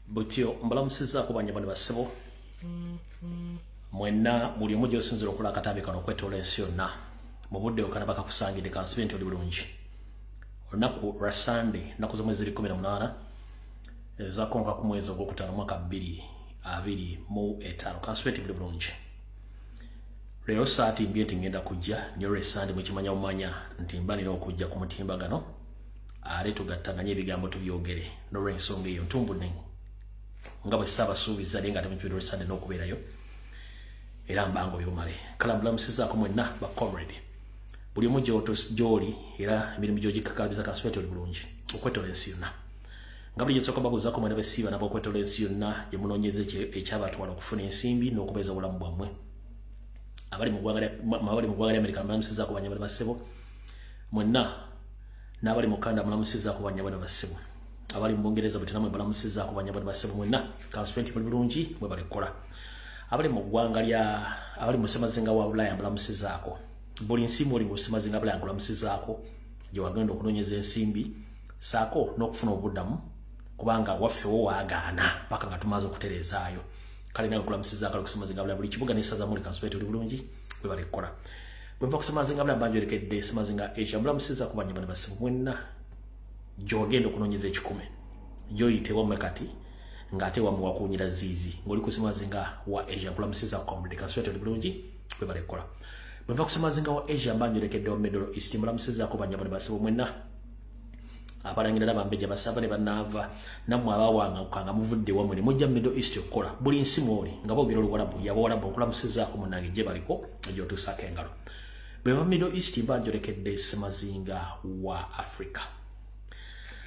Butyo mbalamusiza ku banyabani basebo mwenna buli omu gy'osinzira okola akatambi kano okwetoola ensi yonna mu budde okana bakakusangidde kansibe nti oli bulungi olunaku lwa Sunday nnaku z'omwezi 18 ezakonka ku mwezi ogwokutaano mwaka 2025 kansibe nti buli bulungi leero saati mbye nti ngenda kujja nyo Sunday mwekimanya mumanya nti mbalina okujja ku mutimbagano ale tugattanganye ebigambo tubyogere n'olw'ensonga eyo ntumbudde nga bwe saabasuubiza naye nga temukiwulira Sunday n'okubeerayo era mbango byomale kala mbulamusizaako mwenna ba comrade buli omu gy'oli era emirimu gy'ogikakalabiza kansibe oli bulungi okwetoola ensi yonna nga buli gyosooka babuuzaako mwenna besiiba nabo okwetoola ensi yonna gye munoonyeza ekyabatwala okufuna ensimbi n'okubeeza obulamu bwammwe abali mu ggwanga lya Amerika mbulamusizaako banyabani basebo mwenna n'abali mu Canada mbulamusizaako banyabani basebo abali mu Bungereza bwe namwe mbalamusizaako banyabani basebo mwenna kansibe nti bulungi mwe balikola abali mu ggwanga lya abali mu ssemazinga wa Bulaya mbalamusizaako buli nsimbi oli mu ssemazinga Bulaya mbulamusizaako gye wagenda okunoonyeza ensimbi saako n'okufuna obuddamu kubanga waffe wo waagaana paka nga tumaze okutereezaayo kale nawe nkulamusizaako ku ssemazinga Bulaya buli kibuga n'essaza muli kansibe oli bulungi mwe balikola bwe nva ku ssemazinga Bulaya mbanjolekedde ssemazinga Asia mbulamusizaako banyabani basebo mwenna gy'ogenda okunoonyeza ekikumi gy'oyite wammwe kati ng'ate wammwe wakuunyira ziizi ng'oli ku ssemazinga wa Asia nkulamusiza comrade kansibe oli bulungi bwe balikola bwe nva ku ssemazinga wa Asia mbanjolekedde wa Middle East mbulamusizaako banyabani basebo mwenna abalangira n'abambejja basaba ne bannaava nammwe abaawangakanga muvudde wammwe ne mujja Middle East okukola buli nsi mwoli nga boogera oluwalabu yabawalabu nkulamusizaako munnange gye baliko gy'otuusaako engalo bwe ba Middle East mbanjolekedde ssemazinga wa Africa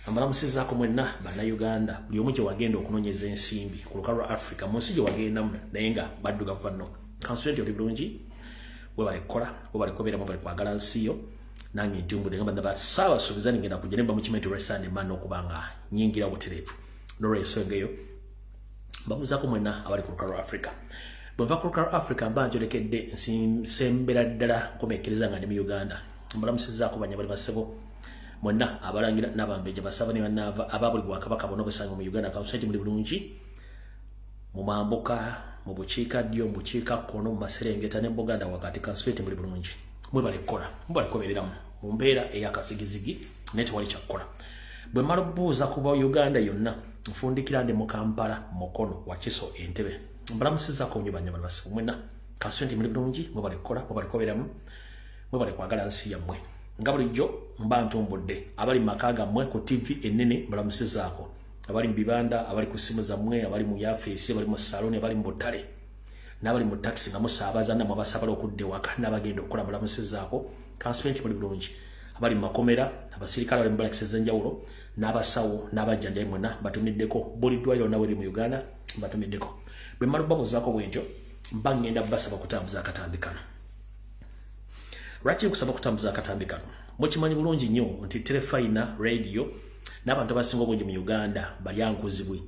ambalamusizaako mwenna bannayuganda buli omu gye wagenda okunoonyeza ensimbi ku lukalu lwa Africa mu nsi gye wagendamu naye nga baddugavu banno kansibe oli bulungi bwe balikola bwe balikobeeramu bali kwagala nsi yo nange ntumbudde nga banna basaabasuubiza ngenda kujja ne bamukimanyi nti olw'Sunday mmanna okuba nga nyingira butereevu n'olw'ensonga eyo mbabuuzaako mwenna abali ku lukalu lwa Africa bwe nva ku lukalu lwa Africa mbanjolekedde nsembera ddala nkomekereza nga ndi mu Uganda mbalamusizaako banyabani basebo mwenna abalangira n'abambejja basaba ne bannaava ababuli bwakabaka bonna obusanga mu Uganda kansibe muli bulungi mu mambuka mu bukiikaddyo mu bukiikakkono mu Maserengeta ne Buganda wakati kansibe muli bulungi mwe balikola mubalikobereramu mu mbeera ey'akazigizigi naye tewali kyakkola bwe mmala obuuza ku ba Uganda yonna nfundikira ndi mu Kampala Mukono Wakiso Entebbe mbalamusizaako nnyo banyabani basebo mwenna kansibe muli bulungi mwe balikola mwe balikoberamu mwe balikwagala nsi yammwe nga bulijjo mba ntumbudde abali mu maka gammwe ku TV ennene mbalamusizaako abali mu bibanda abali ku ssimu zammwe abali mu yafeesi abali mu saloni abali mu butale n'abali mu taxi nga musaabaza namwe abasabala okudda ewaka n'abagenda okukola mbalamusizaako kansibe muli bulungi abali mu makomera abasirikale abali mu balakisi ez'enjawulo n'abasawo n'abajjanjabi mwenna batumiddeko buli ddwaliro nawe eri mu Uganda batumiddeko bwe mmala okubabuuzaako bwentyo mba ngenda basaba kutambuza akatambi kano lwaki nkusaba kutambuza akatambi kano mukimanyi bulungi nnyo nti telefayina radio n'abantu abasinga obungi mu Uganda balyankuzibwe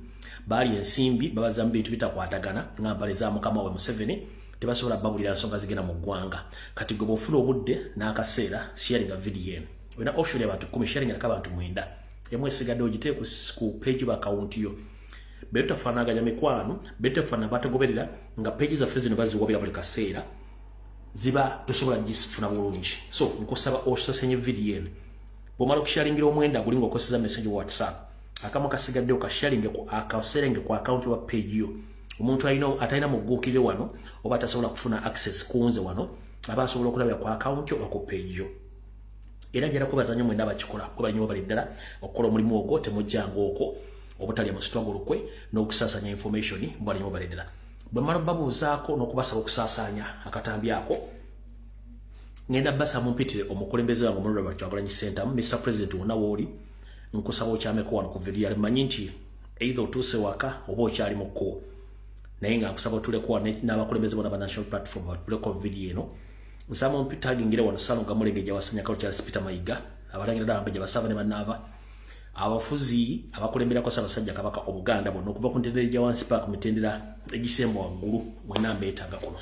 baali ensimbi babaza mu bintu bitakwatagana ngambale za mukama we Museveni tebasobola babulira nsonga zigenda mu ggwanga kati gwe bw'ofuna obudde n'akaseera sharinga video eno olina option y'abantu 10 sharinga n'abantu 9 emu esigadde ogiteeke ku page ba account yo beetu tafaanaganya mikwano beetu tafaana batagoberera nga page zaffe zino baziwabira buli kaseera ziba tosobola gisifuna bulungi so nkusaba osasenye video eno bw'omala okusharingira omwenda guli ng'okoseza message wa WhatsApp akamu kasigadde okasharinge ku akaserenge ku account wa page yo omuntu atalina mugguukire wano oba atasobola kufuna access kunze wano aba asobola okulabira ku account yo ku page yo era njala kubaza nnyo mwenda bakikola kuba nnyo bali ddala okukola omulimu ogwo temujjanga okwo obutalya mu struggle kwe n'okusaasanya information mbali nnyo bali ddala bwe mmala babuuzaako n'okubasaba okusaasanya akatambi ako ngenda basa mumpitire omukulembeze wange omululu Kyagulanyi Center Mr. President wonna wooli nkusaba okyameko wano ku video alimanyi nti either otuuse waka oba okyali mu kkubo naye nga nkusaba otuleko n'abakulembeze bona ba national platform batuleko video eno nsaba mumpitagingire wano Sano Gamulengeja wasanya Kalo Charles Peter Mayiga abalangira n'abambejja basaba ne bannaava abafuzi abakulemberako Ssaabasajja Kabaka Obuganda bonna okuva ku ntendera gya wansi paaka ku mitendera egisemba waggulu mwenna mbeetaaga kuno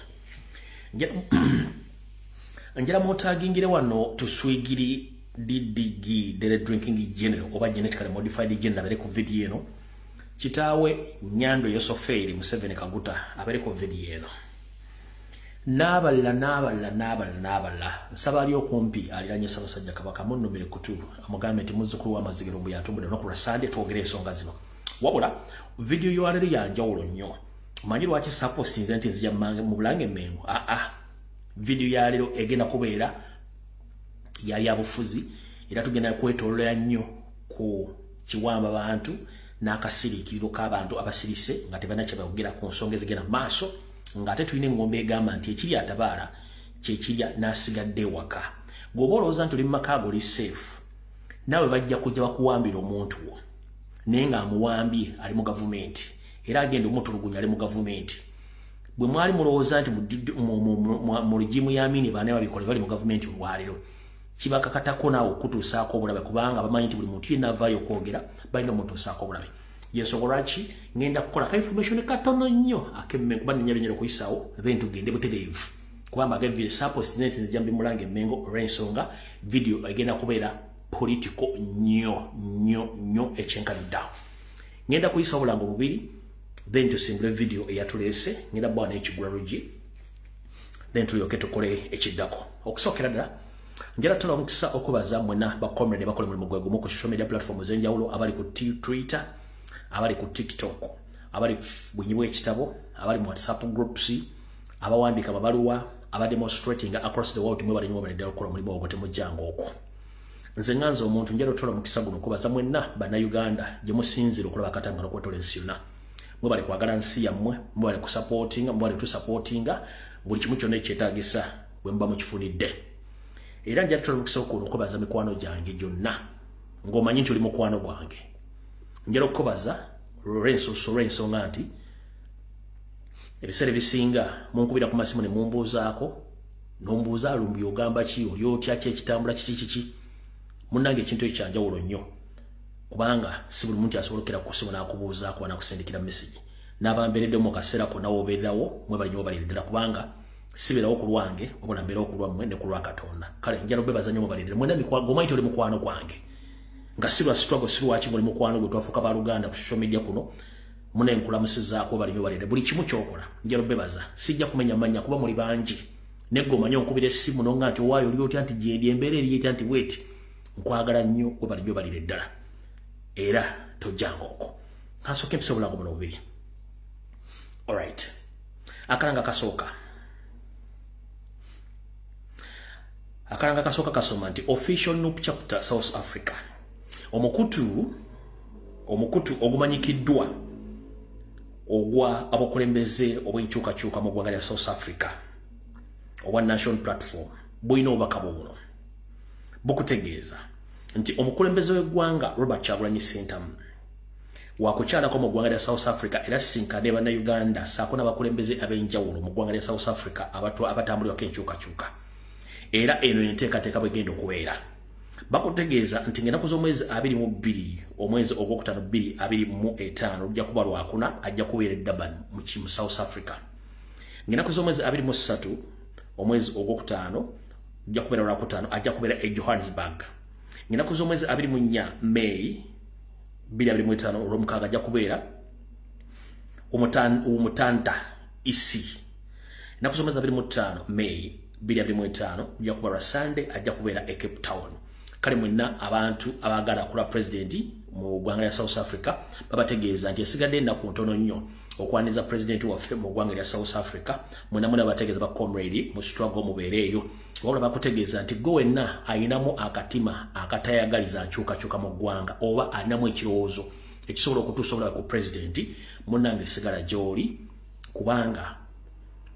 njala mutagingire wano tuswigiri DDG Dere Drinking General oba genetically modified general bere ku video eno Kitaawe Nyando Yosoferi Museveni Kaguta abereko video eno. Nabala nsabali okumpi aliranye Ssaabasajja Kabaka munnomere kutu amugambe nti muzzukulu w'amazigiro mbu yatumbudde no ku Sunday twogere ensonga zino. Wabula video yo aliri yanjawulo nnyo. Manyi lwaki suppostinze nti nzija mu Bulange Mmengo. Video ya lero egenda kubeera yali abufuzi era tugenda kwetolera nnyo ku kiwamba abantu n'akasiriikiriro k'abantu abasirise nga tebana kye bayogera ku nsonga ezigenda maaso ng'ate tulina engombe egamba nti ekiri atabaala kyekirya n'asigadde waka. Gwoba olowooza nti oli mu maka ago oli safe naawe bajja kujja bakuwambira omuntu wo naye ng'amuwambye ali mu gavumenti era agenda omutulugunya ali mu gavumenti. Bwe mwali mulowooza nti mu regimu ya Amini baana babikola bali mu gavumenti olwaleero kibakakatako naawe okutuusaako obulabe kubanga bamanyi nti buli muntu yenna avaayo okwogera balina omutuusaako obulabe. Y'ensonga ki ngenda kukola ka information katono nnyo akemme kuba nennyero kuyisaawo then tugende butereevu kubanga agavire support net nzija mu Bulange Mmengo olw'ensonga video egenda kubeera political nnyo ekyenkaniddawo. Ngenda kuyisa obulango bubiri then tusimbule video eyatuleese ngenda bwana ekigula lugi then tulyoke tukole ekiddako. Okusookera ddala njala tula omukisa okubaza mwena bakomrade bakola mulimu gwe gumu ku social media platforms ez'enjawulo abali ku Twitter, abali ku TikTok, abali bwenyibwa ekitabo, abali mu WhatsApp groups, abawandiika amabaluwa, demonstrating across the world mwe bali nnyo bali ddala okukola mulimu ogwo temujjanga okwo. Nze nganza omuntu njala tula omukisa guno okubaza mwena bannayuganda gye musinzira okulaba akatangalo okwetola ensi yonna. Mwe bali kwagala nsi yammwe, mwe bali kusupportinga, mwe bali tusupportinga buli kimu kyonna ekyetaagisa bwe muba mukifunidde. Era njala tula omukisa okuno okubaza mikwano gyange gyonna ng'omanyi nti oli mukwano gwange. Njala okubaza olw'ensonga nti ebiseera ebisinga munkubira ku masimu ne mumbuuzaako n'ombuuza alumbi ogamba ki oli otya ki ekitambula kiki munnange ekintu ekyo kyanjawulo nnyo kubanga si buli muntu asobolokera ku ssimu n'akubuuzaako n'akusindikira message n'abambeeredde mu kaseera konna w'obeererawo mwe bali nnyo balira ddala kubanga sibeerawo ku lwange wabula mbeerawo ku lwammwe ne ku lwa Katonda. Kale njala obebaza nnyo mwe balira mwena gwomanyi ti oli mukwano gwange nga sirwa struggle sirwa ki muli mukwano gwe twafuuka baluganda ku social media kuno mune nkulamusizaako bali nnyo balira buli kimu kyokola njala obebaza sijja kumenya mannya kuba muli bangi neggo omanyi onkubira essimu nonga nti owaayo oli otya nti gyedi embeera eriyeta nti weti nkwagala nnyo we bali nnyo balira eddala era tojjanga okwo. Kansooka empisa obulango buno bubiri. Alright, akalanga kasooka kasoma nti official NUP chapter South Africa. Omukutu ogumanyikiddwa ogwa abakulembeze obw'enkyukakyuka mu ggwanga lya South Africa obwa National Platform bulina obubaka buno bukutegeeza nti omukulembeze w'eggwanga Robert Kyagulanyi Ssentamu wakukyalako mu ggwanga lya South Africa era sinkadde bannayuganda saako n'abakulembeze ab'enjawulo mu ggwanga lya South Africa abatambulirako enkyukakyuka era eno enteekateeka bwegenda okubeera. Bakutegeeza nti ng'ennaku z'omwezi 22 omwezi ogwokutaano 2025 lujja kuba lwakuna ajja kubeera Durban mu South Africa. Ng'ennaku z'omwezi 23 omwezi ogwokutaano ajja kubeera lwakutaano ajja kubeera Johannesburg. Ng'ennaku z'omwezi 24 May 2025 olw'omukaaga ajja kubeera Umutanda isi. Ng'ennaku z'omwezi 25 May 2025 ajja kubeera Sunday ajja kubeera Cape Town. Kale mwenna abantu abagala kula president mu ggwanga lya South Africa babategeeza nti esigadde ennaku ntono nnyo okwaniza president waffe mu ggwanga lya South Africa mwenna bategeeza ba comrade mu struggle mubeereeyo wabula bakutegeeza nti gwe wenna ayinamu akatima akatayagaliza nkyukakyuka mu ggwanga oba alinamu ekirowoozo ekisobola okutuusa obulabe ku president munnange sigala gy'oli kubanga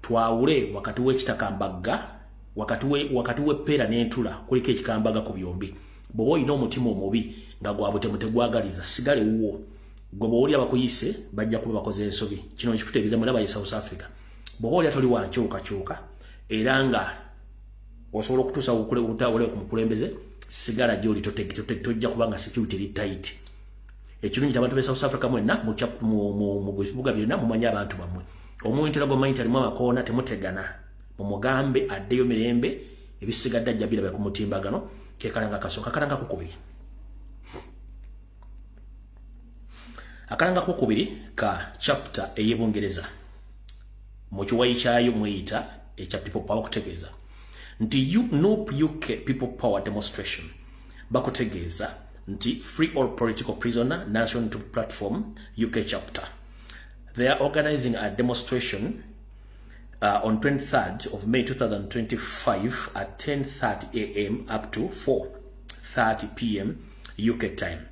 twawule wakati w'ekitakambagga wakati w'eppeera n'entula kuliko ekikambaga ku byombi. Bw'oba olina omutima omubi nga gwabwe tegwagaliza sigale wuwo gwe bw'oli abakuyise bajja kuba bakoze ensobi. Kino nkikutegeeza mwena bali South Africa. Bw'oba oli atoli wankyukakyuka era nga osobola okutuusa utawule ku mukulembeze sigala gy'oli tojja kubanga security eri tight. Ekirungi abantu b'e South Africa mwenna mu bibuga byonna mumanyi abantu bammwe. Omuntu era gwomanyi nti alimu amakoona temutegana mumugambe addeyo mirembe ebisigadde ajja biraba ku mutimbagano ke kalanga kasooka kalanga kukubiri. Akalanga kokubiri ka chapter eyebungereza mu kiwayi kyayo mweyita echa people power kutegeeza nti UK people power demonstration bakutegeeza nti free all political prisoner national platform UK chapter. They are organizing a demonstration on 23rd of May 2025 at 10:30 a.m. up to 4:30 p.m. UK time.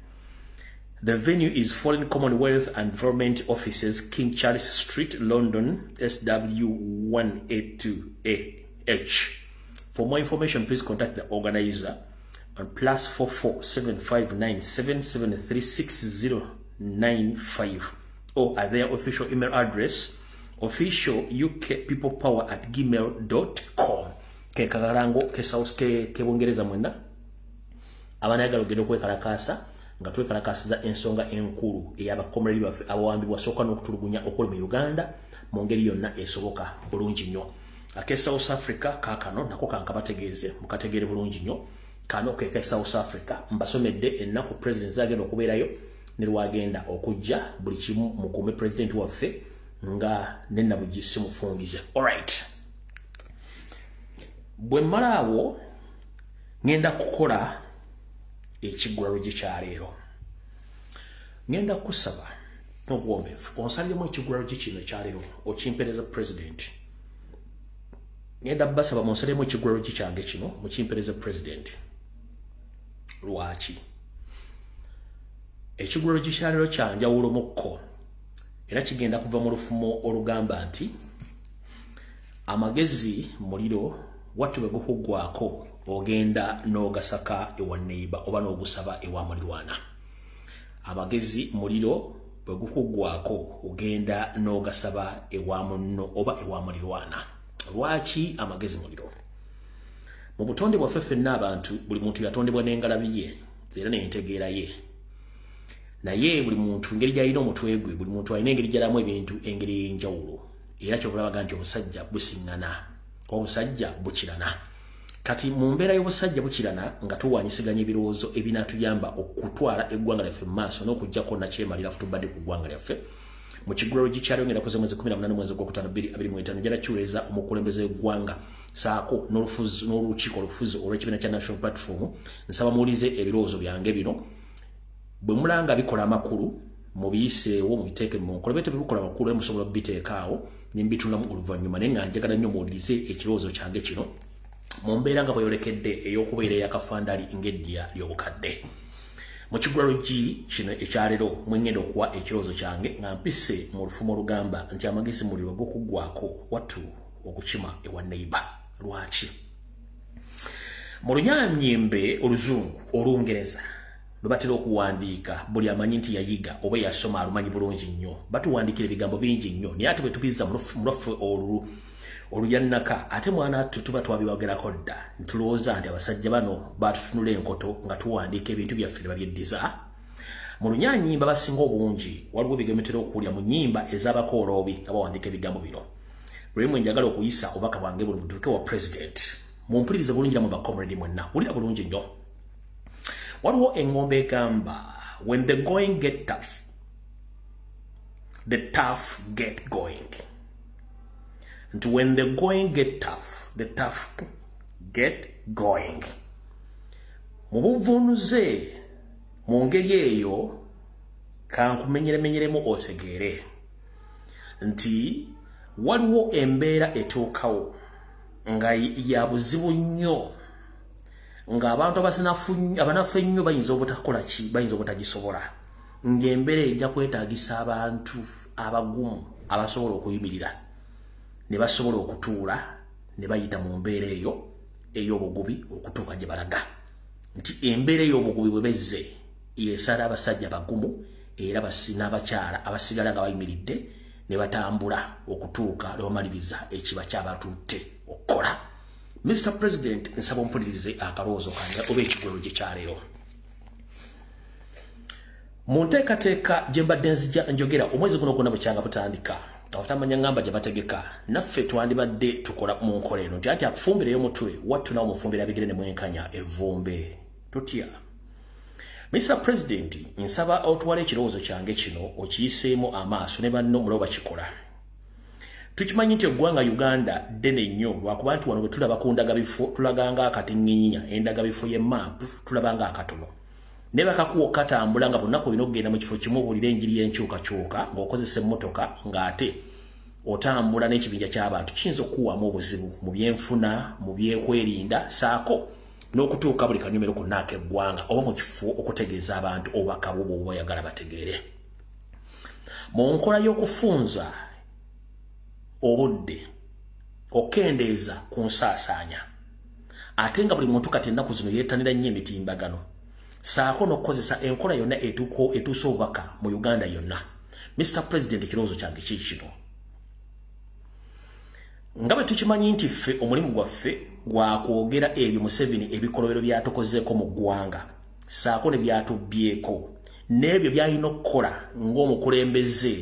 The venue is Foreign Commonwealth and Environment Offices, King Charles Street, London, SW182AH. For more information, please contact the organizer on +44 759 7736095 or at their official email address officialukpeoplepower@gmail.com. Ke kagalango ke South ke Bungereza mwenda abanayagala ogenda okwekalakasa nga twekalakasiza ensonga enkulu ey'abakomredi baffe abawambi bwasooka n'okutulugunya okuli mu Uganda mu ngeri yonna esoboka bulungi nnyo. Ake South Africa kaakano nako kankabategeeze mukategeere bulungi nnyo. Kano ke South Africa mbasomedde ennaku president zagenda okubeerayo ne lwagenda okujja buli kimu mukuume president waffe nga nennabugi simufungize. Alright, bwe mmala awo ngenda kukola ekigulalo kyaleero. Ngenda kusaba n'obuwombeefu onsaliremu ekigulalo kino ekyaleero okimpereza president. Ngenda basaba monsaliremu ekigulalo kyange kino mukimpereza president. Lwaki ekigulalo kyaleero kyanjawulo mukko era kigenda kuva mu lufumo olugamba nti amagezi muliro wattu bwe gukuggwako ogenda n'ogasaka ewa neighbor oba n'ogusaba ewa mulirwana. Amagezi muliro bwe gukuggwako ogenda n'ogasaba ewa munno oba ewa mulirwana. Lwaki amagezi muliro? Mu butonde bwaffe ffenna abantu buli muntu yatondebwa n'engalabi ye era n'entegeera ye. Naye buli muntu ngeri gy'alina omutwe gwe, buli muntu alina engeri gy'alamu ebintu engeri ey'enjawulo. Era kyokulabaga nti obusajja busiŋŋana, obusajja bukirana. Kati mu mbeera y'obusajja bukirana nga tuwanyisiganya ebirowoozo ebinaatuyamba okutwala eggwanga lyaffe mu maaso n'okuggyako nakyemalira futubadde ku ggwanga lyaffe. Mu kigulalo gikyaliyo ngenda kuze mwezi 18 mwezi gw'okutaano 2025 njala kiweeza omukulembeze w'eggwanga saako n'olukiiko olufuzi olw'ekibiina kya National Platform. Nsaba muwulize ebirowoozo byange bino. Bwe mulanga bikola amakulu mubiyiseewo mubiteeke mu nkola bete bikola amakulu musobola biteekaawo nimbitunamu oluvannyuma naye nga njagala nnyo muwulirize ekirowoozo kyange kino mu mbeera nga bweyolekedde ey'okubeera ey'akafandaali ng'eddiya ly'obukadde. Mu kigulalo kino ekyaleero mwengenda okuwa ekirowoozo kyange nga mpise mu lufumo olugamba nti amagezi muliro g'okuggwako wattu okukima ewa neighbor. Lwaki? Mu Lunyaanyimbe Oluzungu Olungereza batera okuwandiika buli amanyi nti yayiga oba yasoma alumanyi bulungi nnyo batuwandiikira ebigambo bingi nnyo naye ate bwe tubizza mu lwaffe oluyannaka ate mwana tuba twabiwagerako dda ntulowooza nti abasajja bano batutunula enkoto nga tuwandiika ebintu byaffe ne babyeddiza. Mu Lunyaanyimba basinga obungi waliwo ebigambo bitera okuwulira mu nnyimba ez'abakooloobi nga bawandiika ebigambo bino. Lwemwe njagala okuyisa obubaka bwange buli butuuke wa president mumpulirize bulungi mu bakomredi mwenna wulira bulungi nnyo. Waliwo engombe egamba when the going get tough, the tough get going. And when the going get tough, the tough get going. Mubuvunuze mu ngeri eyo kankumenyeremu otegeere nti waliwo embeera etuukawo nga ya buzibu nnyo nga abantu abanafu ennyo bayinza obutakola ki bayinza obutagisobola ng'embeera ejja kwetaagisa abantu abagumu abasobola okuyimirira ne basobola okutuula ne bayita mu mbeera eyo ey'obugubi okutuuka gye balaga nti embeera ey'obugubi bwe bezze yesala abasajja bagumu era n'abakyala abasigala nga bayimiridde ne batambula okutuuka ne bamaliriza ekiba kyabatutte okukola. Mr. President, nsaba ompulirize akalowoozo kange oba ekigulalo gye kyaleero. Mu nteekateeka gye mbadde njogera omwezi guno gwonna bwe kyanga butandika abatamanya ngamba gye bategeka naffe twandibadde tukola mu nkola eno nti ati akufumbireyo omutwe wattu nawo mufumbira bigere ne mwenkanya evvumbe tutya. Mr. President, nsaba otwala ekirowoozo kyange kino okiyiseemu amaaso ne banno muloba kikola. Tukimanyi nti eggwanga Uganda ddene nnyo lwakuba nti wano bwe tulaba ku ndagabifo tulaganga akatinginyinya endagabifo y'emaapu tulabanga akatono. Ne bakakuwa katambula nga bonna kolina okugenda mu kifo kimu obuulira enjiri y'enkyukakyuka ng'okozesa emmotoka ng'ate otambula n'ekibinja ky'abantu kiyinza okukuwaamu obuzibu mu byenfuna mu byekwerinda saako n'okutuuka buli kanyomero kunnaaka eggwanga oba mu kifo okutegeeza abantu obubaka bwo bw'oba oyagala bategeere. Mu nkola y'okufunza obudde okendeeza ku nsaasaanya ate nga buli muntu kati ennaku zino yeetanira nnyo emitimbagano saako n'okukozesa enkola yonna etuusa obubaka mu Uganda yonna. Mr. President, ekirowoozo kyange kikino. Nga bwe tukimanyi nti ffe omulimu gwaffe gwa kwogera ebyo Museveni ebikolobero byatukozeeko mu ggwanga saako ne byatubbyeko n'ebyo byalina okukola ng'omukulembeze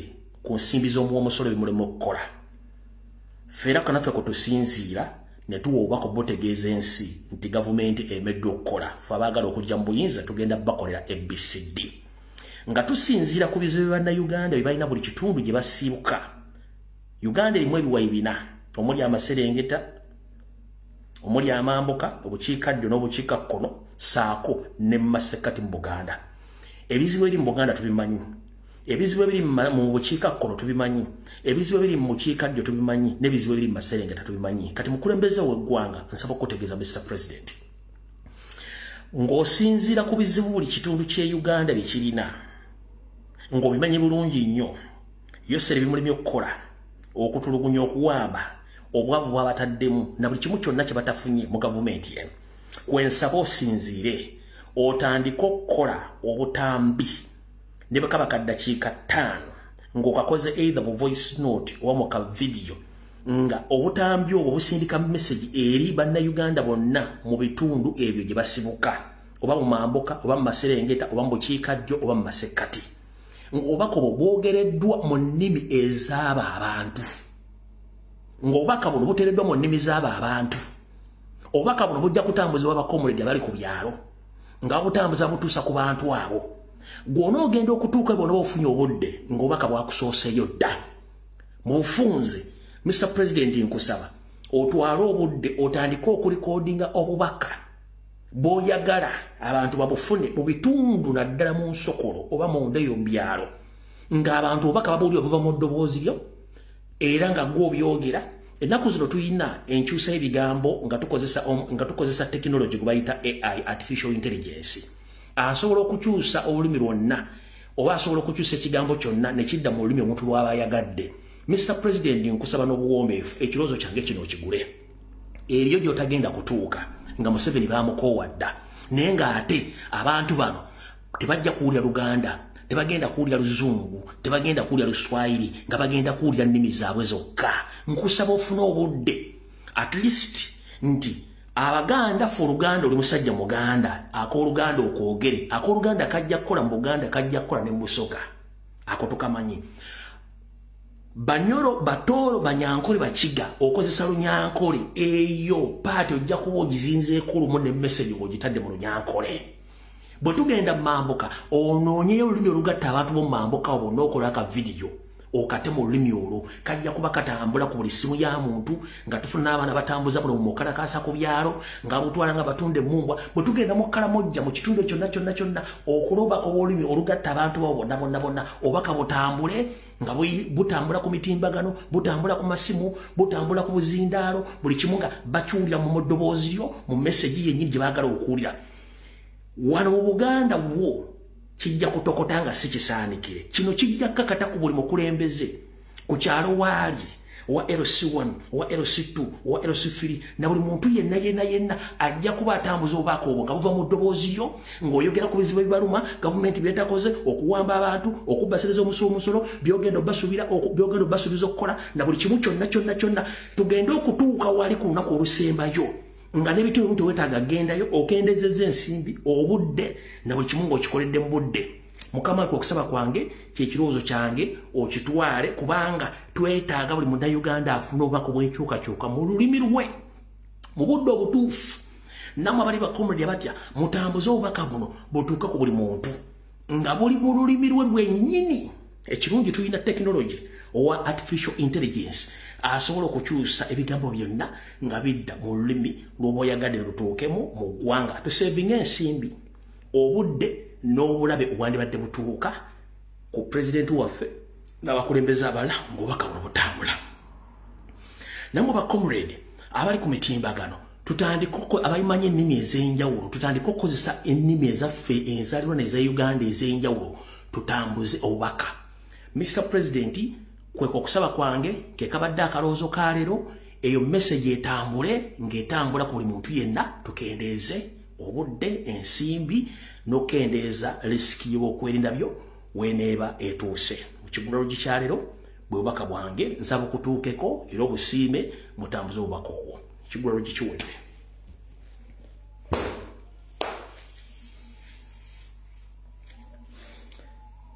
ku nsimbi z'omuwomusolo bimulemu okukola. Ffe era kanaffe kutusinziira ne tuwa obubaka obutegeeza ensi nti gavumenti emeddwa okukola ffe abaagala okujja mu buyinza tugenda bakolera ABCD nga tusinziira ku bizibu bya Bannayuganda bye balina buli kitundu gye basiibuka. Uganda erimu ebiwayi bina omuli Amaserengeta, omuli Amambuka, obukiikaddyo n'obukiikakkono saako ne Masekati mu Buganda. Ebizibu ebiri mu Buganda tubimanyi, ebizibu ebiri mu bukiikakkono tubimanyi, ebizibu ebiri mu bukiikaddyo tubimanyi, n'ebizibu ebiri mu Maserengeta tubimanyi. Kati mukulembeze w'eggwanga nsaba okutegeeza Mr. President ng'osinziira ku bizibu buli kitundu ky'e Uganda bye kirina ng'obimanyi bulungi nnyo yosere bimulimye okukola okutulugunya okuwamba obwavu bw'abataddemu na buli kimu kyonna kye batafunye mu gavumenti eno. Kwensaba osinziire otandika okukola obutambi ne bakaba kaddakiika 5 ng'okakoze either mu voice note oba mu kavidiyo nga obutambi obwo busindika message eri Bannayuganda bonna mu bitundu ebyo gye basibuka oba mu Mambuka oba mu Maserengeta oba mu bukiikaddyo oba mu Masekati ng'obubaka obwo bwogereddwa mu nnimi ez'abo abantu. Ng'obubaka buno buteereddwa mu nnimi z'abo abantu. Obubaka buno bujja kutambuzibwa abakomuledi abali ku byalo nga butambuza butuusa ku bantu abo. Gw'onoogenda okutuuka bw'onaba ofunye obudde ng'obubaka bwakusooseyo dda. Mu bufunze, Mr. President, nkusaba otwale obudde otandike okulikodinga obubaka bw'oyagala abantu babufune mu bitundu naddala mu nsokolo oba mu ndeyo mu byalo ng'abantu obubaka babuulira buva mu ddoboozi lyo era nga gw'obyogera. Ennaku zino tuyina enkyusa y'ebigambo nga tukozesa tekinologi gwe bayita AI, artificial intelligence. Asobola okukyusa olulimi lwonna oba asobola okukyusa ekigambo kyonna ne kidda mu lulimi omuntu lw'aba ayagadde. Mr. President, nkusaba n'obuwombeefu ekirowoozo kyange kino okigule. Eriyo gy'otagenda kutuuka nga Museveni bamukoowadda naye ng'ate abantu bano tebajja kuwulira Luganda, tebagenda kuwulira Luzungu, tebagenda kuwulira Luswayiri nga bagenda kuwulira nnimi zaabwe zokka. Nkusaba ofune obudde at least nti Abaganda ffe Oluganda oli musajja Muganda ak'Oluganda okwogere ak'Oluganda kajja kukola mu Buganda kajja kukola ne mu Busoga ako tukamanyi. Banyoro, Batoro, Banyankole, Bachiga, okozesa Lunyankole, eyo, paati ojja kuba ogizinzeeko lumu ne message ogitadde mu Lunyankole. Bwe tugenda Mambuka, onoonyeyo olulimi olugatta abantu b'omu Mambuka obwo n'okola akavidiyo, okate mu lulimi olwo, kajja kuba katambula ku buli ssimu ya muntu, nga tufuna abaana batambuza buno mu mukalakaasa ku byalo, nga butwala nga batunda emmumbwa. Bwe tugenda mu Kalamojja mu kitundu kyonna, okulobako olulimi olugatta abantu babo bonna, obaka butambule, nga butambula ku mitimbagano, butambula ku masimu, butambula ku buzindaalo, buli kimu nga bakyulira mu ddoboozi lyo, mu message yennyini gye baagala okuwulira. Wano mu Buganda wo kijja kutokota nga si kisaanikire. Kino kijja kakata ku buli mukulembeze ku kyalo waali wa LC1 wa LC2 wa LC3 na buli muntu yenna ajja kuba atambuza obubaka obwo nga buva mu ddoboozi lyo ng'oyogera ku bizibu ebibaluma gavumenti byetakoze okuwamba abantu okubbasereza omusolo byogenda obbasuubiza okukola na buli kimu kyonna tugenda okutuuka wali ku lunaku olusembayo nga n'ebitundu tewetaaga gendayo okendezeza ensimbi obudde na buli kimu ng'okikoledde mu budde. Mukama okusaba kwange kyekirowoozo kyange okitwale kubanga twetaaga buli Munnayuganda afune obubaka bw'enkyukakyuka mu lulimi lwe mu budde obutuufu namwe abali ba comrade batya mutambuze obubaka buno butuuka ku buli muntu nga buli mu lulimi lwe lwennyini. Ekirungi tulina technology owa artificial intelligence asobola okukyusa ebigambo byonna nga bidda mu lulimi lw'oboyagadde lutuukemu mu ggwanga. Tusevinga ensimbi, obudde n'obulabe obwandibadde butuuka ku president waffe n'abakulembeze abalala ng'obubaka buno butambula. Namwe ba comrade abali ku mitimbagano tutandika abayimanyi ennimi ez'enjawulo tutandika okukozesa ennimi ezaffe enzaalirwa n'eza Uganda ez'enjawulo tutambuze obubaka. Mr. President kweko okusaba kwange ke kabadde akaloozo ka leero eyo message etambule ng'etambula ku buli muntu yenna tukendeeze obudde ensimbi n'okendeeza risiki y'okwerinda byo weeneeba etuuse. Mu kigulalo kya leero bwe bubaka bwange nsaba okutuukeko era obusiime mutambuze obubaka obwo. Ekigulalo kikiwedde.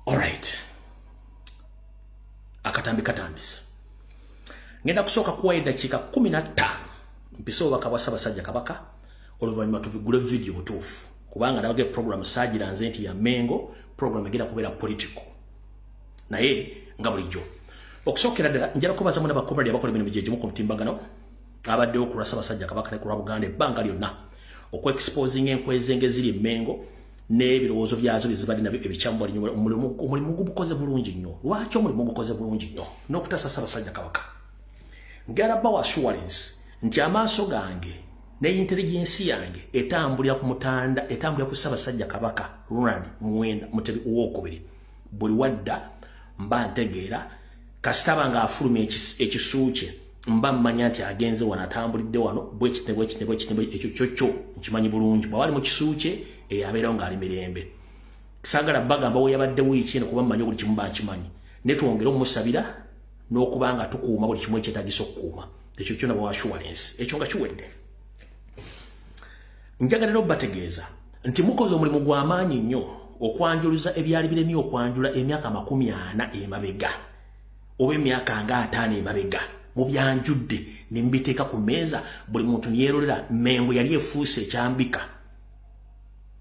Alright. Akatambi katambisa. Ngenda kusooka kuwa eddakiika 15 mpise obubaka bwa Ssaabasajja Kabaka oluvannyuma tubigule video butuufu kubanga ndabage program sajira nze nti ya Mengo program egenda kubeera political naye nga bulijjo. Okusookera ddala njala kubaza muna bakomradi abakola emirimu gy'egimu ku mutimbagano abaddewo ku lwa Ssaabasajja Kabaka ne ku lwa Buganda ebbanga lyonna okweexposing enkwezenge ziri Mengo n'ebirowoozo byazo bizibadde nabyo ebikyamu bali omulimu gubukoze bulungi nnyo. Lwaki omulimu gukoze bulungi nnyo n'okutasa Ssaabasajja Kabaka? Ngalaba wa assurance nti amaaso gange ne intelligence yange etambulira ku mutanda etambulira ku Ssaabasajja Kabaka Ronald Muwenda Mutebi owokubiri buli wadda mba ntegeera kasitaba nga afuluma ekisuuke mba mmanya nti agenze wano atambulidde wano bwekitebwe ekyo kyo nkimanyi bulungi bw'awali mu kisuuke eyabeerawo ng'ali mirembe. Saagala bagamba we yabadde wiiki eno kuba mmanyi buli kimu bankimanyi ne twongere omusabira n'okuba nga tukuuma buli kimu ekyetaagisa okukuuma. Ekyo kyonna bwa assurance ekyo nga kiwedde. Njagalira obbategeeza nti mukoze omulimu gw'amaanyi nnyo okwanjuluza ebyali biremye okwanjula emyaka 40 emabega oba emyaka nga 5 emabega mu byanjudde ne mbiteeka ku mmeeza buli muntu yeerolera Mengo yali efuuse ekyambika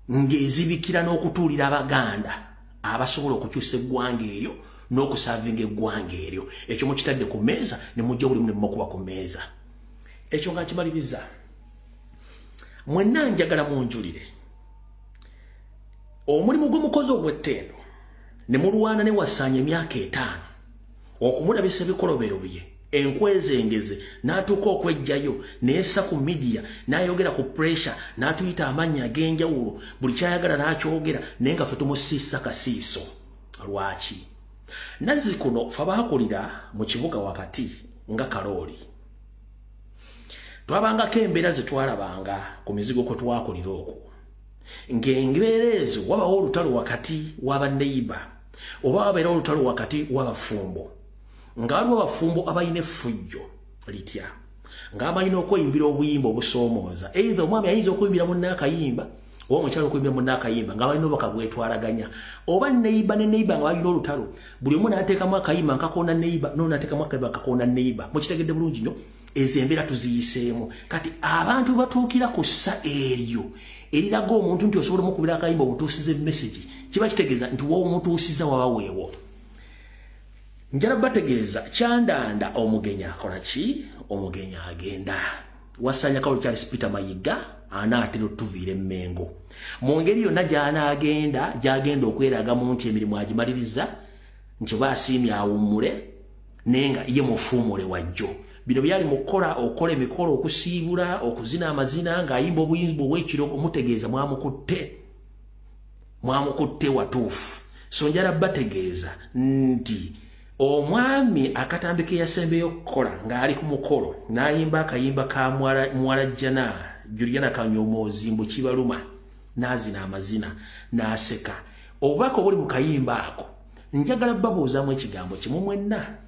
ng'ezibikira n'okutuulira Abaganda abasobola okukyusa eggwanga eryo n'okusaavinga eggwanga eryo. Ekyo mukitadde ku mmeeza ne mujja buli mulimu okuba ku mmeeza. Ekyo nga kimaliriza mwenna njagala munjulire omulimu gw'omukozi ogw'ettendo ne mulwana ne wasaanya emyaka 5 okumulabisa ebikolobero bye enkwezengeze n'atuuka okwejjayo neessa ku media n'ayogera ku pressure n'atuyita amannya ag'enjawulo buli kyayagala n'akyogera naye nga ffe tumusiisa kasiiso. Lwaki? Nazzikuno fe baakulira mu kibuga wakati nga Kalooli twabangako embeera ze twalabanga ku mizigo kwe twakulira okwo ng'embeera ezo wabawo olutalo wakati w'abaneiba oba wabeerawo olutalo wakati w'abafumbo nga waliwo abafumbo abalina effujjo litya ng'abalina okweyimbira obuyimba obusoomooza either omwami ayinza okuyimbira munne akayimba oba omukyala okuyimbira munne akayimba ng'abalina obubaka bwetwalaganya oba neiba ne neiba nga balina olutalo buli omu n'ateekamu akayimba nkakoona neiba n'onateekamu akayimba nkakoona neiba. Mukitegedde bulungi nnyo ezo embeera tuziyiseemu kati abantu batuukira ku ssa eryo eriraga omuntu nti osobola omukubira akayimba obutuusiza emesegi kiba kitegeeza nti wowe omutuusiza waba weewo. Njala bategeeza kyandanda omugenyi akola ki? Omugenyi agenda wasanya Kawuli Charles Peter Mayiga anaatera otuviira Mengo mu ngeri yonna gy'agenda okweragamu nti emirimu agimaliriza nti baasiimye awummule naye nga ye mufuumule wajjo. Bino byali mu kukola okola emikolo okusiibula okuzina amazina ng'ayimba obuyimba obw'ekiro omutegeeza mwamukutte watuufu. So njala bategeeza nti omwami akatambi ke yasembeyo okukola ng'ali ku mukolo n'ayimba akayimba ka Mwalajjana Juliana Kanyoomoozi mbu kibaluma n'azina amazina n'aseka. Obubaka obuli mu kayimba ako njagala babuuzaamu ekigambo kimu mwenna.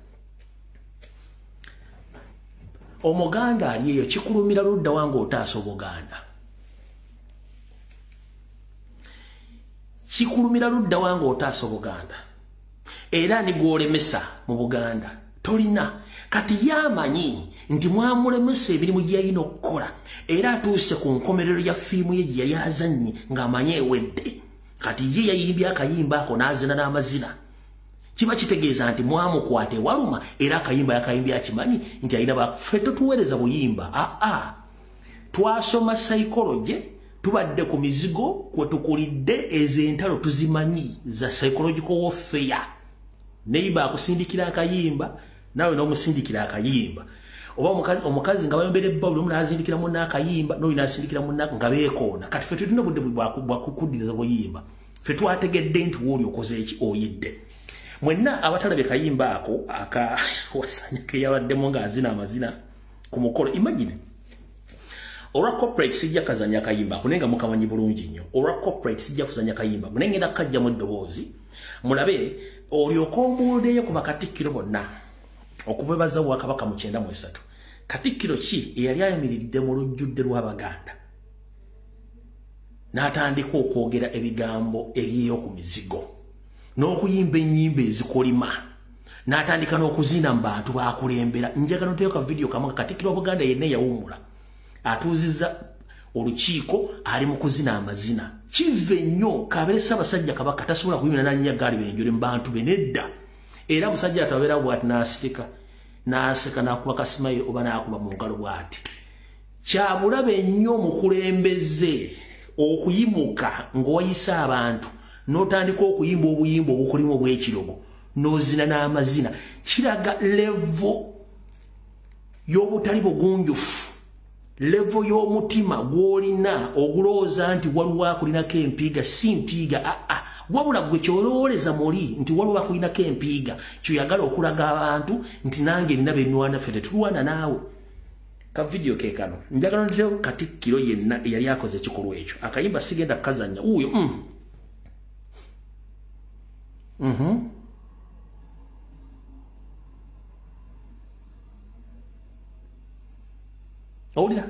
Omuganda ali eyo kikulumira ludda wange otaasa Obuganda. Kikulumira ludda wange otaasa Obuganda. Era ni gwolemesa mu Buganda tolina kati yamanyi nti mwamulemesa emirimu gy'alina okukola era atuuse ku nkomerero ya firimu ye gye yali azannye ng'amanyi ewedde kati ye yayimbye akayimba ako n'azina n'amazina kiba kitegeeza nti mwamukwata ewaluma era akayimba yakayimbye akimanyi nti alina ffe totuweereza buyimba twasoma psychology tubadde ku mizigo kwe tukulidde ez'entalo tuzimanyi za psychological warfare neiba akusindikira akayimba nawe n'omusindikira akayimba oba omukazi nga bayombere bbawuli omu n'azindikira munna akayimba n'oyo n'asindikira munna nga beekoona kati ffe tetulina budde bwakukuddiriza buyimba ffe twategedde nti wooli okoze eki oyidde mwenna abatalabye kayimba ako akawasanya ke yabaddemu ng'azina amazina ku mukolo imagine olwa corporate sijja kazanya kayimba ako naye nga mukamanyi bulungi nnyo olwa corporate sijja kuzanya kayimba naye ngenda kajjamu eddoboozi mulabe olyoka omuwuldeeyo ku bakatikkiro bonna okuva ebaza Bwakabaka mu 93 katikkiro ki eyali ayimiridde mu lujjudde lw'Abaganda n'atandika okwogera ebigambo ebyeyo ku mizigo n'okuyimba ennyimba ezikolima n'atandika n'okuzina mu bantu baakulembera njagala nteeka video kamu katikkiro Buganda yenna yawumula atuuzizza olukiiko ali mu kuzina amazina kive nnyo kabere Ssaabasajja Kabaka tasobola kuyimira nannya gaali benjole mu bantu be nedda era musajja atabeera bw'ati n'aseka n'akuba kasimayo oba n'akuba mu ngalo bw'ati kyabulabe nnyo omukulembeze okuyimuka ng'oyisa abantu n'otandika okuyimba obuyimba obukulimu obw'ekirogo n'ozina n'amazina kiraga levo y'obutali bugunjufu levo y'omutima gw'olina ogulowooza nti waliwo akulinako empiiga si mpiiga wabula gwe kyolowooleza muli nti waliwo akulinako empiiga kyoyagala okulaga abantu nti nange nina benwana ffe tetulwana naawe ka video ke kano njagala nteo katikkiro yenna eyali akoze ekikolwa ekyo akayimba sigenda kukazanya uyo owulira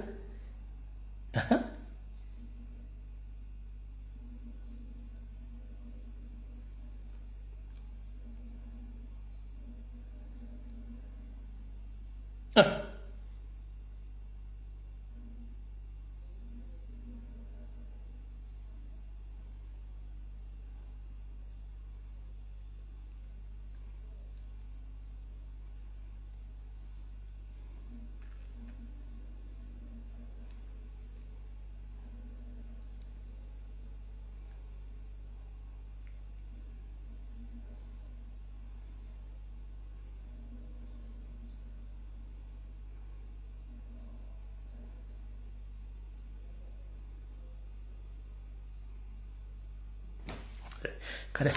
kale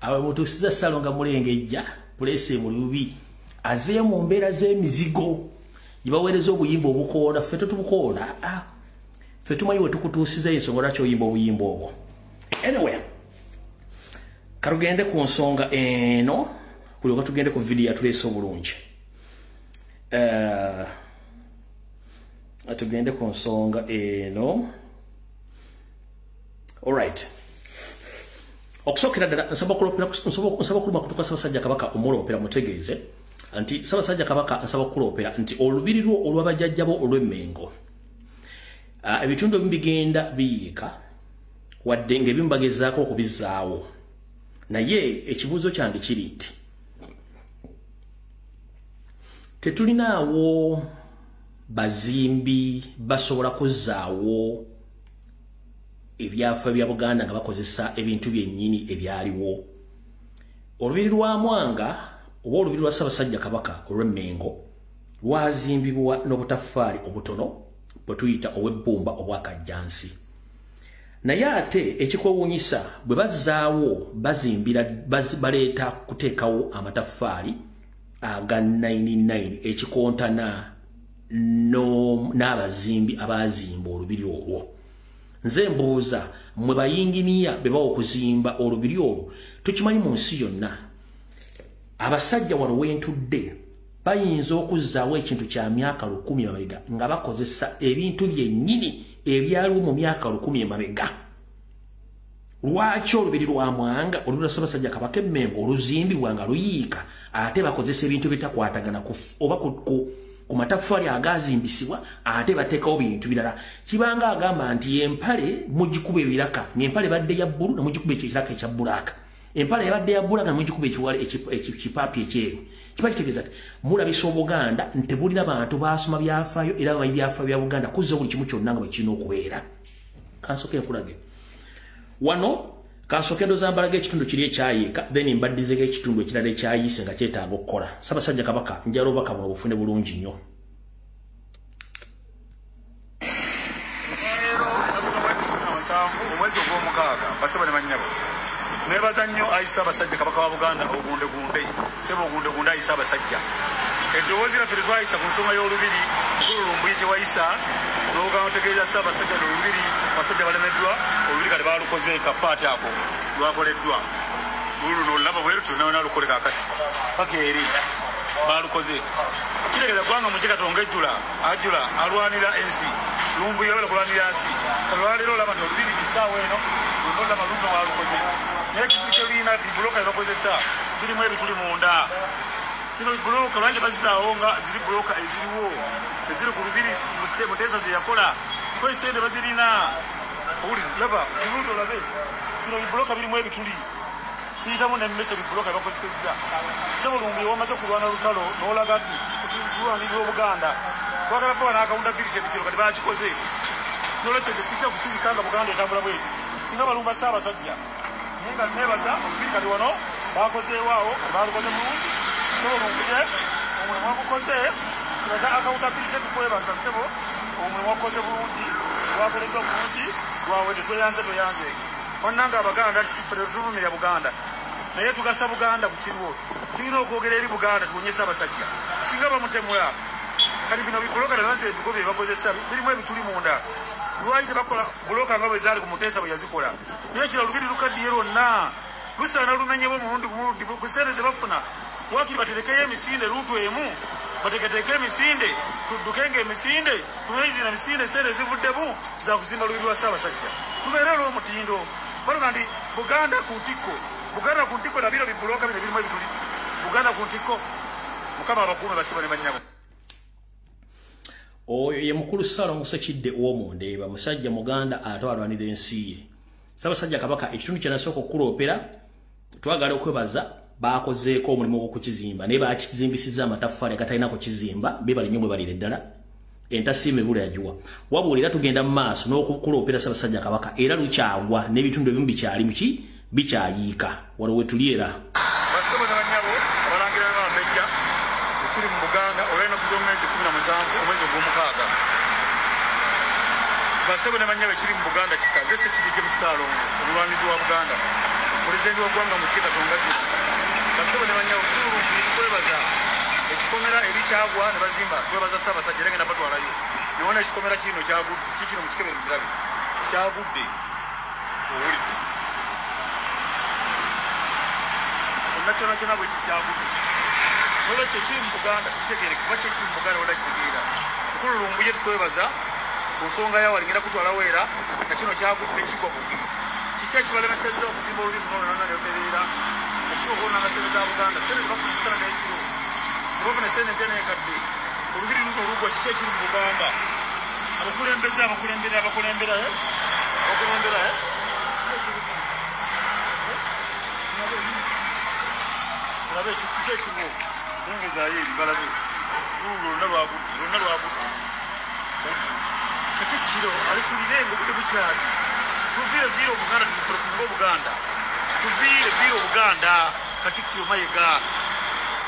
awe mutuusiza ssalo nga mulengejja pulesi mu lubi azeeyo mu mbeera z'emizigo gye baweereza obuyimba obukoona ffe tetubukoona ffe tumanyi we tukutuusiza ensonga lwaki oyimba obuyimba obwo anyway kalugende ku nsonga eno kulyoka tugende ku vidiyo yatuleese obulungi tugende ku nsonga eno alright okusokera ddala nsaba kuluma kutuka Ssaabasajja Kabaka omuloopera mutegeeze nti Ssaabasajja Kabaka nsaba kuloopera nti olubiri lwo olw'abajjajjabo olw'Emmengo ebitundu ebimu bigenda biyiika wadde ng'ebimu bagezaako okubizaawo naye ekibuuzo kyange kiri nti tetulinaawo bazimbi basobola kuzzaawo ebyafa bya Buganda nga bakozesa ebintu byennyini ebyaliwo olubiri lwa Mwanga oba olubiri lwa Ssaabasajja Kabaka olw'Emmengo lwazimbibwa n'obutaffaali obutono bwe tuyita ow'ebbumba obwakajjansi naye ate ekikwewuunyisa bwe bazzaawo baleeta kuteekawo amataffaali aga 99 ekikontana n'abazimbi abazimba olubiri olwo nze mbuuza mwe bayinginiya be bawa okuzimba olubiri olwo tukimanyi mu nsi yonna abasajja wano wentudde bayinza okuzzaawo ekintu kya myaka 10 emabega nga bakozesa ebintu byennyini ebyaliwo mu myaka 10 emabega lwaki olubiri lwa Mwanga olubira Ssaabasajja Kabaka Emmengo oluzimbibwa nga luyiika ate bakozesa ebintu bitakwatagana oba ku mataffaali agazimbisibwa ate bateekawo bintu birala kibanga agamba nti empale mugikuba ebiraka ng'empale badde ya bbulu na mugikuba ekiraka ekya bbulaaka empale yabadde ya bbulaaka na mugikuba ekiwale ekipaapi ekyeru kiba kitegeeza nti mulabisa Obuganda nti bulina bantu baasoma byafaayo era bamanyi byafaayo bya Buganda kuzza buli kimu kyonna nga bwe kirina okubeera kansoke nkulage wano kansoke ndozambalaga ekitundu kiri ekyayiika then mbaddizeeko ekitundu ekirala ekyayiise nga kyetaaga okukola Ssaabasajja Kabaka njala obubaka buno bufune bulungi nnyo omwezi ogw'omukaaga basaba ne bannyabo nebaza nnyo ayi Ssaabasajja Kabaka wa Buganda ogundegunde seba ogundegunde ayi Ssaabasajja eddoboozi laffe tetwayisa ku nsonga y'olubiri Lumbulumbuye tewayisa n'ogamba otegeeza Ssaabasajja olubiri abasajja balemeddwa olubiri kale baalukoze kapaati ako lwakoleddwa lulu n'olulaba bweru tunaona lukole kaakati paka eri baalukoze kitegeeza gwanga mujje Katonga ajjula alwanira ensi Lumbuye wabala kulwanira ensi kalwaliro olaba nti olubiri kisaawa eno olaba luno waalukoze naye ekizibu kyolina bibuloka ebakozesa birimu ebituli munda kino bibuloka lwanje bazizaawo nga ziri buloka eziriwo eziri ku lubiri Muteesa ze yakola kwesende bazirina uli laba bibulo labe kino bibuloka birimu ebituli biyitamu nemmese bibuloka ebakozesezza sebo Lumbuye wamaze kulwana lutalo n'olaga ati tulwanirira Obuganda twagala kuba n'akawunda bbiri kyebikiro kati baakikoze nolwekyo sijja kusirikanga Buganda etambula bweti singa balumba Ssaabasajja naye nga nebaza olubiri kati wano baakozeewaawo baalukoze bulungi sebo Lumbuye omulimu wagukoze kiraga akawunda bbiri kyetukwebaza sebo omulimu wagukoze bulungi lwakoleddwa bulungi lwawedde tweyanze onnanga Abaganda tuvumira Buganda naye tugasa Buganda ku kiriwo tulina okwogera eri Buganda tuwonye Ssaabasajja singa bamutemula kati bino bibuloka nabanze ebigo bye bakozesa birimu ebituli munda lwaki tebakola buloka nga bwe zaali ku Muteesa bwe yazikola naye ekira olubiri lukaddiye lwonna lusaana lumenyebwa omulundi kumulundi ku sente ze bafuna wakiri baterekeyo emisinde luutu emu bateeketeeke emisinde tuddukenga emisinde tumeizina misinde sente zivuddemu za kuzimba lubiri lwa Ssaabasajja lubeere olw'omutindo baloga nti Buganda ku ntiko na bino bibuloka bino birimu ebituli Buganda ku ntiko Mukama abakuume basiba ne bannyabo oyo ye mukulu Ssaalongo Ssekidde Owomundeeba musajja Muganda atwalwanira ensi ye Ssaabasajja Kabaka ekitundu kyanasooka okuloopera twagala okwebaza baakozeeko omulimu gw'okukizimba naye baakizimbisizza amataffaali agatalina kukizimba bebali nnyo bwe balira eddala entasiime bula yagiwa wabula era tugenda mu maaso n'okuloopera Ssaabasajja Kabaka era lukyagwa n'ebitundu ebimu bikyali muki bikyayiika wano we tuli era basaba n'abanyabo abalangira n'abambejja ekiri mu Buganda olw'ennaku z'omwezi 17 omwezi ogw'omukaaga basaba n'abanyabo ekiri mu Buganda kikaze Ssekidde Ssaalongo omulwanizi wa Buganda pulezidenti w'eggwanga Mujje Katonga basaba n'abanyabo kwebaza ekikomera ebikyagwa ne bazimba twebaza Ssaabasajja era ngenda batwalayo newona ekikomera kino kikino mu kikebere mukirabe kyagudde owulidde kyona bwe kikyagudde olwekyo ekiri mu Buganda tukitegeere kuba kyekiri mu Buganda wala kitegeera mukulu Lumbuye tukwebaza ku nsonga yawo alingenda kutwalawo era nga kino kyagudde kigwa ku kiki ekibalemesezza okuzimba olubiri luno neotereera okusobola okulonanga sente za Buganda sente zebafuna ekisana n'ekiro nebafuna sente empya n'enkadde olubiri luno olugwa kiki ekiri mu Buganda abakulembera Balabe kiki ekiwo nongezaayo ebibalabe lonna lwagudde Katikkiro ali ku lirengo budde bukyali tuviire Obuganda tukunga Obuganda tuviire Obuganda Katikkiro Mayiga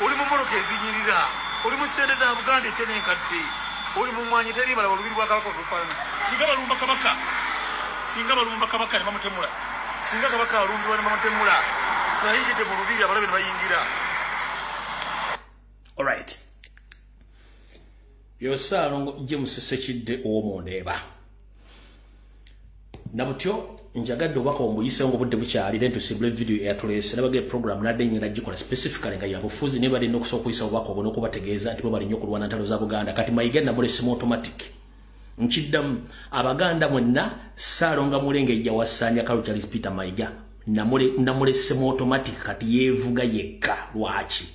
oli mu moloka ezinyirira oli mu ssente za Buganda empya n'enkadde oli mu mwanyi teri balaba olubiri bwa Kabaka olufaanana singa balumba Kabaka ne bamutemula singa Kabaka alumbibwa ne bamutemula nayingidde mu lubiri abalabe ne bayingira alright yo Ssaalongo James Ssekidde Owomundeeba nabutyo njagadde obubaka omuyise ngo budde bukyali then tusimbule video eyatuleese nabage program nadde nyina gikola specifically nga yabufuzi ne bali n'okusooka kuyisa obubaka obwo n'okubategeeza nti bo bali nnyo kulwana ntalo za Buganda kati Mayiga Namulesi mu automatic nchiddamu abaganda mwenna Saalonga Mulenge ejja wasanja Charles Peter Mayiga namulese mu automatic kati yevuga yekka lwaki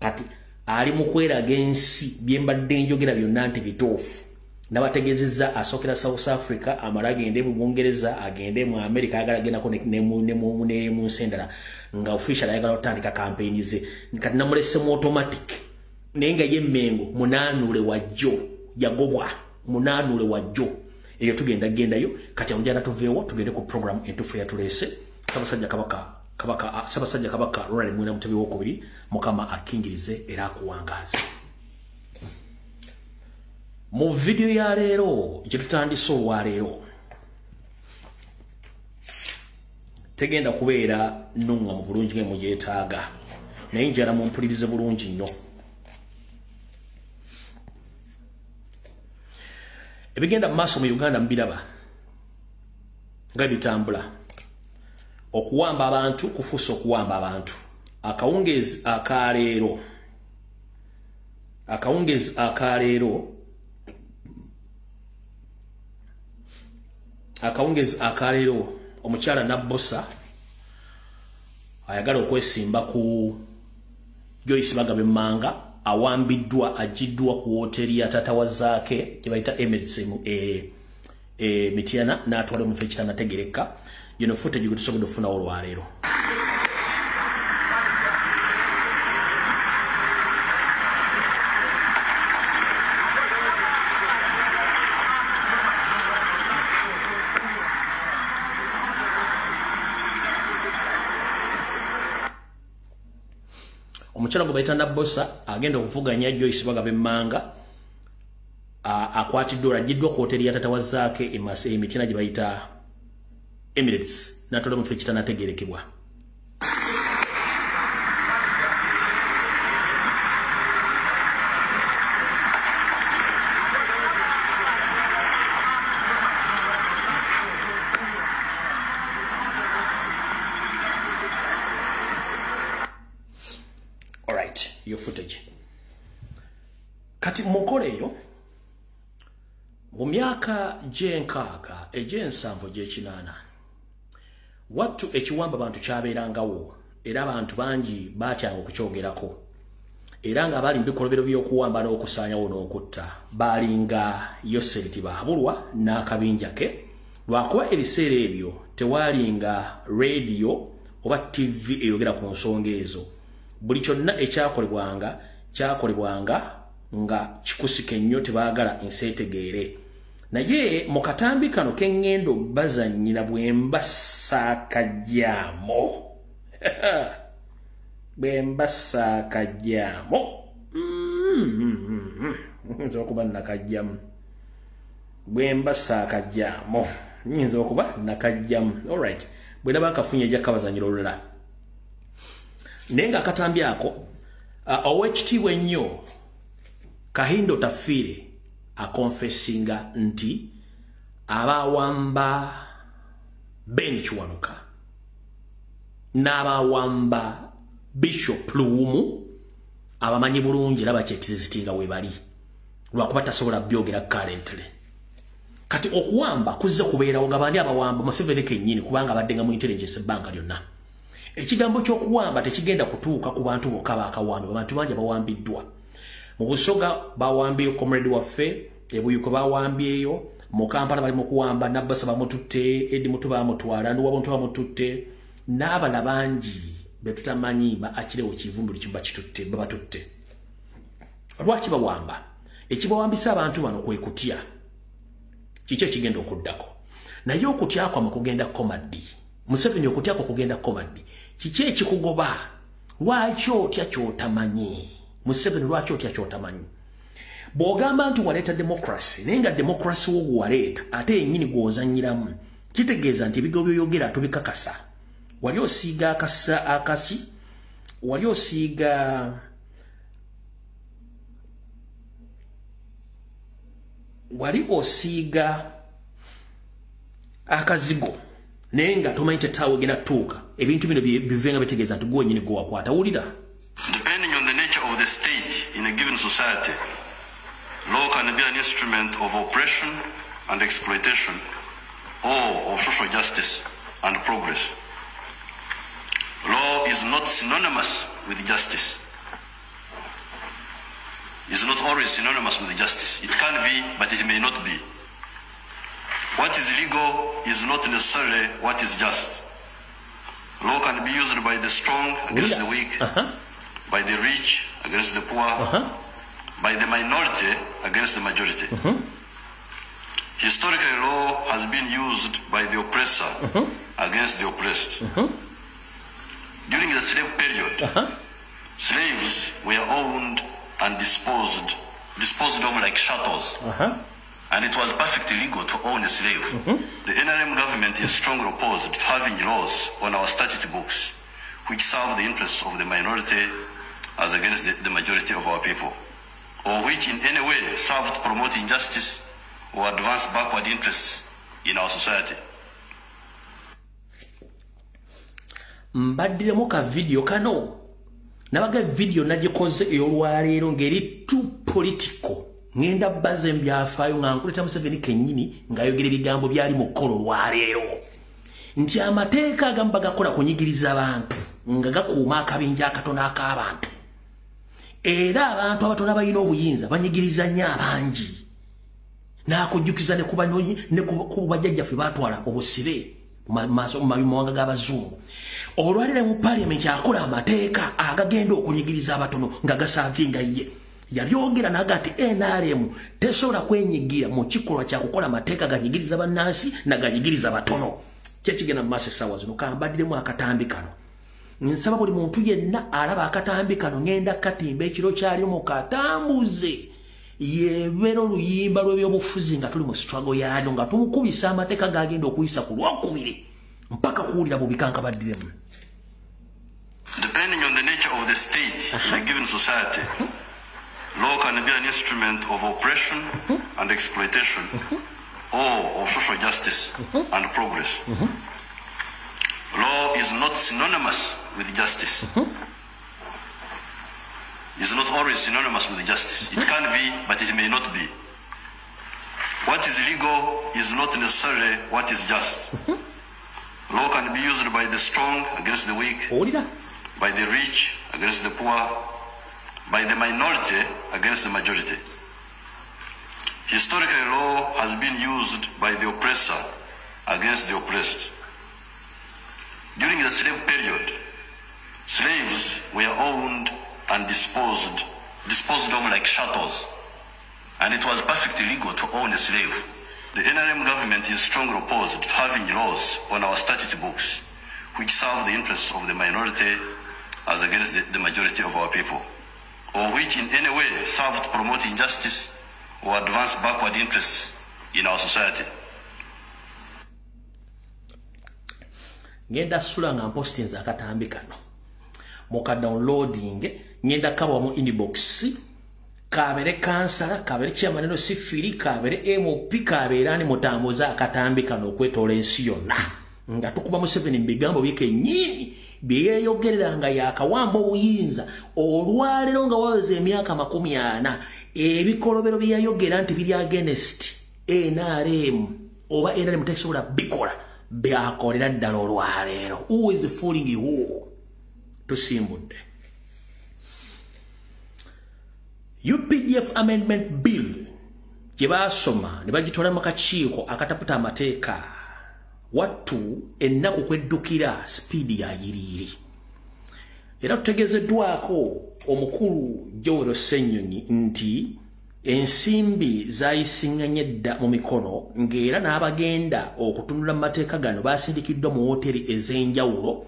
kati ali mu kweraga ensi byembadde njogera byonna nti bituufu nabategezezza asokera South Africa amala agende mu Bungereza agende mu America agalagendako ne mu nsendala nga official ayagala otandika campaign ze kati namulese mu automatic nenga yemmengo munanule wajjo yagobwa munanule wajjo eyo tugenda gendayo kati amujana tuveewo tugende ku program entufu yatulese Ssaabasajja Kabaka Ronald Mwina Mutebi w'okubiri Mukama akingirize era akuwangaze. Mu video ya leero gye tutandise olwaleero tegenda kubeera nnunga mu bulungi ng'emu gyetaaga naye njala mumpulirize bulungi nnyo. Ebigenda mu maaso mu Uganda mbiraba nga bitambula okuwamba abantu kufuusa okuwamba abantu. Akawungezi akaleero omukyala Nabbosa ayagala okwesimba ku Joyce Bagabe Manga awambiddwa ajiddwa ku hoteli ya tata wazaake gye bayita Emirates Mityana n'atwala mu fekitana tegereka yino footage gye tusobola okufuna olwaleero. Omukyala gwe bayita Nabbosa agenda okuvuganya Joyce Bagabe Manga akwatiddwa ajiddwa ku hoteli ya tata wazaake Mityana gye bayita Emirates n'atwala mu fekitana ategerekebwa. Alright, your footage. Kati mukole eyo mu myaka gy'enkaaga egy'ensanvu gy'ekinaana wattu ekiwamba abantu kyabeerangawo era abantu bangi baakyanga okukyogerako era nga bali mu bikolobero by'okuwamba n'okusaanyawo n'okutta baalinga Yoseliti Bahabulwa n'akabinja ke lwakuba ebiseera ebyo tewaalinga radio oba TV eyogera ku nsonga ezo. Buli kyonna kyakolebwanga nga kikusike nnyo tebaagala ensi etegeere. Naye mu katambi kano k'engendo bazannyira bwemba saakajjaamo bwemba saakajjaamo nyinza okuba nakajjamu bwemba saakajjaamo nyinza okuba nakajjamu. Alright, bwe naba akafunye ejja kabazannyira olulala naye nga akatambi ako ow'ekitiibwa ennyo Kahindo Tafiire akonfesinga nti abawamba Ben Kiwanuka n'abawamba Bishop Luwumu abamanyi bulungi era bakyekizitinga we bali lwakuba tasobola byogera currently. Kati okuwamba kuzze kubeerawo nga bandi abawamba Museveni kennyini kubanga badde nga mu intelligence ebbanga lyonna. Ekigambo ky'okuwamba tekigenda kutuuka ku bantu bokka baakawambe, abantu bangi bawambiddwa. Mu Busoga bawambye comrade waffe, Ebuyuko bawambyeyo, mu Kampala bali mu kuwamba Nabbosa bamututte, Eddie Mutu bamutwala, Nduwabuntu bamututte, n'abala bangi be tutamanyi akirewo kivumbi kiba kitutte babatutte. Lwaki bawamba? Ekibawambisa abantu bano kwe kutya. Kiki ekigenda okuddako? Naye okutya kwa kugenda komadi. Museveni okutya kwa kugenda komadi. Kiki ekikugoba? Lwaki otya ky'otamanyi? Museveni lwaki otya ky'otamanyi? Bw'ogamba nti waleeta democracy, naye nga democracy wo gwaleeta ate yennyini gw'ozannyiramu, kitegeeza nti ebigambo by'oyogera tobikakasa. Wali osiiga akasi? Wali osiiga akazigo naye nga tomanyi tetaawe genda tuuka ebintu bino bivenga bitegeeza nti gwenyini gwewakwata. Wulira. Depending on the nature of the state in a given society, Law can be an instrument of oppression and exploitation, or of social justice and progress. Law is not synonymous with justice. Is not always synonymous with justice. It can be, but it may not be. What is legal is not necessarily what is just. Law can be used by the strong against the weak, by the rich against the poor, by the minority against the majority. Historically, law has been used by the oppressor against the oppressed. During the slave period, slaves were owned and disposed of like chattels. And it was perfectly legal to own a slave. The NRM government is strongly opposed to having laws on our statute books which serve the interests of the minority as against the majority of our people, or which in any way serve to promote injustice or advance backward interests in our society. Mbaddiremu ka video kano nabaga video nagikoze ey'olwaleero ngeri too political ngenda baze mbyafaayo nga nkuleta Museveni kennyini ng'ayogera ebigambo byali mu kkolo lwaleero nti amateeka agamu bagakola kunyigiriza abantu nga gakuuma akabinja akatono ak'abantu era abantu abatono abalina obuyinza banyigiriza nnyo abangi n'akujjukiza ne ku bajjajjaffe baatwala obusibe mu mawanga g'abazungu. Olwaleero mu parliament akola amateeka agagenda okunyigiriza abatono nga gasaavinga ye. Yabyogera naga ati NRM tesobola kwenyigira mu kikolwa kya kukola amateeka ganyigiriza bannansi na ganyigiriza batono. Kyekigenda mu maaso essaawa zino kambaddiremu akatambi kano. Nsaba buli muntu yenna alaba akatambi kano ngenda katimba ekiro kyali mu katambuze. Yebera oluyimba lw'ebyobufuzi nga tuli mu struggle yaalyo nga tumukubisa amateeka gagenda okuyisa ku lwokubiri mpaka kuwulira bubikanka baddiremu. Depending on the nature of the state in a given society, law can be an instrument of oppression and exploitation, or of social justice and progress. Law is not synonymous with justice. Is not always synonymous with justice. It can be, but it may not be. What is legal is not necessarily what is just. Law can be used by the strong against the weak, by the rich against the poor, by the minority against the majority. Historically, law has been used by the oppressor against the oppressed. During the slave period, slaves were owned and disposed of like chattels, and it was perfectly legal to own a slave. The NRM government is strongly opposed to having laws on our statute books which serve the interests of the minority as against the majority of our people, or which in any way serve to promote injustice or advance backward interests in our society. Ngenda sula nga postinza akatambi kano muka downloading ngenda kabwa mu inbox kabere kansala kabere chairman sifiri kabere MOP kaberani mutambuza akatambi kano okwetola ensi yonna nga tukuba Museveni mbigambo byeke nyinyi byeyogereranga yakawamba obuyinza olwaleero nga waweze emyaka 40 ebikolobero byayogera nti biri against NRM oba NRM tesobola bikola byakolera ddala olwaleero. Who is fooling you? Tusimbudde. UPDF amendment bill gyebasoma ne bagitwala mu kakiiko akataputa amateeka wattu ennaku kweddukira sipiidi ya yiriiri. Era tutegezeddwako omukulu Joel Ssenyonyi nti ensimbi zayisiŋŋanye dda mu mikono ng'era n'abagenda okutunula mu mateeka gano baasindikiddwa mu woteri ez'enjawulo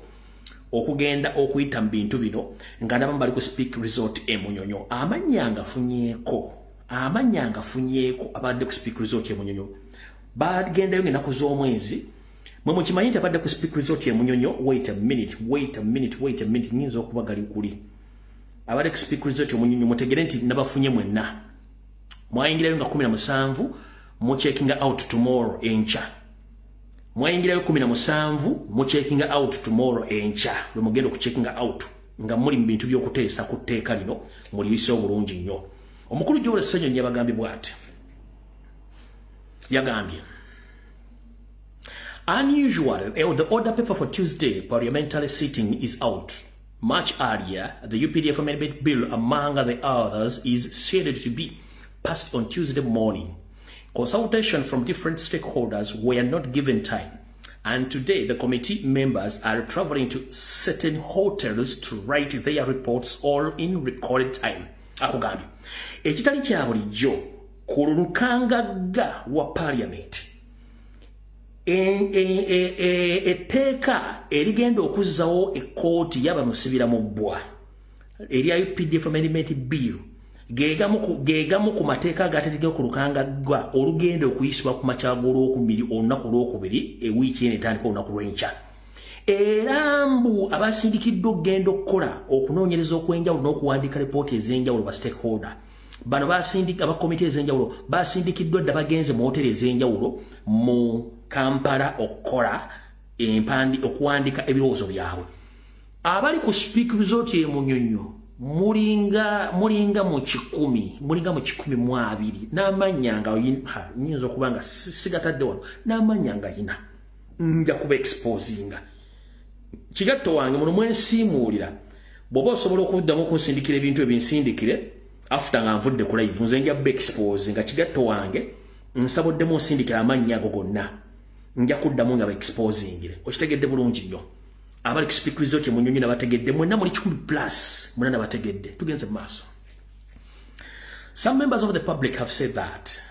okugenda okuyita mu bintu bino nga nabamu bali ku Speak Resort e Munyonyo. Amannya ngafunyeeko abadde ku Speak Resort e Munyonyo bagendayo ng'ennaku z'omwezi. Mwe mukimanyi nti abadde ku Speak Resort e Munyonyo. Wait a minute nyinza okuba gali kuli abadde ku Speak Resort e Munyonyo mutegere nti nabafunye mwenna mwayingirayo nga 17 mu checking out tomorrow encha. Mwayingirayo 17 mu checking out tomorrow encha lwe mugenda ku checking out nga muli mu bintu by'okuteesa ku tteeka lino muliyise obulungi nnyo. omukulu Joel Ssenyonyi yabagambye bw'ati yagambye unusual the order paper for Tuesday parliamentary sitting is out much earlier. The UPDF amendment bill among the others is scheduled to be passed on Tuesday morning. Consultation from different stakeholders were not given time, and today the committee members are traveling to certain hotels to write their reports all in recorded time. Akugambye ekitali kya bulijjo ku lukangagga wa parliament etteeka erigenda okuzzawo ekkooti y'abamusibira mu bbwa erya UPDF amendment bill geegamu ku mateeka agategekeddwa ku lukangagga olugenda okuyisibwa ku makya g'olwokubiri olunaku lwokubiri ewiiki eno etandika olunaku lw'enkya. Era mbu abasindikiddwa okugenda okukola okunoonyereza okw'enjawulo n'okuwandiika lipooti ez'enjawulo ba stakeholder bano abakomite ez'enjawulo basindikiddwa dda bagenze mu hoteri ez'enjawulo mu Kampala okukola okuwandika ebirowoozo byabwe. Abali ku Speak Resort e Munyonyo mulinga mu 1,200 n'amannya nga nyinza okuba nga sigatadde wano n'amannya nga yina nja kuba exposinga kigatto wange muno mwensiimuulira bw'oba osobola okuddamu okunsindikira ebintu ebinsindikire after nga nvudde ku live nze nja kuba expose nga kigatto wange nsaboddemu onsindikira amannya ago gonna nja kuddamu nga ba-exposingire okitegedde bulungi nnyo abali ku Speak Resort mu Nnyonyi nabategedde mwenna muli 100+ mwenna nabategedde tugenze mu maaso. Some members of the public have said that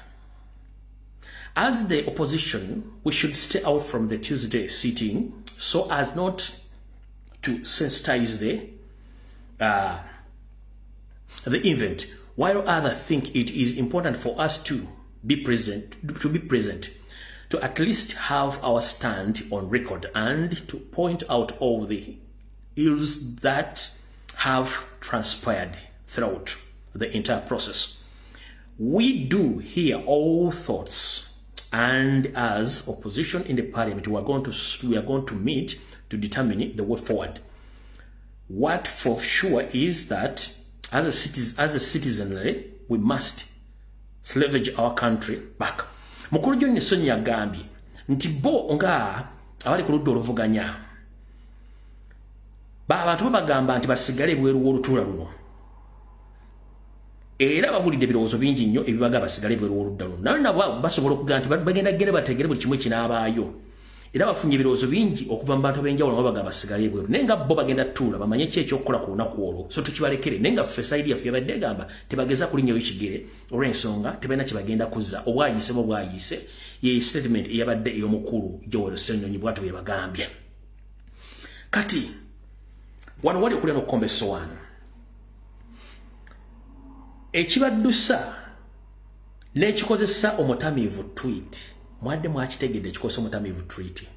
as the opposition we should stay out from the Tuesday sitting so as not to sensitize the event, while others think it is important for us to be present, to at least have our stand on record and to point out all the ills that have transpired throughout the entire process. We do hear all thoughts, and as opposition in the parliament, we are going to meet to determine the way forward. What for sure is that as a citizenry, we must salvage our country back. Mukulu John Ssenyonyi yagambye nti bo nga abali ku ludda oluvuganya abantu babagamba nti basigale ebweru w'olutuula luno era babulidde ebirowoozo bingi nnyo ebibaga basigale ebweru w'oludda luno naye nabo basobola okugaa nti bagenda gende bategere buli kimu ekinaabaayo era bafunye ebirowoozo bingi okuva mu bantu ab'enjawulo babaga basigale ebweru naye nga bo bagenda tuula bamanye ki ekyokukola ku lunaku olwo so tukibalekere naye nga ffe sayidi yaffe yabadde egamba tebageza kulinnyayo kigere olw'ensonga tebalina kye bagenda kuzza obwayise bwayise ye statement eyabadde ey'omukulu Joel Ssenyonyi bw'atyo bwe bagambye. Kati wano wali okulya n'okukomba essowaani ekibaddusa n'ekikozesa omutamiivu tweet mwadde mwakitegedde ekikozesa omutamiivu tweet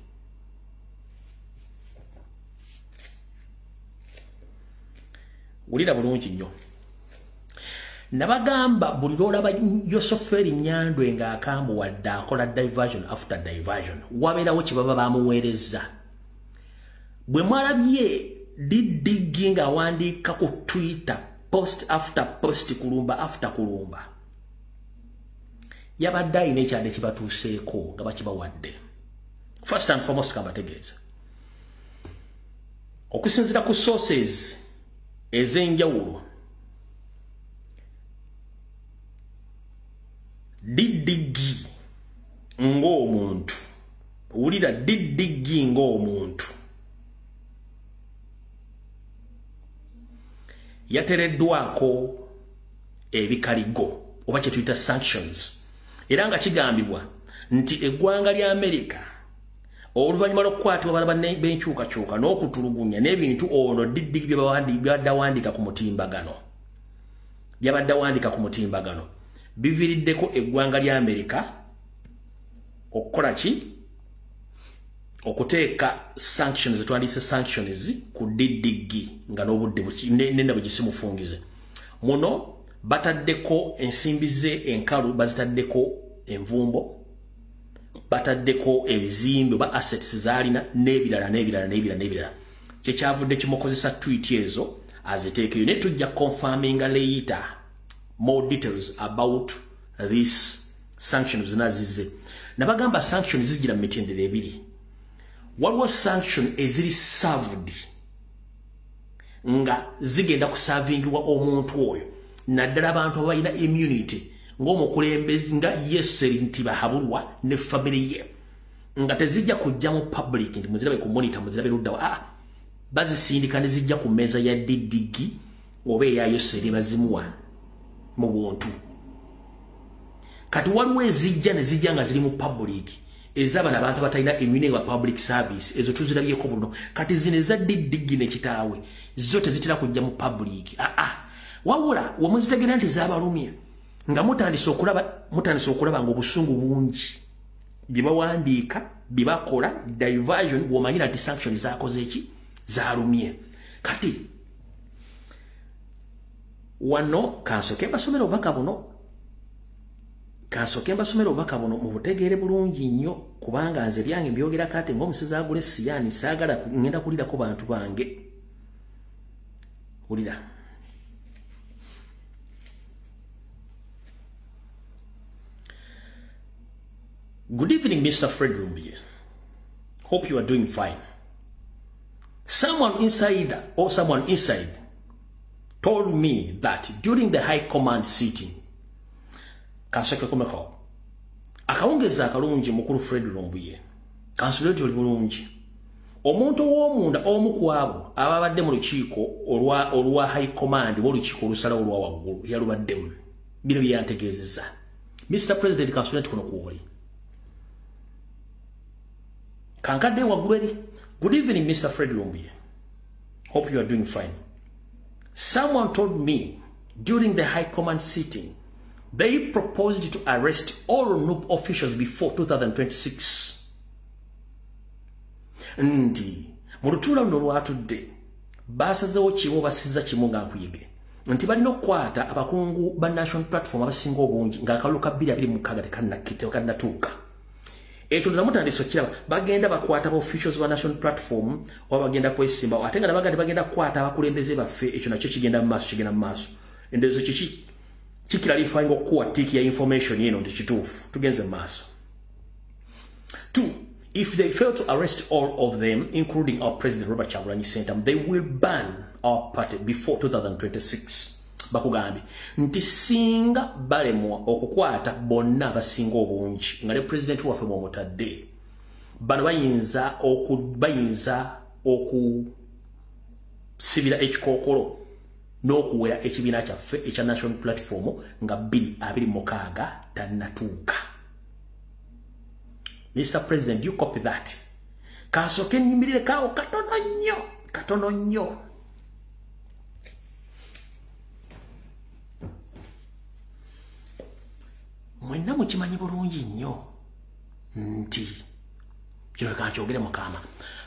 wulira bulungi nnyo nabagamba buli lwolaba Yosoferi Nyandwe ng'akambuwadde akola diversion after diversion wabeerawo kye baba bamuweereza bwe mwalabye Didigi ng'awandiika ku Twitter post after post kulumba after kulumba yabadde ayina ekyade kibatuuseeko nga bakibawadde. First and foremost kambategeeza okusinziira ku sources ez'enjawulo Didigi ng'omuntu wulira Didigi ng'omuntu yatereddwako ebikaligo oba kye tuyita sanctions era nga kigambibwa nti eggwanga lya America oluvannyuma lw'okukwatibwa bana b'enkyukakyuka n'okutulugunya n'ebintu ono Didigi byabadde awandiika ku mutimbagano biviiriddeko eggwanga lya America okukola ki okuteeka sanctions twandise sanctions ku Didigi nga n'obudde nenda bwe kisimufungize muno bataddeko ensimbi ze enkalu bazitaddeko envumbo bataddeko ebizimbe ba assets zalina n'ebirala kyekyavudde kimukozesa tweet ezo aziteekeyo ne tujja confirminga later more details about this sanctions nazize. Nabagamba sanctions zigira mitendere ebiri. What was sanction eziri served nga zigenda kusavingwa omuntu oyo naddala abantu abalina immunity ng'omukulembeze nga Yeseri Ntibahabulwa ne family ye nga tezijja kujja mu public nti muzirabe ku monitor muzirabe luddawa bazisindika ne zijja ku meza ya Didigi oba eya Yeseri bazimuwa mu buntu. Kati waliwo ezijja ne zijja nga ziri mu public ezaba nabantu batalina immunity wa public service ezo tuzirabyeko buno. Kati zine za Didigi ne kitaawe zote zitira kujja mu public. Wawula wamuzitegeera nti z'abalumya nga mutandise okulaba ng'obusungu bungi bye bawandiika bye bakola diversion womanyira nti sanction zakoze eki zalumye. Kati wano kansoke mbasomera obubaka buno mu butegeere bulungi nnyo kubanga nze byange mbyogera kati ng'omusezi agula essiyani saagala ngenda kulirako bantu bange. Ulira Good evening, Mr. Fred Lumbiye. Hope you are doing fine. Someone inside told me that during the high command sitting, akawongeza akalungi mukulu Fred Lumbiye. Kansuleti oli bulungi. Omuntu w'omunda omu ku abo ababadde mu lukiiko olwa high command w'olukiiko olusala olwa waggulu yalubaddemu. Bino bye yantegeezezza. Mr. President, kansuleti kuno kuwoli. Kankadde waggulu eri. Good evening, Mr. Fred Lumbiye. Hope you are doing fine. Someone told me during the high command sitting they proposed to arrest all NUP officials before 2026. Ndi mulutula luno lwatudde basazeewo kimu basiza kimu nga nkuyege nti balina okukwata abakungu ba National Platform abasinga obungi ng'akalulu ka 2026 tekannatuuka. Ekyo mutandise okiraba bagenda bakwata ba officials ba National Platform oba bagenda kwesimba ate nga nabaga bagenda kukwata abakulembeze baffe ekyo nakyo kigenda mu maaso endezo kikiralifying okuwa tiki ya information yeno nti kituufu tugenze mu maaso. 2. If they fail to arrest all of them, including our President Robert Kyagulanyi Ssentamu, they will ban our party before 2026. Bakugambi nti singa balemwa okukwata bonna abasinga obungi nga ne president waffe mwomutadde bano bayinza okusibira ekikookolo n'okuwera ekibiina kyaffe ekya National Platform nga 2026 tannatuuka. Mr. President, you copy that. Kasoke nyimirire kao katono nnyo. Mwenna mukimanyi bulungi nnyo nti kino kankyogere mukama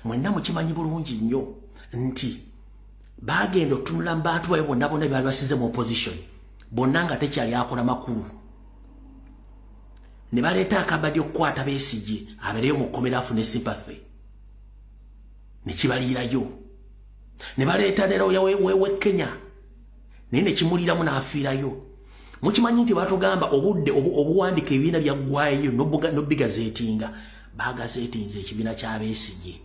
mwenna mukimanyi bulungi nnyo nti bagenda otunula mu bantu baye bonna byali basize mu opposition bonna nga tekyali akola makulu ne baleeta akabadde okukwata Besigye abeereyo mu kkomera afune sympathy ne kibaliirayo ne baleeta leero we Kenya naye ne kimuliramu n'afiirayo. Mukimanyi nti batugamba obudde obuwandika ebibiina byaggwayo n'obigazeetinga bagazeetinze ekibiina kya Besigye.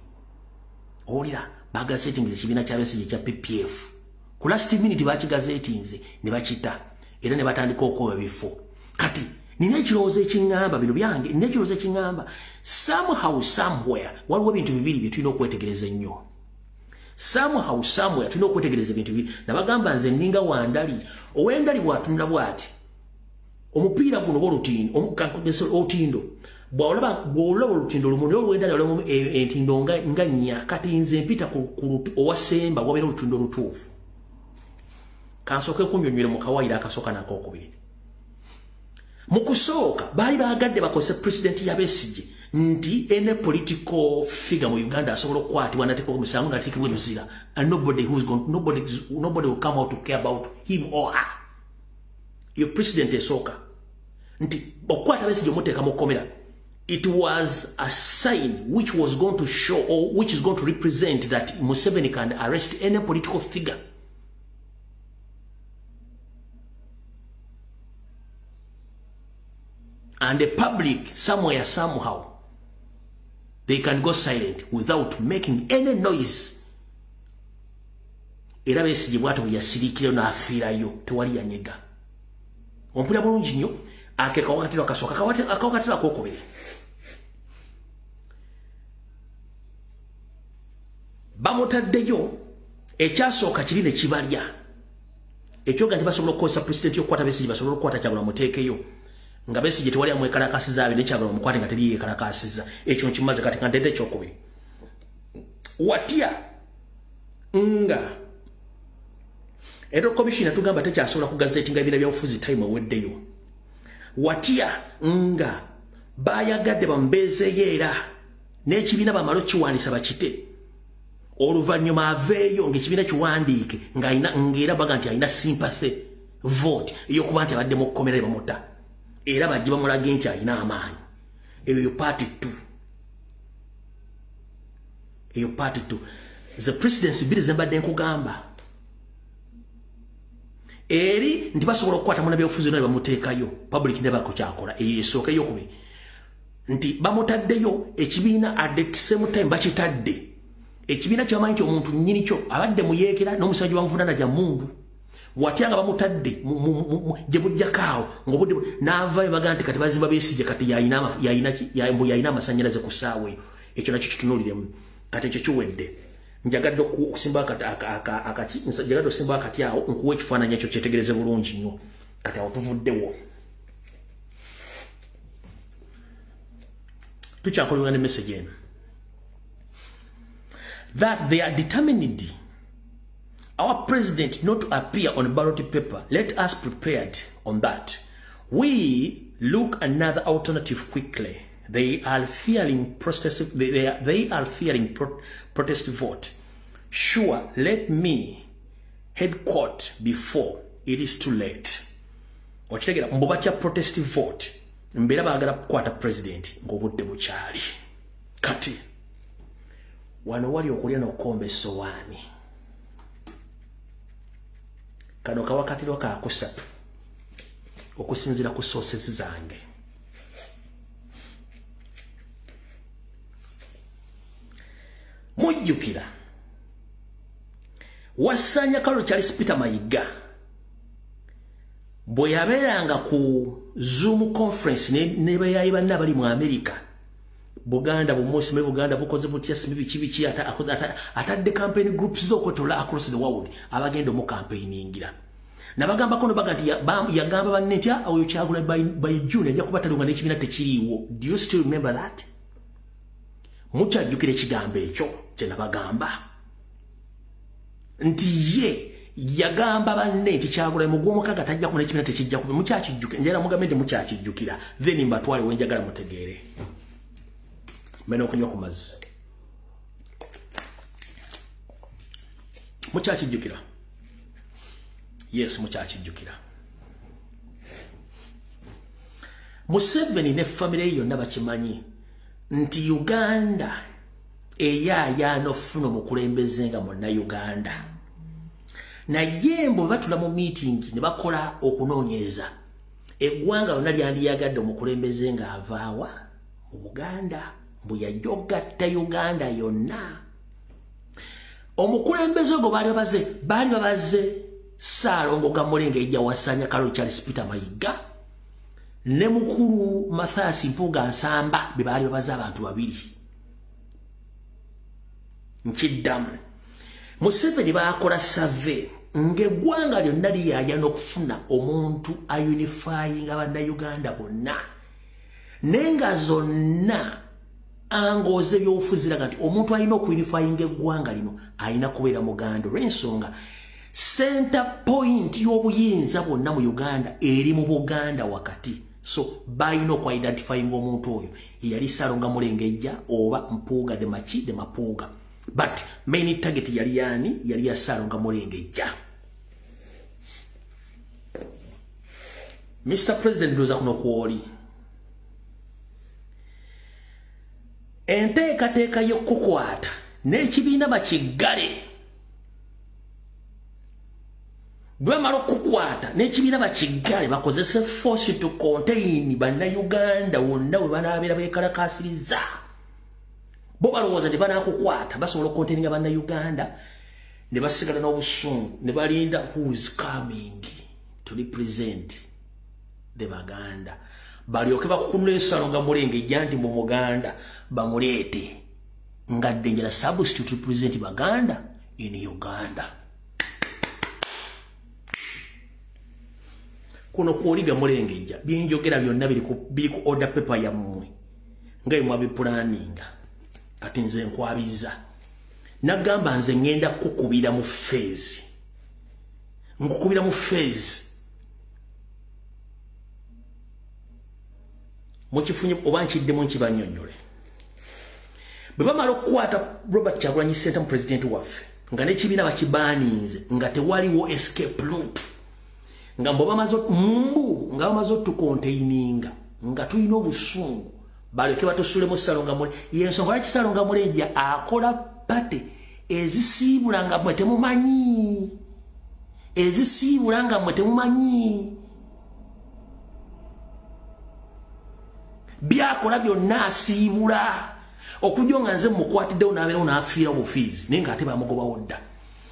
Olira bagazeetinze ekibiina kya Besigye kya PPF ku last minute bakigazeetinze ne bakita era ne batandika okuwa ebifo. Kati nina ekirowoozo ekiŋŋamba bino byange nina ekirowoozo ekiŋŋamba somehow somewhere waliwo ebintu bibiri bye tulina okwetegereza ennyo. Somehow somewhere tulina okwetegereza ebintu bibiri nabagamba nze nninga wandali owendali bw'atunula bw'ati omupiira guno olutindo bw'olaba olutindo lumu naye olwendali olamu entindo nga nnya kati nze mpita ku owasemba wabeera olutindo lutuufu. Kansooke kunnyonnywere mu kawaayiro akasooka n'akookubiri. Mu kusooka baali baagadde bakozese president ya Besigye nti ene political figure mu Uganda asobola okukwatibwa n'ateekwa ku misango ng'ateekebwa eruzira and nobody will come out to care about him or her. Your president esooka nti okukwata Besigye omuteeka mu kkomera. It was a sign which was going to show or which is going to represent that Museveni can arrest any political figure. and the public somewhere somehow they can go silent without making any noise. Era Besigye bw'atyo yasirikira n'afiirayo tewali yanyega. Ompulira bulungi nnyo akeka wakati akasooka akawakati akokubiri. Bamutaddeyo ekyasooka kiri ne kibalya. Ekyoga ntibasobola okukozesa president y'okukwata Besigye basobola okukwata Kyagulanyi muteekeyo. Nga Besigye tewali amwekalakasiza abe ne Kyagulanyi mukwate nga teri yeekalakasiza. Ekyo nkimaze kati nga ndedde ekyokubiri. Watya nga Edo Commission tugamba tekyasobola ku gazeti nga ebira byabufuzi time oweddeyo. Watya nga bayagadde bambeezeyo era n'ekibiina bamala kiwandiisa bakite. Oluvannyuma aveeyo ng'ekibiina kiwandiike ng'era baga nti alina sympathy vote ey'okuba nti abadde mu kkomera bamuta. Era bajje bamulage nti alina amaanyi. Eyo party 2. Eyo party 2. The presidency bill zembadde nkugamba. Eri nti basobola okukwata muna byobufuzi ne bamuteekayo. Public ne bakukyakola. Esooka ey'okubiri. Nti bamutaddeyo ekibiina at the same time bakitadde. Ekibiina ky'amanyi nti omuntu nnyini kyo abadde muyeekera n'omusajja bamuvunaana gya mundu. Watya nga bamutadde gye bujjakaawo ng'obudde n'avaayo baga nti kati bazimba Besigye kati yayina amasannyalaze ku ssaawa eyo. Ekyo nakyo kitunuuliremu. Kati ekyo kiwedde. Njagadde okusimba akati awo nkuwa ekifaananyi ekyo kyetegereze bulungi nnyo. Kati awo tuvuddewo. Tukyakolera ne message eno. That they are determined, our president, not to appear on ballot paper. Let us prepared on that. We look another alternative quickly. They are fearing protest. They are fearing protest vote. Sure, let me head court before it is too late. Ochitegera mbobatya protest vote. Mbera bagala kukwata president ng'obudde bukyali. Kati wano wali okulya n'okukomba essowaani. Kano kawakatiro ka kusatu okusinzira ku sources zange. Mujjukira Wasanya Kalo Charles Peter Mayiga bwe yabeeranga ku Zoom conference ne bayayi banna bali mu America. Buganda bumosi me Buganda bukoze butya simibi kibichi atadde campaign groups zokotola across the world abagenda mu campaigningira. Nabagamba kono bagati yagamba banetya oyo Kyagulanyi by June ajja kuba talunga n'ekibiina tekiriiwo. Do you still remember that? Mukyajjukira ekigambo ekyo kye nabagamba nti ye yagamba banne nti Kyagulanyi mu gw'omukaaga tajja kuna ekibiina tekijja kuba mukyakijjukira. Njala mugambe nti mukyakijjukira then mbatwale wenjagala mutegeere. Meno okunywa ku mazzi. Mukyakijjukira. Yes, mukyakijjukira. Museveni ne family yonna bakimanyi nti Uganda eyayaana ofuna omukulembeze nga monna Uganda. Naye mbo batula mu meeting ne bakola okunoonyeza. Eggwanga lonna lyandiyagadde omukulembeze nga avaawa mu Buganda. Buyajogatta Uganda yonna. Omukulembeze ogwo baali babaze Ssaalongo Gamulenge ejja Wasanya Kalo Charles Peter Mayiga ne mukulu Mathias Mpuuga Nsamba be baali babaze abantu babiri. Nkiddamu Museveni baakola survey ng'eggwanga lyonna liyaya n'okufuna omuntu ayunifyinga bannayuganda bonna. Nenga zonna angoze by'obufuziraga nti omuntu alina okuyunifyinga eggwanga lino alina kubeera Muganda. Olw'ensonga center point y'obuyinza bwonna mu Uganda eri mu Buganda wakati. So balina okwidentifyinga omuntu oyo eyali Ssaalongo Mulengejja oba Mpuuga de Mapuuga. But main target yali yani yali ya Ssaalongo Mulengejja. Mr. President ndoza kuno kwoli enteekateeka y'okukwata n'ekibiina bakiggale bwe malo kukwata n'ekibiina bakigale bakozese force to contain bannayuganda wonna we banaabeera beekalakaasiriza bo balowooza ne banaakukwata basobola okukontaininga bannayuganda ne basigala n'obusungu ne balinda who is coming to represent the Baganda balyoke bakukunula ensalo nga Mulenge ejja nti mu Muganda bamuleete nga Dangerous substitute to represent Baganda in Uganda. Kuno kuoliga Mulenge ejja byenjogera byonna biri ku order paper ya mmwe nga mwabi planning kati nze nkwabiza nagamba nze ngenda kukubira mu phase nkukubira mu phase mukifunye obankiddemu nkibanyonyole bwe bamala okukwata Robert Kyagulanyi Ssentamu president waffe nga n'ekibiina bakibaaninze nga tewaliwo escape route nga mbo bamaze otukontaininga nga tulina obusungu baleke batusulemu Salonga Mule yensonga lwaki Salonga Mulenja akola pate ezisiibula nga mmwe temumanyi byakola byonna asiibula okujja nga nze mukwatiddewo n'abeerawo n'afiira obufiizi naye ng'ate bamugobawo dda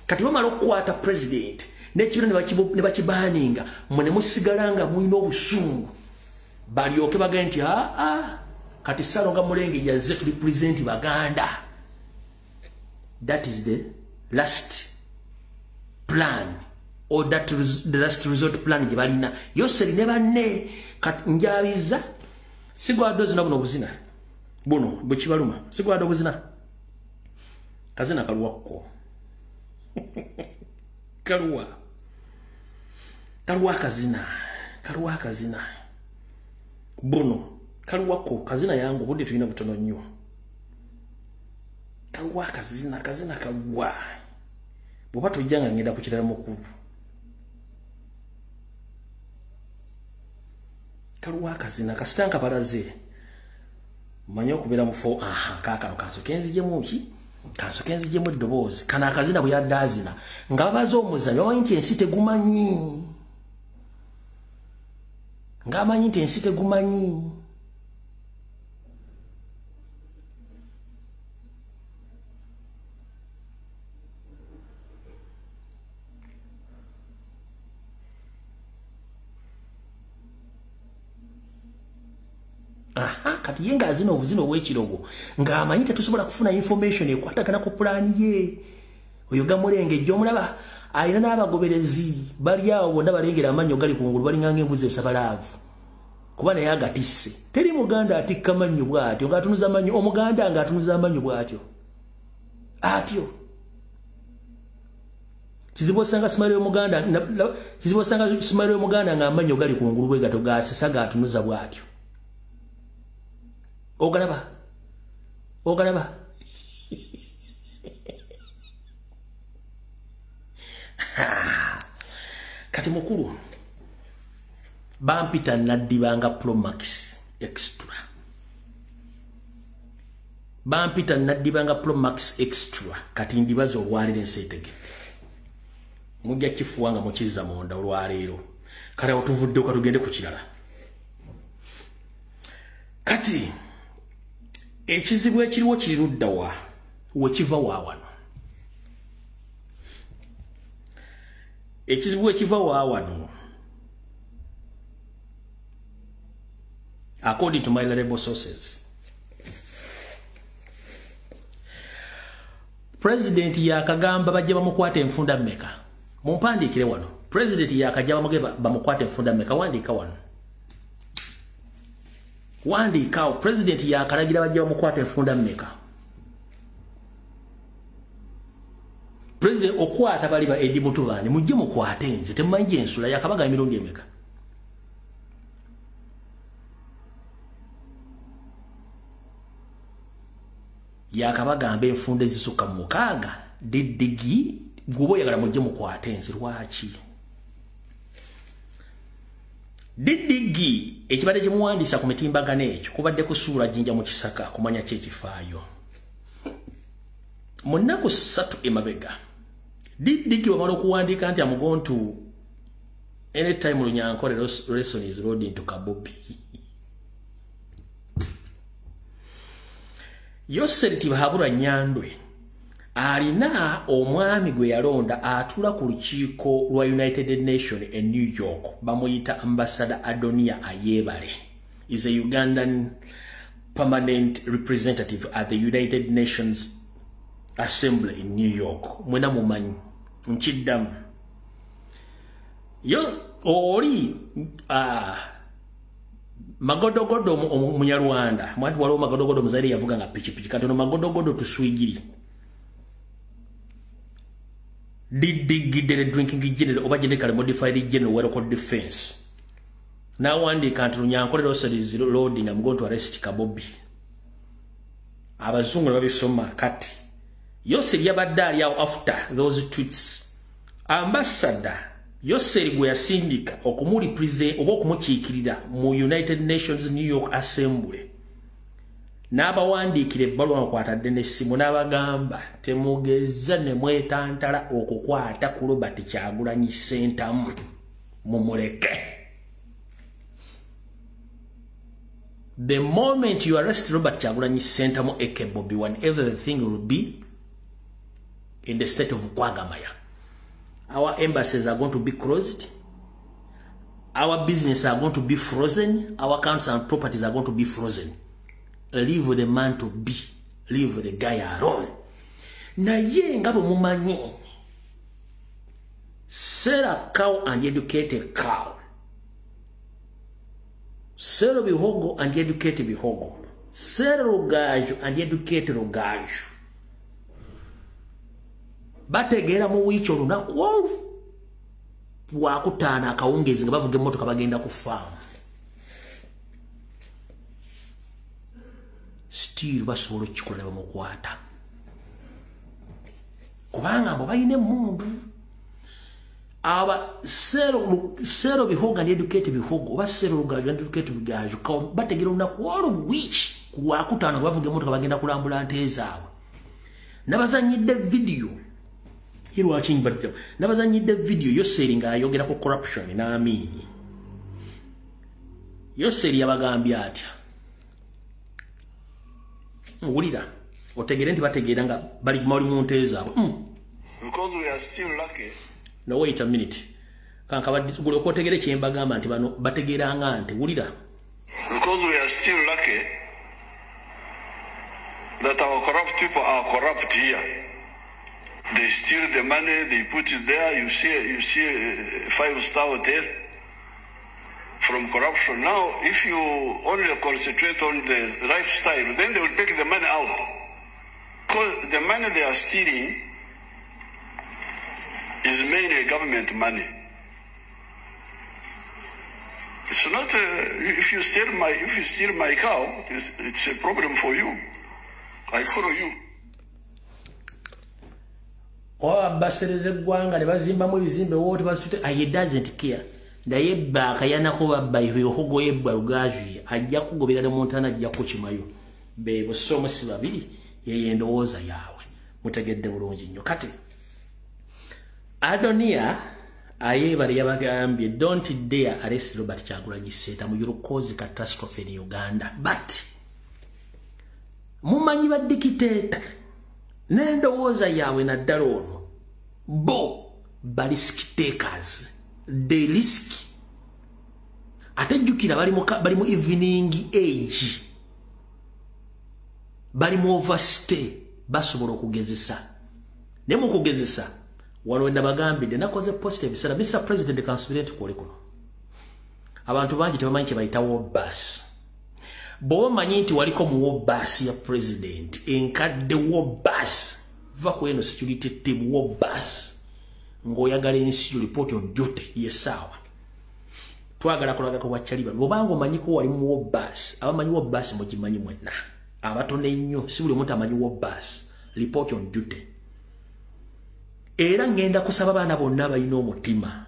kati bamala okukwata president n'ekibiina ne bakibaaninga mmwe ne musigala nga mulina obusungu balyoke bagende nti kati Salonga Mulenge yazze to represent Baganda. That is the last plan or the last resort plan gye balina yoseri ne banne kati njabiza sigwado zina buno buzina buno bwekibaluma sigwado buzina kazina kaluwakko kaluwa kazina buno kaluwakko kazina yangu budde tulina butono nnyo kaluwa kazina kaluwa bwoba tojjanga ngenda ku kirala mukulu kaluwa kazina kasitanka balaze manyo okubeera mufo kaakano kanzijemu eddoboozi kana akazina bwe yadde azina nga babaza omuzanyi bamanyi nti ensi tegumanyi kati yenga azina obuzina obw'ekirogo ng'amanyi tetusobola kufuna information ekwatagana ku pulaani ye oyo Mulenge gy'omulaba alina n'abagoberezi bali awo bonna balengera amannyo gali kungulu balinganga embuzi esabalaavu kuba naye agatisse teri Muganda atikka mannyo bw'atyo ng'atunuza amannyo Omuganda ng'atunuza amannyo bw'atyo atyo kizibu osanga Simailo Muganda ng'amannyo gali kungulu bwe gato gasesa g'atunuza bw'atyo. Ogalaba kati mukulu bampita naddibanga Promax extra kati ndibaza olwaleero ensi etegedde mujja kifuwa nga mukizza munda olwaleero kale otuvudde tugende ku kirala kati ekizibu ekiriwo kirudda wekiva wano ekizibu ekiva wano according to my reliable sources president yakagamba bajja bamukwata enfunda mmeka mumpandiikire wano president yakajja bamukwata enfunda mmeka wandiika wano wandikawo president yakalagira bajja bamukwata enfunda mmeka president okwata bali ba Edi Mutubani mujje mukwate nze temumanyi ensula yakabaga emirundi emeka yakabagamba enfunda ezisukka mu mukaaga diddigi gwoba oyagala mujje mukwate nze lwaki Diddigi ekibadde kimuwandiisa ku mitimbagano ekyo kubadde kusuula Jjinja mu Kisaka kumanya kyekifaayo mu nnaku 3 emabega Diddigi wamala okuwandiika nti amugontu anytime Lunyankore lesson is rolled into Kabobi. Yoseri Tibahabura Nyandwe alina omwami gwe yalonda atula ku lukiiko lwa United Nations in New York bamuyita Ambassador Adonia Ayebale is a Ugandan permanent representative at the United Nations Assembly in New York. Mwena mumanyi nchiddamu yo oli magodogodo munyarwanda mwati waliwo magodogodo muzaire yavuga nga pichipichi katono magodogodo tuswigiri diddigidde drinking general obajende kale modified general wero code defense now one day can't Lunyankore is loading. I'm going to arrest Kabobi abazungu babisoma kati Yoseri yabadde yawo after those tweets ambassador Yoseri gwe yasindika okumuli present oba okumukiikirira mu United Nations New York Assembly n'abawandiikira ebbaluwa mukwatadde n'essimu n'abagamba temugeza ne mwetantala okukwata ku Robert Kyagulanyi Ssentamu mumuleke. The moment you arrest Robert Kyagulanyi Ssentamu aka Bobi Wine, everything will be in the state of Kwagamaya. Our embassies are going to be closed. Our businesses are going to be frozen. Our accounts and properties are going to be frozen. Leave the man to be. Leave the guy alone. Na ye ngabo mumanyi. Sell a cow and educate a cow. Sell bihogo and educate bihogo. Sell rugaju and educate rugaju. Bategera mu wiiki olunaku olwo wakutaana akawungezi nga bavuga emmotoka bagenda ku farm. Still basobola okukikola ne bamukwata kubanga mbo balina emmundu aba sero bihogo and educate bihogo oba sero lugaju and educate lugaju bategera olunaku olwo wiiki wakutaana nga bavuga emmotoka bagenda kulambula nte zaabwe. Nabazanyidde video Here watching but nabazanyidde video Yoseri nga ayogera ku corruption na amini. Yoseri yabagambye atya. Wulira otegere nti bategeera nga bali mu nteeza. Because we are still lucky. No, wait a minute. Kanka badisugule ko otegere kyembagamba nti bano bategeera nga nti wulira. Because we are still lucky that our corrupt people are corrupt here. They steal the money, they put it there. You see a 5-star hotel from corruption. Now, if you only concentrate on the lifestyle, then they will take the money out. Because the money they are stealing is mainly government money. It's not if you steal my cow, it's a problem for you. I follow you. Basereze gwanga ne bazimbamu ebizimbe wote basute I doesn't care. Naye baka yanako babba ibihogo yebba rugaji ajja kugobera ne Montana ajja kukimayo. Bebo somo si babiri yeye ndowooza yawe. Mutegedde bulungi nnyo kati. Adonia Ayebale yabagambye don't dare arrest Robert Kyagulanyi Ssentamu you will cause catastrophe in Uganda. But mumanyi ba dictator nendowooza yawe naddala ono bo risk takers they risk ate jjukira bali mu evening age bali mu overstay basobola okugezesa ne mu kugezesa wano wenda bagambidde nakoze positive sera Mr. President Consulate kwoli kuno abantu bangi tebamanyi kye bayita war bus bo manyi nti waliko mu war bus ya president enkadde war bus va ku eno security team war bus ngoyagala ensi report on duty yesawa twagala kulaga ko bachaliba bobango manyiko wali mu war bus abamanyi war bus mugimanyi mwenna abatone nnyo si buli muntu amanyi war bus report on duty era ngenda kusaba bana bonna bayina omutima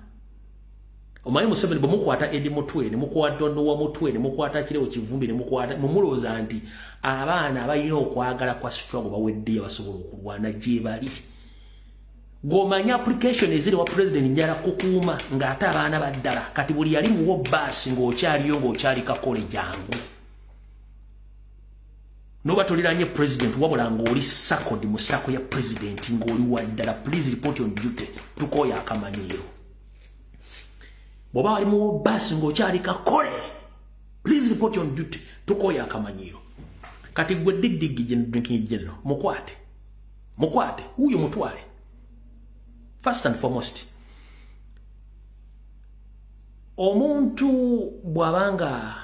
omanyi Museveni bomukwata edi mutwe ne mukwata ono mutwe ne mukwata kirewo kivumbi ne mukwata mumuloza nti abaana abayina okwagala kwa strong bawedde abasobola okulwana gye bali gomanya application eziri wa president njala kukuuma ng'ate abaana baddala kati buli yali muwo basi ng'okyaliyo ng'okyali kakole jangu noba toliranye president wabula ng'oli sakodi mu sako ya president ng'oli waddala please report on duty tukoya akamanyiiro bw'oba wali muwo basi ng'okyali kakole please report on duty tukoya akamanyiiro kati gwe diddigi drinking general mukwate huyo mutwale first and foremost omuntu bwabanga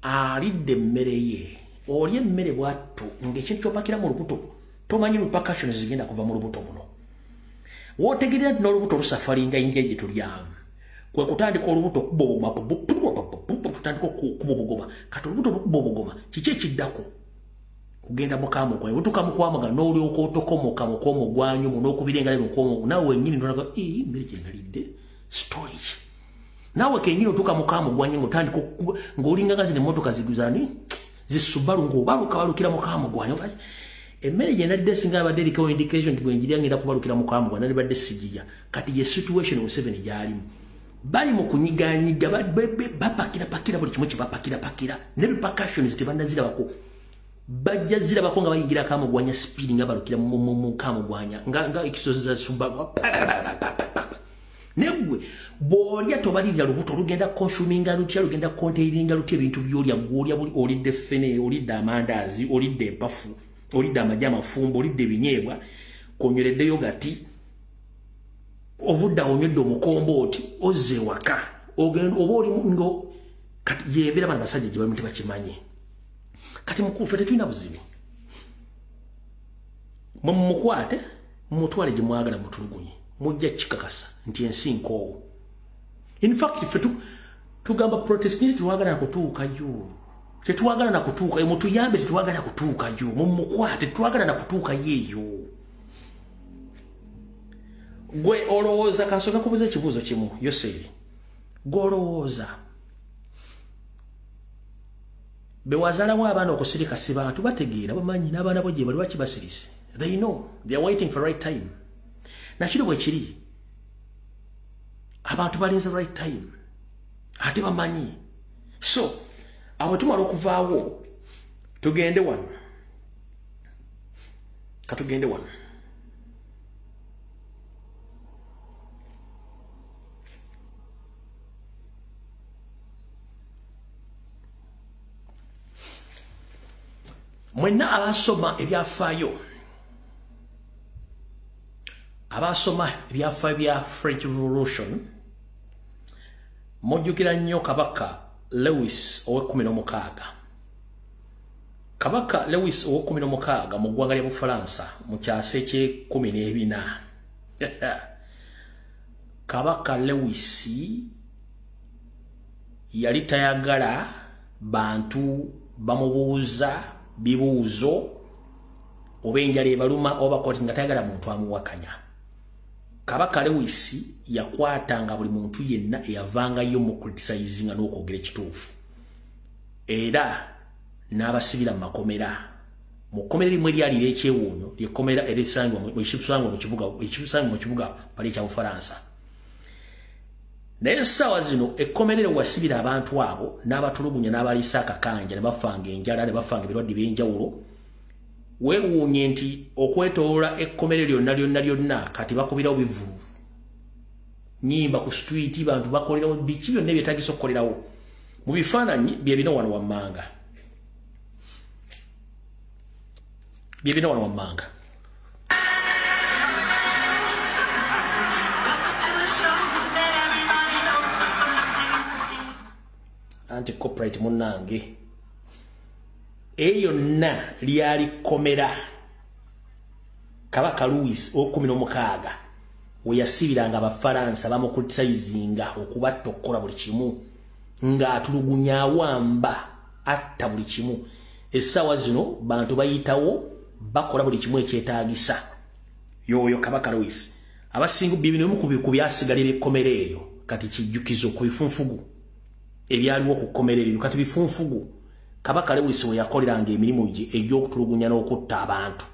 alidde mmere ye olye mmere bwattu ng'ekintu kyopakira mu lubuto tomanyi repercussions zigenda kuva mu lubuto muno wootegerera nti n'olubuto lusafalinga india gye tulyamu kwe kutandika olubuto tutandika kubobogoma kati olubuto lukubobogoma kiki ekiddako kugenda mukamu kwa utuka mukwamaga n'olyoka otokomoka mukomo gwanyu n'okubirengala mukomo nawe nyini ndonaka mbere kyenalidde storage nawe kenyini otuka mukamu gwanyu ngotandika ng'olinga gazi ne motoka ziguzani zisubaru ng'obaluka balukira mukamu gwanyu emmere gye nalidde singa abadde erikawo indication nti bwenjirya ngenda kubalukira mukamu gwanyu nalibadde sigijja kati ye situation Museveni gyalimu bali mu kunyiganyiga bapakira buli kimu kye bapakira ne repercussions tebannazirabako bajja zirabako nga bayigira kamugwanya speed nga balukira mu kamugwanya nga ekisozi za suba negwe bolya tobalirira lubuto lugenda consuminga lutya lugenda containinga lutya ebintu byolya gwolya buli olidde fene olidde amandazi olidde empafu olidde amajama fumbo olidde ebinyeebwa konyoledde yogati ovudda onywedde omukombooti ozze waka ogenda oba oli ngo kati yebera bana basajja gye balimu tebakimanye kati mukufe tetulina buzibi mumukwate mumutwale gye mwagala mutulugunye mujja kikakasa nti ensi nkoowo in fact ffe tugamba protest nti tetwagala nakutuukayo tetwagala nakutuukayo mutuyambe tetwagala kutuukayo mumukwate tetwagala nakutuuka yeeyo gwe olowooza kansooka kubuza ekibuuzo kimu Yoseeri gwe olowooza bewazalamu abaana okusirika si bantu bategeera bamanyi n'abaana bo gye bali lwaki basirise they know they are waiting for right time nakiro bwe kiri abantu balinze right time ate bamanyi so abo tumala okuvaawo tugende wano katugende wano mwenna abasoma ebyafaayo bya French Revolution mujjukira nnyo kabaka Lewis owe-16 kabaka Lewis owe-16 mu ggwanga lya Bufalansa mu kyasa ekye-14 kabaka Lewis yali tayagala bantu bamubuuza bibuuzo oba enjala ebaluma oba koti nga tayagala muntu amuwakanya kabaka Lewis yakwatanga buli muntu yenna eyavangayo mu criticizinga n'okwogera ekituufu era n'abasibira mu makomera mu kkomera limu eryalira ekyewuunyo lyekkomera erisangwa mu kibuga pali ekya Bufalansa naye essaawa zino ekkomerero wasibira abantu abo n'abatulugunya n'abaliisa akakanja ne bafanga enjala ne bafanga ebirwadde by'enjawulo weewuunye nti okwetoloola ekkomerero lyonna kati bakubirawo bivulu nyimba ku street bantu bakolerawo biki byonna ebyetagisa okukolerawo mu bifaananyi bye bino wano wammanga anti-corporate munange eyo na lyali komera kabaka Louis owe-16 we yasibiranga Abafalansa bamukriticizinga okubatta okukola buli kimu ng'atulugunya awamba atta buli kimu essaawa zino bantu bayitawo bakola buli kimu ekyetaagisa yoyo kabaka Louis abasinga bibino ku byasigalira ekkomera eryo kati kijjukizo ku bifunfugu ebyaliwo ku kkomera eryo kati bifunfugu kabaka Lewis we yakoleranga emirimu gye egy'okutulugunya n'okutta abantu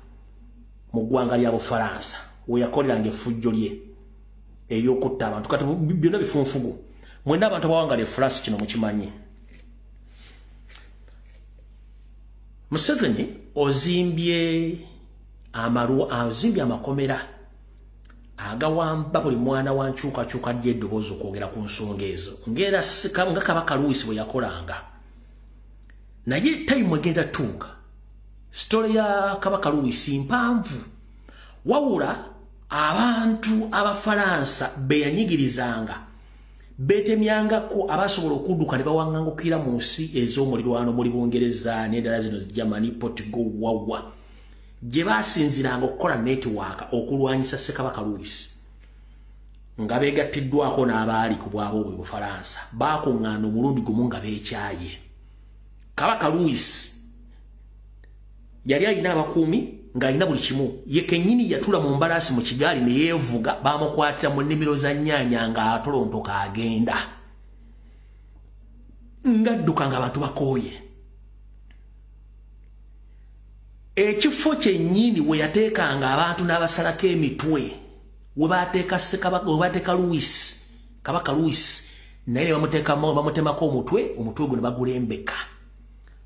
mu ggwanga lya Bufalansa we yakoleranga effujjo lye ey'okutta abantu kati byonna bifunfugu mwenda abantu abawangala efulasi kino mukimanyi Museveni ozimbye amakomera agawamba buli mwana wa nkyukakyuka dye eddoboozi okwogera ku nsonga ezo nga Kabaka Louis bwe yakolanga naye time egenda tuuka story ya Kabaka Louis mpanvu wawula abantu abafalansa beyanyigirizanga betemyangako abasobola okudduka ne bawangangukira mu nsi ez'omulirwano muli Bungereza n'endala zino Germany, Portugal, wawa gye basinziranga okukola network okulwanyisa Ssekabaka Louis nga begattiddwako n'abaali ku bwabo obwe Bufalansa bakuŋŋaana omulundi gumu nga beekyaye Kabaka Louis yali alina abakuumi ng'alina buli kimu ye kennyini yatula mu mbalaasi mu kigaali ne yeevuga bamukwatira mu nnimiro za nnyaanya ng'atolontoka agenda ng'adduka ng'abantu bakooye ekifo kyennyini we yateekanga abantu n'abasalako emitwe we bateeka Louis Kabaka Louis naye bamutemako omutwe gwe ne bagulembeka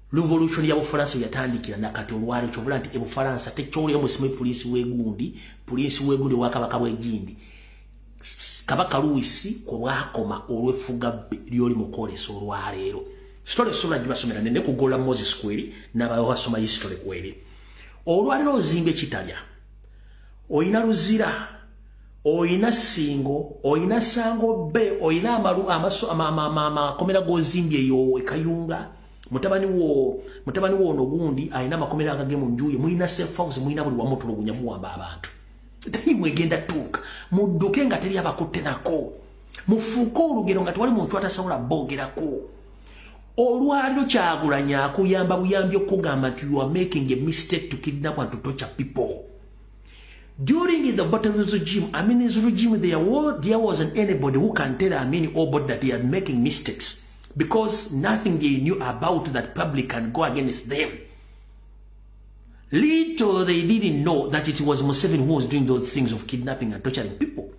Revolution ya Bufalansa yatandikira nakati olwali kyovula nti Bufalansa tekyoliyo musime polisi wegundi wa Kabaka bwegindi Kabaka Louis ko wakoma olwefuga lyoli mukolesa olwaleero story sura gibasomera nene kugola Moses kweri n'abasoma history kweri olwaleero ozimbe kitalya oyina Luzira oyina Singo oyina Sango be oyina amakomera gozimbye yo Kayunga mutabani wo ono gundi ayina amakomera agage mu njuye muina safe house muina buli wamutulugunya muwamba abantu tani mwegenda tuka mudduke nga teri abakutte nako mufuko olugero nga twali muntu atasawula bogerako olwaliro kyagulanya akuyamba buyambi okugamba nti you are making a mistake to kidnap and to torture people during the Bottomless regime. I mean his regime there wasn't anybody who can tell Obot that they are making mistakes because nothing they knew about that public can go against them. Little they didn't know that it was Museveni who was doing those things of kidnapping and torturing people.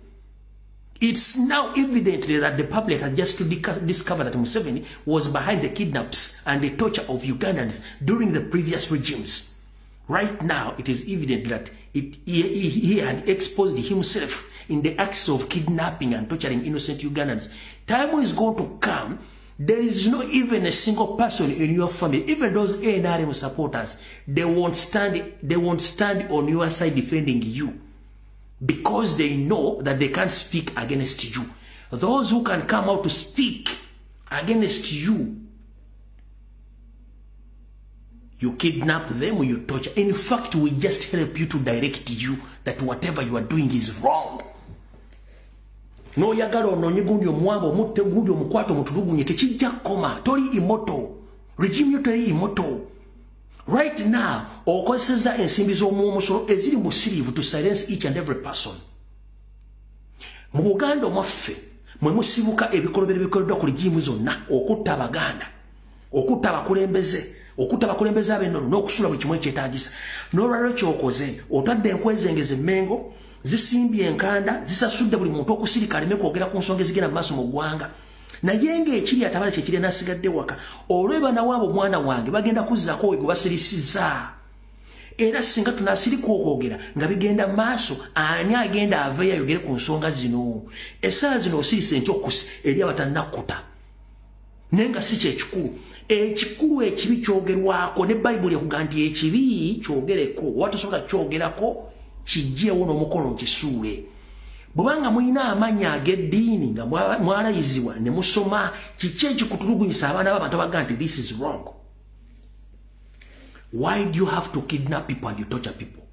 It's now evident that the public has just to discover that Museveni was behind the kidnaps and the torture of Ugandans during the previous regimes. Right now, it is evident that he had exposed himself in the acts of kidnapping and torturing innocent Ugandans. Time is going to come. There is not even a single person in your family, even those NRM supporters, they won't stand on your side defending you because they know that they can't speak against you. Those who can come out to speak against you, you kidnap them or you torture. In fact, we just help you to direct you that whatever you are doing is wrong. No yagalo no nyigundi omwabo mutte gundi omukwato mutulugunye tekijja koma toli imoto regime yo toli imoto right now okozesa ensimbi z'omusolo eziri mu sirivu to silence each and every person mu Buganda omwaffe mwe musibuka ebikolobero bikoleddwa ku regime zonna okutta Abaganda okutta abakulembeze ab'ennono n'okusula buli kimu ekyetaagisa n'olwaliro kyokoze otadde enkwezengeze Mengo zisimbye enkanda zisasudde buli muntu okusirika aleme kwogera ku nsonga ezigenda mu maaso mu ggwanga naye ng'ekiri atabala kyekiri n'asigadde waka olweba nawaabo mwana wange bagenda kuzzaako we gwe basirisizza era singa tunaasirika okwogera nga bigenda mu maaso ani agenda aveeyo ayogere ku nsonga zino essaawa zino osirise enkyokusi eri abatannakkuta naye nga si kyekikulu ekikulu ekibi kyogerwako ne bayibuli ekugamba nti ekibi kyogereko watasobola kyogerako kijjeewo n'omukono nkisuule bwebanga mulina amannya ag'eddiini nga mwalayizibwa ne musoma kiki ekikutulugunyisa abaana b'abantu abaga nti this is wrong. Why do you have to kidnap people and you torture people?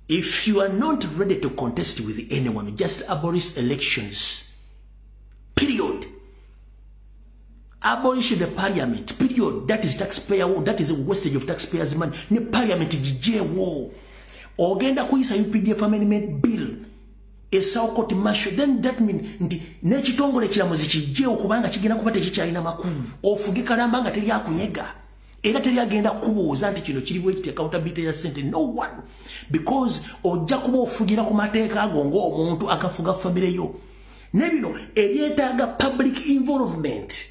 If you are not ready to contest with anyone, just abolish elections. Period. Abolish the parliament. Period. That is taxpayer. That is a wastage of taxpayers' money. Ne parliament jijewo. Ogenda kuisa UPDF amendment bill. Esao court martial. Then that means nekitongole kiramuzi kijewo kubanga kigenda kuba tekikyalina makulu. Ofuge kalamba nga teri akunyega. era teri agenda kubuuza nti kino kiriwo ekiti accountability ya sente, no one, because ojja kuba ofugira ku mateeka ago ng'omuntu akafuga famire yo. Nebino ebyetaaga public involvement,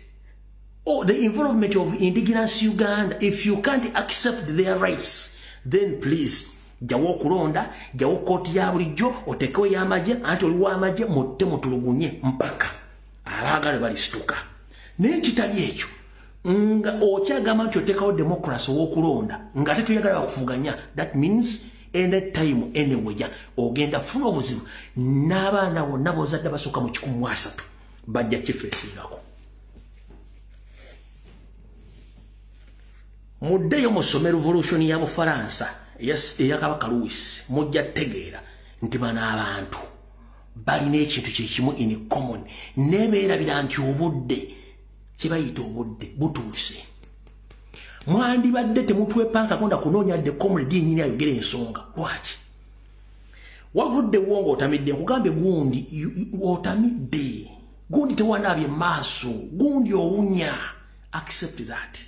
or the involvement of indigenous Uganda. If you can't accept their rights, then please jawo kulonda, jawo koti ya bulijjo, otekewo y'amagye, anti oliwo amagye mutte mutulugunye mpaka abaagala balisituka. Naye kitali ekyo nga okyagamba nti otekawo democracy w'okulonda nga tetuyagala bakuvuganya, that means any time anywhere ogenda funa obuzibu n'abaana bonna bozadde basooka mu 13 bajja kifeesingako. Muddeyo musome revolution ya Bufaransa eya Kabaka Louis, mujja tegeera nti bano abantu balina ekintu kyekimu in common, nebeerabira nti obudde kibayita obudde butuuse. Mwandibadde temutwepanka konda kunoonya de comrade nyini ayogera ensonga. Lwaki? Wavudde wongo otamidde nkugambe gundi otamidde. Gundi tewanaabye maaso, gundi owunya. Accept that.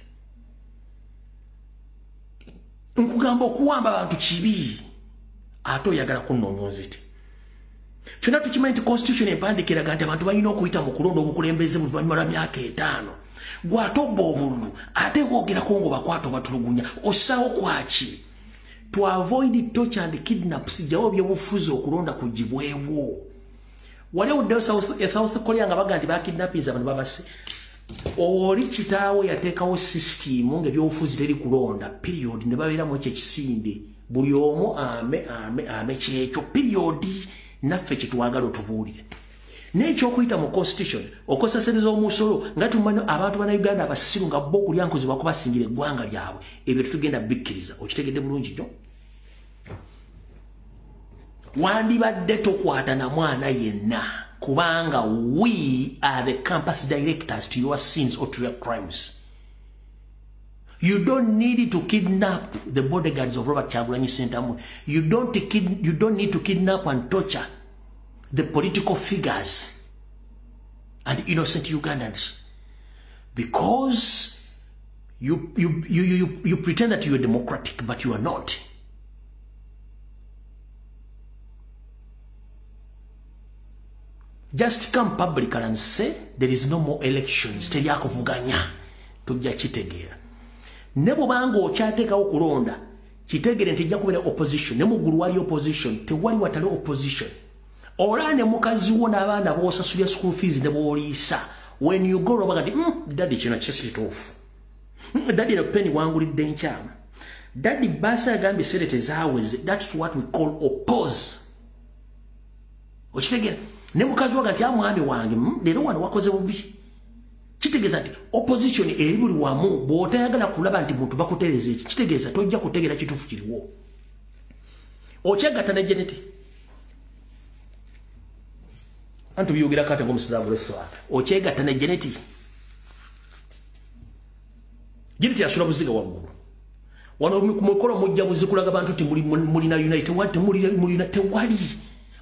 Nkugamba okuwamba abantu kibi ate oyagala kunnoonyonzite. Fena tukimanyi nti constitution empandikiraga nti abantu balina okuyita mu kulonda obukulembeze mu luvannyuma lwa myaka 5. Gwatobba obululu ate bwogerako ngo bakwata batulugunya ossawo kwaki? To avoid torture and kidnaps, jawo byobufuzi okulonda kugibwewo. Wale uddeyo South Korea nga baga nti bakidnappinze abantu babase. Oli kitaawe yateekawo system ng'ebyobufuzi teri kulonda period ne babeeramu ekyo ekisinde buli omu ame kyekyo period naffe kitwagala otubuulire. N'ekyokuyita mu constitution okusasereza omusolo nga tumanyi abantu bana Uganda abasiru nga bo kulya nkozi bakubasingira eggwanga lyabwe, ebyo tutugenda bikkiriza. Okitegedde bulungi jo? Wandibadde tokwata na mwana yenna kubanga we are the campus directors to your sins or to your crimes. You don't need to kidnap the bodyguards of Robert Kyagulanyi Ssentamu. You don't need to kidnap and torture the political figures and innocent Ugandans because you pretend that you are democratic, but you are not. Just come publicly and say there is no more elections. Tejja kuvuganya tujja kitegeera. Nebo bango okyateekawo kulonda kitegeere nti ejja kubeera opposition. Ne muggulu wali opposition, tewali watali opposition. Ola ne mukazi wo n'abaana b'osasulya school fees ne b'oliisa. When you go over daddy kino kisituufu. Daddy no penny wangulidde nkyama. Daddy basa agambye serete zaaweze. That's what we call oppose. Okitegeera. Ne mukazi waga nti amwami wange leero wano wakoze bubi. Kitegeeza nti opposition eri buli wamu bw'otayagala kulaba nti muntu bakutereeza eki. Kitegeeza tojja kutegeera kituufu kiriwo. Okyegatta ne Jeneti. Antu byogera kate ng'omusiraamu lw'eswata. Okyegatta ne Jeneti. Jeneti asula buziga waggulu. Wano ku mukolo mujja buzikulaga bantu nti mulina United mulina tewali.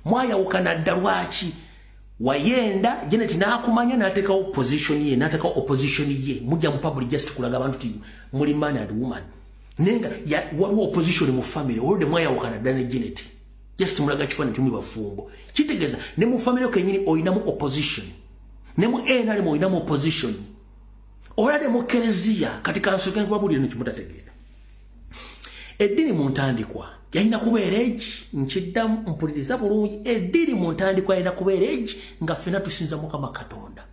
Mwayawukana dda lwaki? Wayenda Jeneti n'akumanya n'ateekawo opposition ye, n'ateekawo opposition ye. Mujja mu public just kulaga abantu nti muli man and woman. Nenga waliwo opposition mu family olwo mwayawukana dda ne Jeneti. Just mulaga kifaananyi kimu bafumbo. Kitegeeza ne mu family kenyini oyinamu opposition. Ne mu NRM oyinamu opposition. Olade mu Kereziya kati kansoke nkubabulire nekimutategeera. Eddiini mu ntandikwa yalina kubeera egi nkiddamu mpuliriza bulungi. Eddiini mu ntandikwa yalina kubeera egi nga ffenna tusinza Mukama Katonda.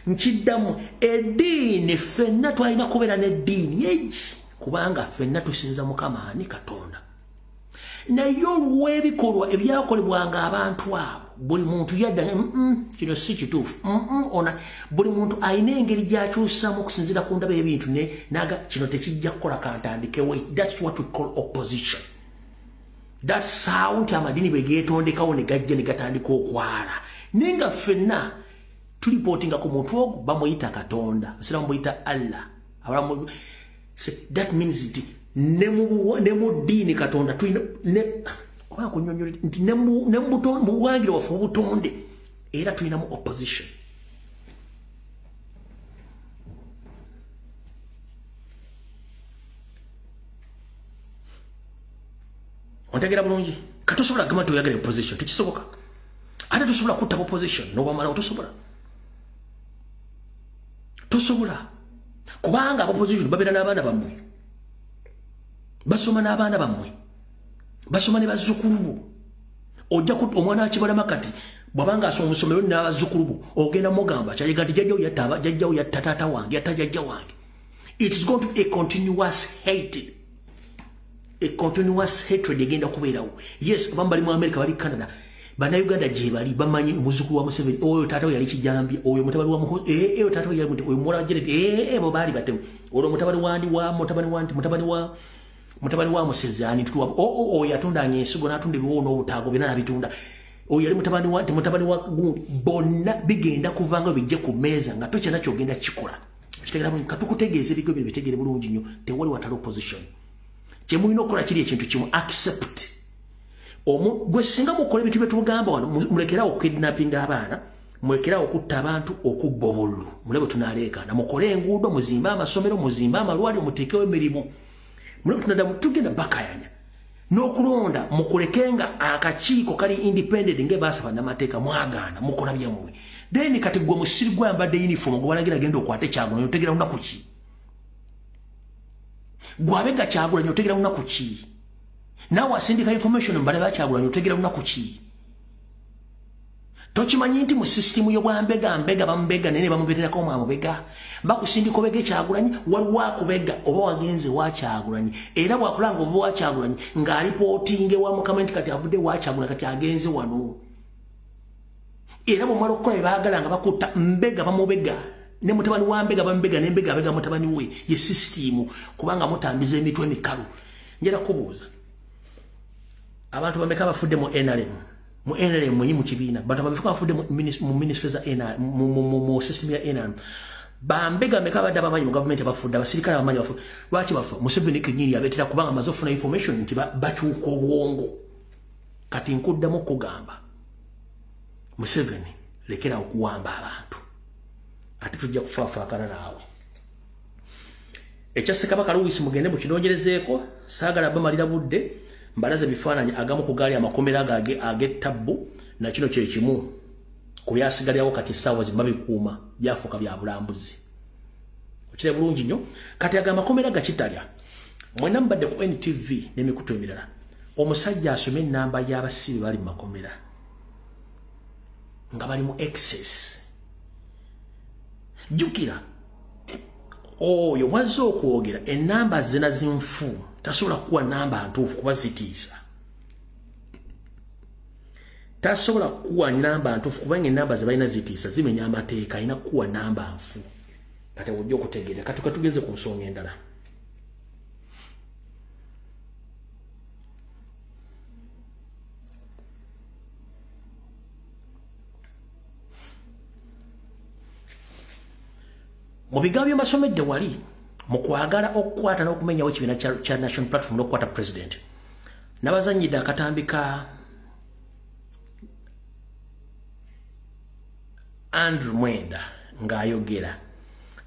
Nkiddamu eddiini ffenna twalina kubeera n'eddiini egi kubanga ffenna tusinza Mukama ani Katonda. Naye olw'ebikolwa ebyakolebwanga abantu abo buli muntu yadda kino si kituufu. Ona buli muntu alina engeri gy'akyusamu okusinziira ku ndaba y'ebintu naga kino tekijja kukola kantandikewo. That's what we call opposition. That's how nti amadini bwe geetondekawo ne gajja ne gatandika okwala. Naye nga ffenna tulipootinga ku muntu ogwo bamuyita Katonda, basira muyita Allah. That means nti ne mu ddiini Katonda tulina ne mu buwangiro waffe obutonde era tulinamu opposition. otegera bulungi katosobola gama to yagala opposition tekisoboka ate tosobola kutta opposition no bamala tosobola kubanga opposition babera n'abaana bammwe basoma n'abaana bammwe basoma ne bazzukulu ojja ku omwana akibala makati bwabanga asoma omusomero n'abazzukulu ogenda mugamba kyayigati jajjawo yatta taata wange yatta jajja wange. It is going to be a continuous hate. A continuous hatred egenda kubeerawo. Yes, bambali mu America bali Canada. Bana Uganda je bali bamanyi muzukulu wa Museveni oyo taata we yali kijambye oyo mutabani wa muho eyo taata we yali muti oyo mura jerete bo bali batemu. Oyo mutabani wa Musezani tuwa yatonda anyesugo natunde biwono obutago bina nabitunda. Oyo yali mutabani wa bonna bigenda kuvanga bijje ku meza nga tocha nacho genda kikola. Kitegera mu katukutegeeze bigo bitegere bulungi nnyo tewali watalo opposition. Kyemulina okukola kiri ekintu kimu accept. Gwe singa mukola ebintu byetugamba wano mulekerawo kidnapping abaana mulekerawo okutta abantu okubba obululu mulebe tunaleekaana mukole enguudo muzimba amasomero muzimba amalwaliro muteekewo emirimu mulebe tunadamu tugenda bakayanya n'okulonda mukulekenga akakiiko kali independent ngebaasaba n'amateeka mwagaana mukola byammwe then kati gwe musiri gwambadde uniform gwe balagira genda okwate Kyagulanyi otegera lunaku ki gwabega Kyagulanyi otegera lunaku ki nawe asindika information mbale ba Kyagulanyi otegera lunaku ki tokimanyi nti mu system y'obwambega bambega nene bamubeererako omwamubega bakusindika obega Kyagulanyi waliwo akubega oba wagenze wa Kyagulanyi era bwakulanga ova wa Kyagulanyi ng'alipotinge wa mukamenti kati avudde wa Kyagulanyi kati agenze wano era bwomala okukola ebaagala nga bakutta mbega bamubega ne mutabani wa mbega bambega nembega abega mutabani we ye system kubanga mutambiza emitwe emikalu njera kubuuza abantu bameka bafudde mu NRM mwenyi mu kibiina bantu bameka bafudde mu ministries za NRM mu system ya NRM bambega meka badde abamanyi mu government abafudde abasirikale abamanyi bafudde lwaki bafa Museveni kenyini abeetera kubanga amaze okufuna information nti bakyuka obwongo kati nkuddamu kugamba Museveni lekera okuwamba abantu ate tujja kufaafakana naawe ekya Ssekabaka Louis mugende mukinonyerezeeko saagala bamalira budde mbalaze bifaananyi agamu ku gaali amakomera ag'ettabbu na kino kye kimu ku byasigalyawo kati essaawa zimba bikuuma byafuuka bya bulambuzi okire bulungi nnyo kati aga amakomera gakitalya mwena mbadde ku NTV n'emikutu emirala omusajja asome ennamba y'abasibe bali mu makomera nga bali mu excess jukira oyo mwaze okwogera ennamba zena zinfu tasobola kuwa namba ntuufu kuba zitiisa tasobola kuwa namba ntuufu kubanga ennamba ze balina zitiisa zimenya amateeka alina kuwa namba nfu kati ojja okutegeera katugeze ku nsonga endala mu bigambo by'amasomedde wali mu kwagala okukwata n'okumenyawo ekibiina kya National Platform n'okukwata president n'abazannyidde akatambi ka Andrew Mwenda ng'ayogera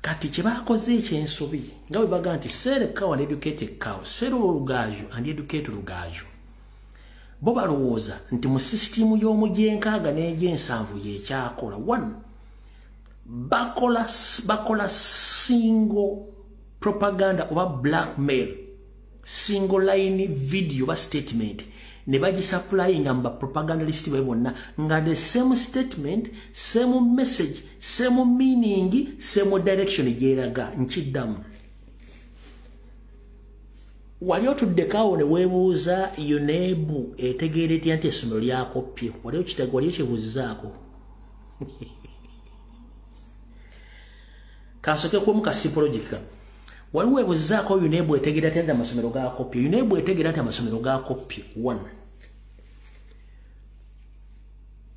kati kye baakoze ekyensobi nga bwe baga nti sell a cow and educate a cow sell olugaju and educate olugaju bo balowooza nti mu sisitimu y'omujenkaaga n'egyensanvu y'ekyakola one bakola single propaganda oba blackmail single line video ba statement ne bagisapplyinga mba propaganda list bwe bonna nga the same statement same message same meaning same direction gyeraga nkiddamu wali otudde kawo ne weebuuza yonebu etegeere etya nti essomero lyakopye wali kyebuuzizaako kasoke kwa muka sipologika waliwo ebuzizaako yunebu etegeera nti amasomero gaakopye yunebu etegeera nti amasomero gaakopye one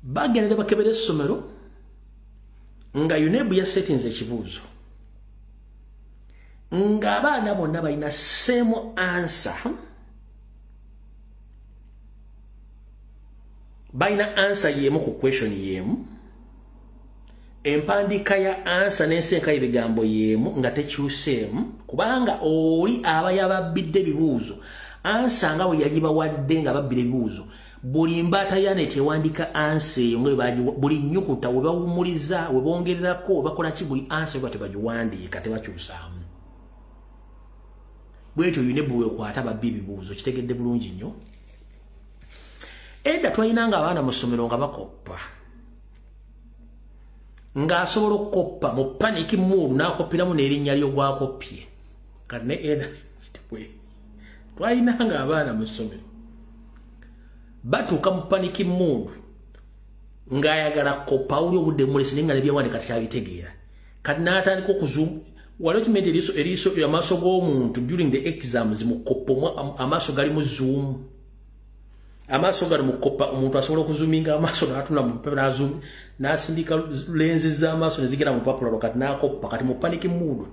bagendere bakebera essomero nga yunebu yasetinze ekibuuzo ng'abaana bonna balina same answer balina answer yemu ku question yemu empandiika ya ansa n'ensenka y'ebigambo yemu nga tekyuseemu kubanga oli aba yababbidde ebibuuzo ansa nga bwe yagibawadde nga babbira ebibuuzo buli mbaata ya net ewandika ansa eyo nga buli nnyukuta we bawumuliza we bongererako we bakola ki buli ansa bwe tebagiwandiika tebakyusaamu bwetyo UNEB wekwata babbi ebibuuzo kitegedde bulungi nnyo edda twalinanga abaana mu ssomero nga bakoppa ng'asobola okukoppa mu paniki muulu n'akoppiramu n'erinnya ly'ogwakoppye kati ne edda twalinanga abaana mu ssomero batuuka mu paniki muulu ng'ayagala koppa awuli obudde mulesi naye nga nebyawandika tekyabitegeera kati n'atandika okuzuumu waliwo kimenti eriiso amaaso g'omuntu during the exams mu koppa amaaso gali mu zuumu amaaso gali mu koppa omuntu asobola okuzuuminga amaaso n'atula mu pepa n'azuumu n'asindika lenzi z'amaaso ne zigera mu papula kati n'akoppa kati mu paniki muulu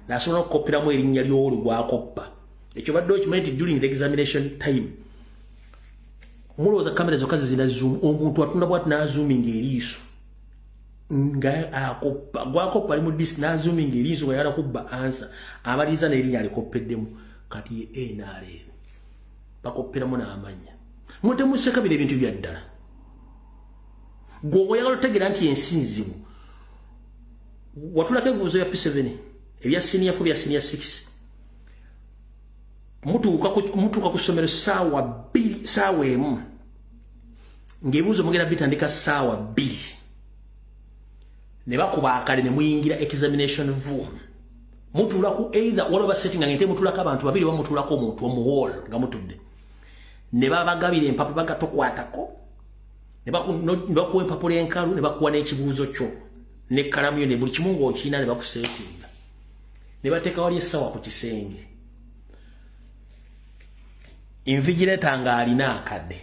n'asobola okukoppiramu erinnya ly'oli gw'akoppa ekyo badde okimanyi nti during the examination time mulowooza kamera zokka zizina zoom omuntu atunda bwati n'azoominga eriiso nga akoppa gwakoppa ali mu disiki n'azoominga eriiso nga yala kubba ansa amaliriza n'erinnya alikoppeddemu kati ye NRM bakopperamu n'amanya mutemuseka bino ebintu bya ddala gwe oyagala otegeera nti ensinzibu watulako ebibuuzo bya P7 ebya senior 4 bya senior 6 mutuuka ku ssomero saawa 2 saawa emu ng'ebibuuzo mugenda bitandika saawa 2 ne bakuba akale ne muyingira examination room mutuula ku either waliwo setting ng'ente mutuulako abantu babiri oba mutuulako omuntu omuwall nga mutudde ne babagabira empapula bagatokwatako ne bakuwa empapula enkalu ne bakuwa n'ekibuuzo kyo n'ekkalamu yo ne buli kimu ng'okiina ne bakuseetinga ne bateeka wali essaawa ku kisenge invigileta nga alina akadde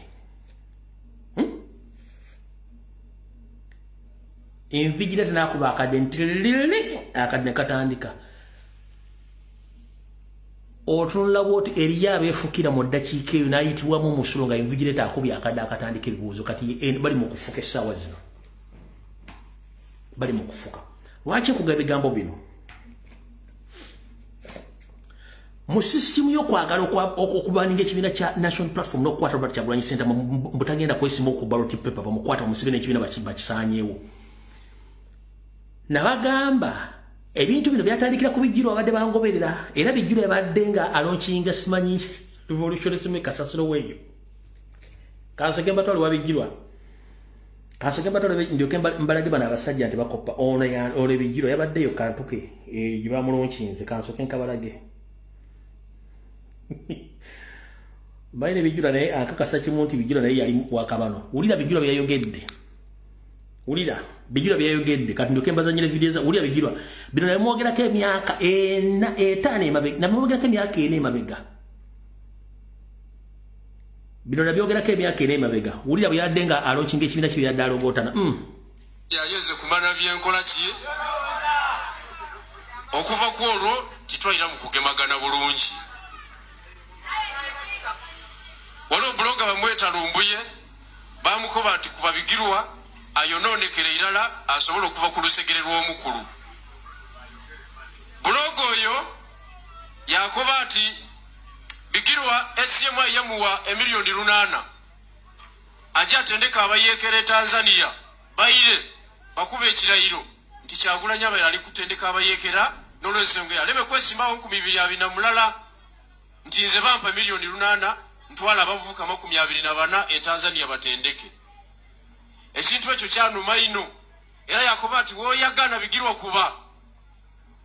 invigileta n'akuba akadde ntiririri akadde ne katandika otunula bwoti eriyo abeefukira mu ddakiika eyo n'ayitibwamu omusulo nga invigileta akubye akadde akatandika ebibuuzo kati bali mu kufuka essaawa zino bali mu kufuka lwaki kuga ebigambo bino mu system y'okwagala okubaninga ekibiina kya National Platform n'okukwata Robert Kyagulanyi Ssentamu butagenda kwesiima ku ballot paper bamukwata bamusibe n'ekibiina bakisaanyeewo nabagamba ebintu bino byatandikira ku bijjirwa abadde bangoberera era bijjirwa yabadde nga alonkinga simanyi revolutionary me kasasiro weeyo kansoke mbatwale wabijjirwa kansoke mbatwale ndyoke mbalage bano abasajja nti bakoppa ono ebijjirwa yabaddeyo kantuke gye bamulonkinze kansoke nkabalage bayina bijjirwa naye akakasa kimu nti bijjirwa naye yali wakabano wulira bijjirwa byayogedde wulira bijjirwa byayogedde kati ndyoke mbazanyire video za wulira bijjirwa bino naye mwogerako emyaka 5 emabega namwogerako emyaka 4 emabega bino nabyogerako emyaka 4 emabega wulira bwe yadde nga alonkinga ekibiina kye yadde alogootana yayeze kumana byenkola ki okuva ku olwo titwalira mu kugemagana bulungi waliwo buloga bamweta Lumbuye bamukoba nti kuba bigirwa ayonoonekere irala asobola okuva ku lusegere lw'omukulu buloga oyo yakoba ati bigirwa SCMA yamuwa emiliyoni 8 ajja atendeka abayeekere Tanzania bayire bakuba ekirayiro nti Kyagulanyi abaira ali kutendeka abayeekera n'olwensonga yaleme kwesimbawo 200 mulala nti nze bampa emiliyoni 8 ntwala abavubuka 24 e Tanzania batendeke ekintu ekyo kyanuma ino era yakoba ati woyagana bigirwa kuba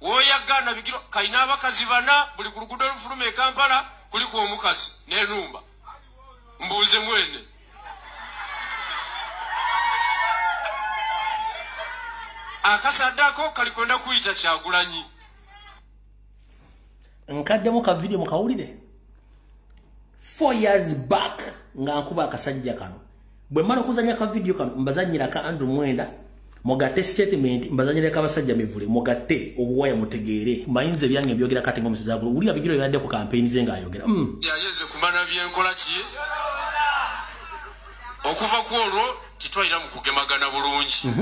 woyagana bigirwa kayina abakazi 4 buli ku luguudo olufuluma e Kampala kuliko omukazi n'enumba mbuuze mwene akasaddako kalikwenda kuyita Kyagulanyi nkaddemu ka video mukawulire 4 years back nga nkuba akasajja kano bwe mmala okuzanya ka video kano mbazanyira ka Andrew Mwenda mugatte statement mbazanyira ka basajja mivule mugatte obuwaya mutegeere mayinze byange byogera kati ngomusizagulo wulira bigiro yadde ku campaign ze nga ayogera yayeze kumana byenkola ki okuva ku olwo titwalira mu kugemagana bulungi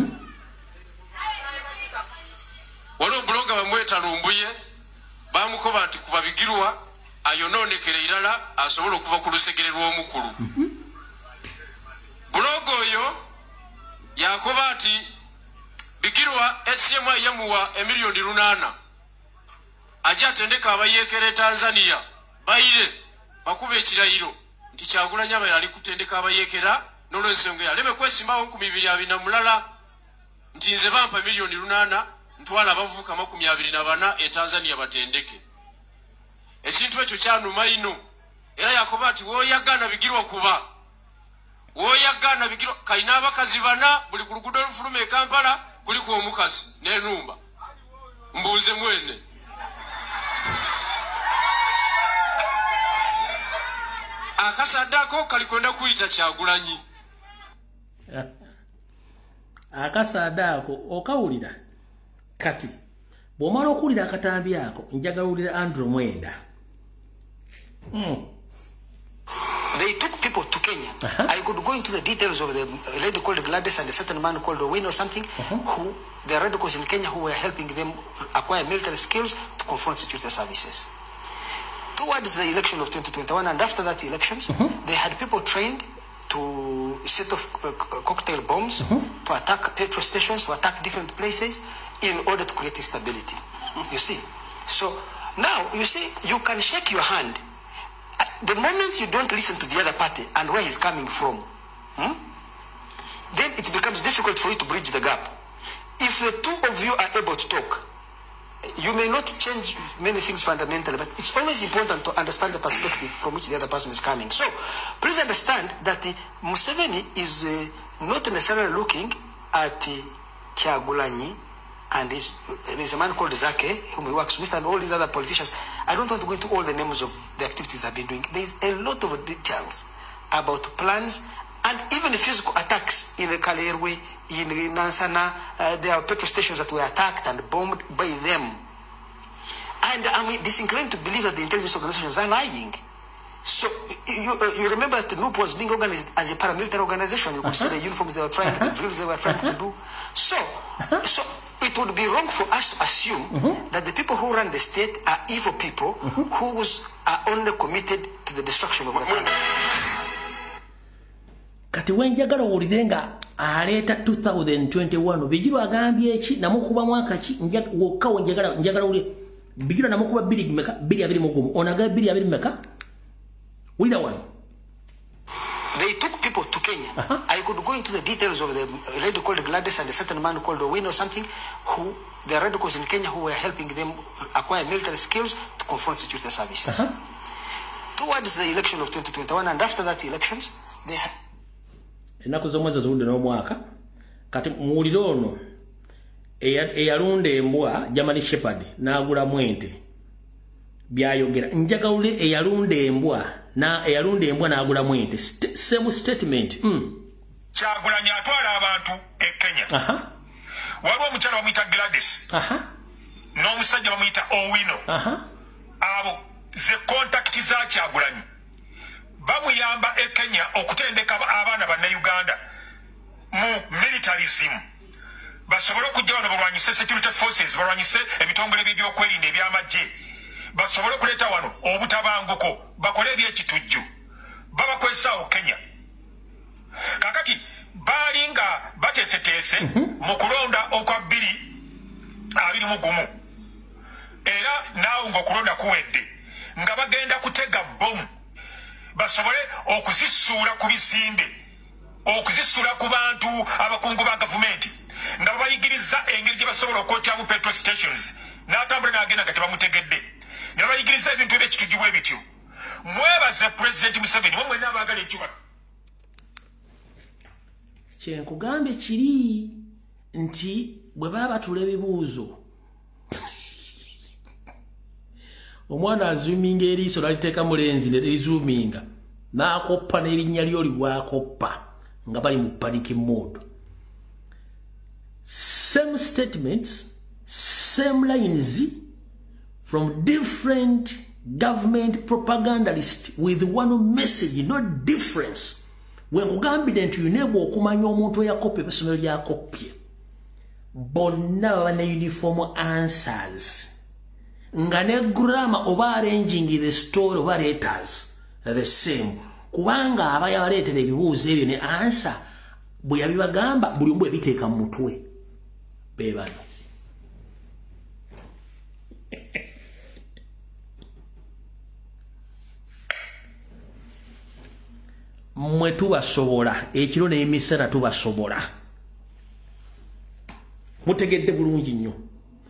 waliwo buloga bamweta Lumbuye bamukoba nti kuba bigirwa ayononekere irala asobola okuva ku lusekere lw'omukulu. Bulogo oyo yakoba ati Bigirwa SCMI yamuwa emiliyoni 8 ajja atendeka abayekere Tanzania bayire bakuba ekirayiro nti Kyagulanyi abaye ali kutendeka abayekera n'olwensonga yaleme kwesimbawo 220 mulala nti nze bampa emiliyoni 8 ntwala abavubuka 24 e Tanzania batendeke. Ekintu ekyo kyanuma ino era yakoba ati woyagana Bigirwa kuba woyagana Bigirwa kayina abakazi 4 buli ku luguudo olufuluma e Kampala kuliko omukazi n'enumba mbuuze mwene. Akasadako kalikwenda kuyita Kyagulanyi. Akasadako okawulira kati bw'omala okuwulira akatambi ako njagala owulira Andrew Mwenda. They took people to Kenya. I could go into the details of the lady called Gladys and a certain man called Owino or something, who the radicals in Kenya who were helping them acquire military skills to confront security services. Towards the election of 2021 and after that elections, they had people trained to set off cocktail bombs, to attack petrol stations, to attack different places in order to create instability. You see? So now, you see, you can shake your hand. The moment you don't listen to the other party and where he's coming from, then it becomes difficult for you to bridge the gap. If the two of you are able to talk, you may not change many things fundamentally, but it's always important to understand the perspective from which the other person is coming. So, please understand that Museveni is not necessarily looking at Kyagulanyi and there's a man called Zake, whom he works with, and all these other politicians. I don't want to go into all the names of the activities I've been doing. There's a lot of details about plans and even physical attacks in Kalerwe, in Nansana. There are petrol stations that were attacked and bombed by them. And I'm disinclined to believe that the intelligence organizations are lying. So you remember that the NUP was being organized as a paramilitary organization. You could see the uniforms they were trying, the drills they were trying to do. So it would be wrong for us to assume that the people who run the state are evil people who are only committed to the destruction of the country. Kati wenjagala owulirenga aleeta 2021 Bigirwa agambye eki namukuba mwaka ki wokkawo njagala owulire Bigirwa namukuba 2 onaga 2 wulira wano. They took people to Kenya. I could go into the details of the lady called Gladys and a certain man called Owino or something, who the radicals in Kenya who were helping them acquire military skills to confront security services. Towards the election of 2021 and after that elections, they had ennaku z'omwezi ziwudde n'omwaka kati muwulire ono eyalunda embwa German Shepherd n'agulamu ente byayogera njagawule eyalunda embwa n'agulamu ente same statement. Kyagulanyi atwala abantu e Kenya. Waliwo omukyala bamuyita Gladys n'omusajja bamuyita Owino. Abo ze kontakiti za Kyagulanyi bamuyamba e Kenya okutendeka abaana banna Uganda mu militarism basobole okujja wano balwanyise security forces, balwanyise ebitongole by'ebyokwerinda eby'amagye, basobole okuleeta wano obutabanguko, bakole ebyekitujju, babakwesaawo Kenya. Kakati baali nga bateeseteese mu kulonda okwa 2021 era naawe ng'okulonda kuwedde nga bagenda kutega bomu basobole okuzisuula ku bizimbe, okuzisuula ku bantu abakungu ba gavumenti, nga babayigiriza engeri gye basobola okwokyamu petrol stations, n'atambula n'agenda nga tebamutegedde, ne babayigiriza ebintu ebyekitujju bwe bityo. Mwebaze President Museveni, mwe mwenna abaagala enkyuka. Kyenkugambye kiri nti bwe baba batula ebibuuzo omwana azoominga eriiso n'aliteeka mu lenzi ne lizoominga n'akoppa n'erinnya lyo libwakoppa nga bali mu panic mode. Same statements, same lines from different government propagandalists with one message, no difference. When nkugambire nti yunebwa okumanya omuntu eyakoppa essomero lyakopye bonna baba ne uniform answers nga ne grammar oba arranging the story oba letters the same kubanga abaya baleetera ebibuuzo ebyo ne answer bwe yabibagamba buli omu ebiteeka mu mutwe bebano mwe tubasobola ekiro n'emisana tubasobola mutegedde bulungi nnyo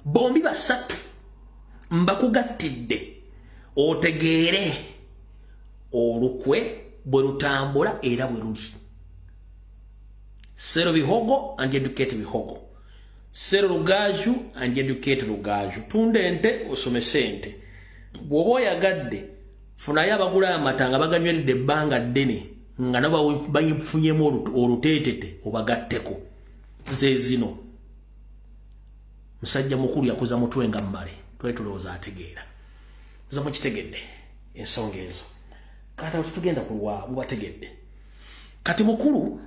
bombi basatu mbakugattidde otegeere olukwe bwe lutambula era bwe luli Sero bihogo and educate bihogo Sero lugaju and educate lugaju tunde ente osome sente bw'oba oyagadde funayo abagula amatanga baganyweredde ebbanga ddene nga nabo bayifunyemu oluteetete obagatteko ze zino musajja mukulu yakuza mutwe nga mmale twetulowooza ategeera oza mukitegedde ensonga ezo kati awo tetugenda kulwa mubategedde kati mukulu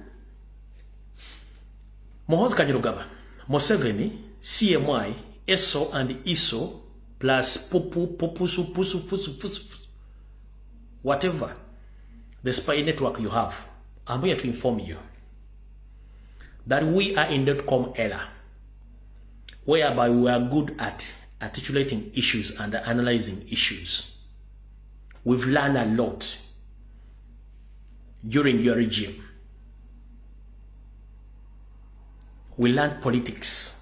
Muhoozi Kajirugaba Museveni CMI ESO and ISO plus pusu whatever the spy network you have, I'm here to inform you that we are in .com era, whereby we are good at articulating issues and analyzing issues. We've learned a lot during your regime. We learned politics,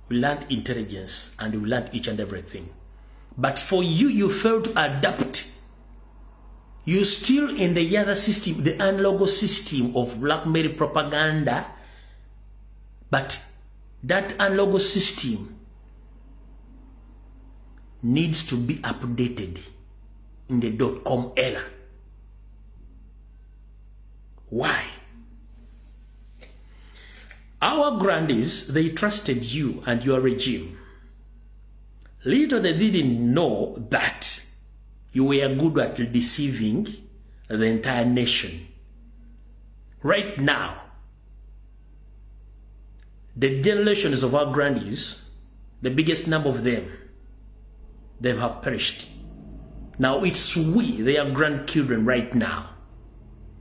we learned intelligence, and we learned each and everything. But for you, you failed to adapt. You're still in the other system, the analog system of blackmail propaganda. But that analog system needs to be updated in the .com era. Why? Our grandees, they trusted you and your regime. Little they didn't know that you were good at deceiving the entire nation. Right now, the generations of our grandees, the biggest number of them, they have perished. Now it's we, their grandchildren right now,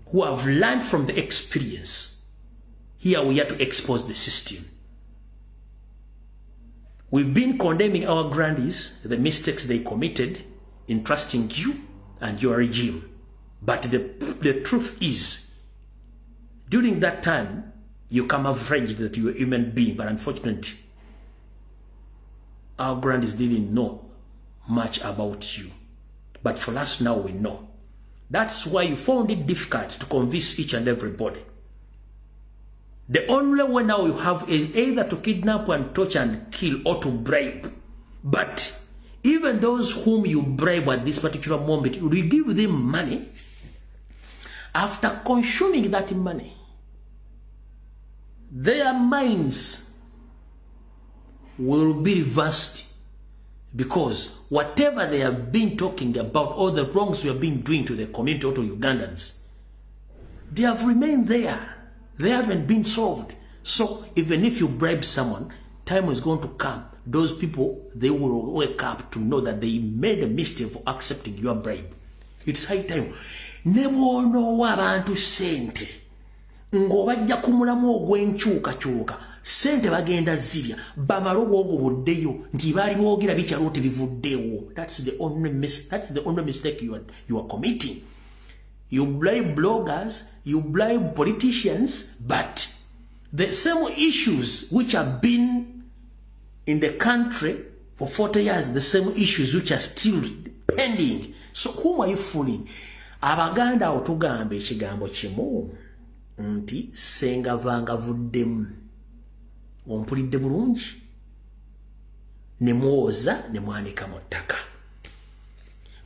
who have learned from the experience. Here we are to expose the system. We've been condemning our grandees, the mistakes they committed in trusting you and your regime. But the truth is, during that time, you camouflaged that you were a human being, but unfortunately, our grandees didn't know much about you. But for us now, we know. That's why you found it difficult to convince each and everybody. The only way now you have is either to kidnap and torture and kill or to bribe. But even those whom you bribe at this particular moment, you give them money. After consuming that money, their minds will be reversed. Because whatever they have been talking about, all the wrongs we have been doing to the community or to Ugandans, they have remained there. They haven't been solved. So even if you bribe someone, time is going to come. Those people, they will wake up to know that they made a mistake for accepting your bribe. It's high time. Nebono wabantu sente. Ngobajja kumulamu ogwenchuka. Sente bagenda zirya. Bamarogo ogo buddeyo. Nti bali boogera bikyalote bivuddewo. That's the only mistake you are committing. You bribe bloggers, you bribe politicians, but the same issues which have been in the country for 40 years, the same issues which are still pending. So whom are you fooling? Abaganda otugambe ekigambo kimu nti senga vanga vuddemu. Ompulidde bulungi ne mwoza ne mwanika mu ttaka.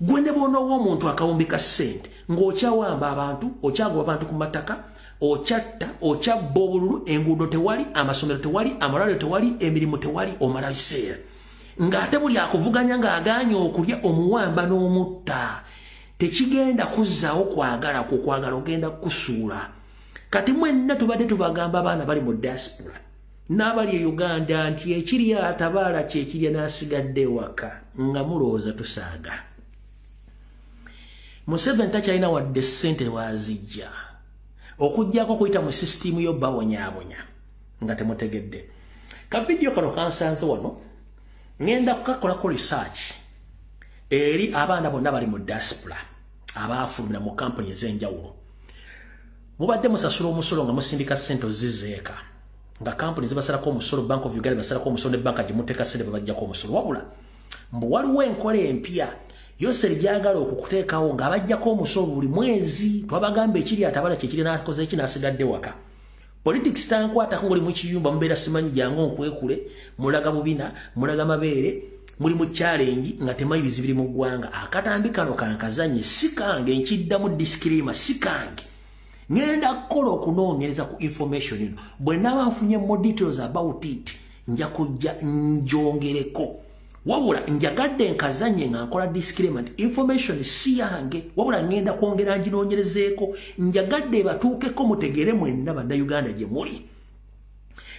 Gwe ne bono w'omuntu akawumbika ssente ng'okyawamba abantu, okyagoba abantu ku mataka, okyatta, okyabba obululu, enguudo tewali, amasomero tewali, amalwaliro tewali, emirimu tewali, omala biseera. Ng'ate buli akuvuganya ng'agaanye okulya omuwamba n'omutta. Tekigenda kuzzaawo kwagala ogenda kusuula. Kati mwenna tubadde tubagamba abaana bali mu diaspora n'abali e Uganda nti ekiri atabaala kyekirya n'asigadde waka nga mulowooza tusaaga. Museveni takyalina wadde ssente wazijja okujjako okuyita mu sisitimu yo babonyaabonya nga temutegedde. Ka vidiyo kano kansanze wano ngenda kukakolako research eri abaana bonna bali mu diaspora abaafulumira mu kampuni ez'enjawulo. Mubadde musasula omusolo nga musindika ssente ozizeeka nga kampuni zibasalako omusolo, Bank of Uganda basalako omusolo ne banka gye muteeka ssente babajjako omusolo. Wabula mbu waliwo enkola empya yose gyagala okukuteekawo ng'abajjako omusolo buli mwezi. Twabagamba ekiri atabala kyekiri n'akoze eki n'asigadde waka. Politics tankwatako ng'oli mu kiyumba mubeera simanyi jangu onkwekule, mulaga bubina, mulaga mabeere, muli mu challenge nga temayi bizibiri mu ggwanga. Akatambi kano kankazanye si kange, nkiddamu disclaimer si kange. Ngenda kukola okunoonyereza ku information ino. Bwe naaba nfunye more details about it nja kujja njongereko. Wabula njagadde nkazanye nga nkola disclaimer information si yange, wabula ngenda kwongera nginoonyerezeeko njagadde batuukeko mutegere mwenna bannayuganda gye muli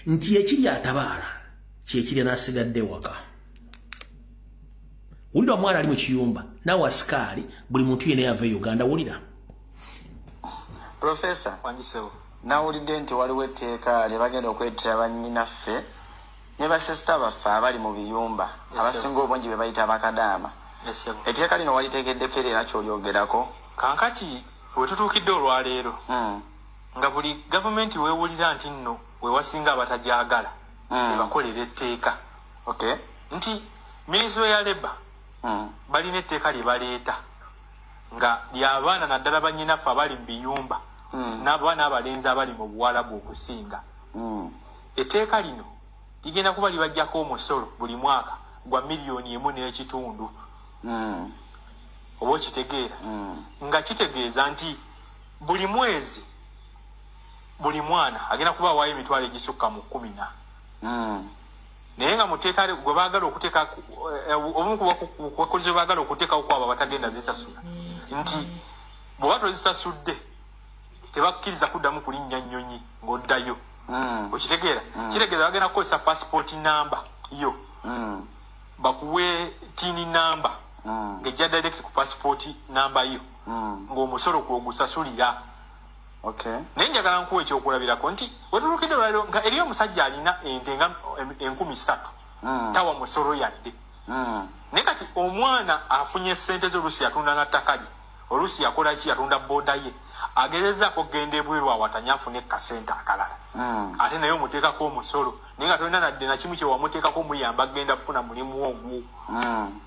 nti ekiri atabaala kyekirya n'asigadde waka. Wulira omwana ali mu kiyumba naawe asikaali buli muntu yenna yava e Uganda. Wulira Professor Wanjisewo, nawulidde nti waliwo etteeka lye bagenda okwettira bannyinaffe ne basesita baffe abali mu biyumba abasinga obungi be bayita abakadaama. Etteeka lino waliteekeddeko era kyolyogerako. Kankati we tutuukidde olwaleero nga buli gavumenti weewulira nti nno we wasinga abatajagala ebakolera etteeka nti minisitule ya Labour balina etteeka lye baleeta nga ly'abaana naddala bannyinaffe abali mu biyumba n'abaana abalenzi abali mu Buwarabu okusinga. Etteeka lino ligenda kuba libajjako omusolo buli mwaka gwa $1.5 million. Oba okitegeera nga kitegeeza nti buli mwezi buli mwana agenda kuba waayo emitwalo egisukka mu 10. Naye nga muteeka gwe baagala okuteeka obumu ku bakozi baagala okuteekawo kwabo abatagenda zisasula nti bw'oba tozisasudde tebakkiriza kuddamu kulinnya nnyonyi ng'oddayo. Okitegeera kitegeeza bagenda kukozesa passport number yo bakuwe tini number ng'ejja direct ku passport number yo ng'omusolo gw'ogusasulira. Naye njagala nkuwa ekyokulabirako nti wetulukidde olwaliro nga eriyo omusajja alina ente nga 3,000 tawa musolo yadde. Naye kati omwana afunye ssente z'oluusi yatunda na ttaka lye, oluusi yakola ki, yatunda booda ye, agezezaako okugenda ebweru awatanye afune kasente akalala ate naye omuteekako omusolo naye nga tolina nadde nakimu kye wamuteekako muyamba agenda kufuna mulimu ogwo.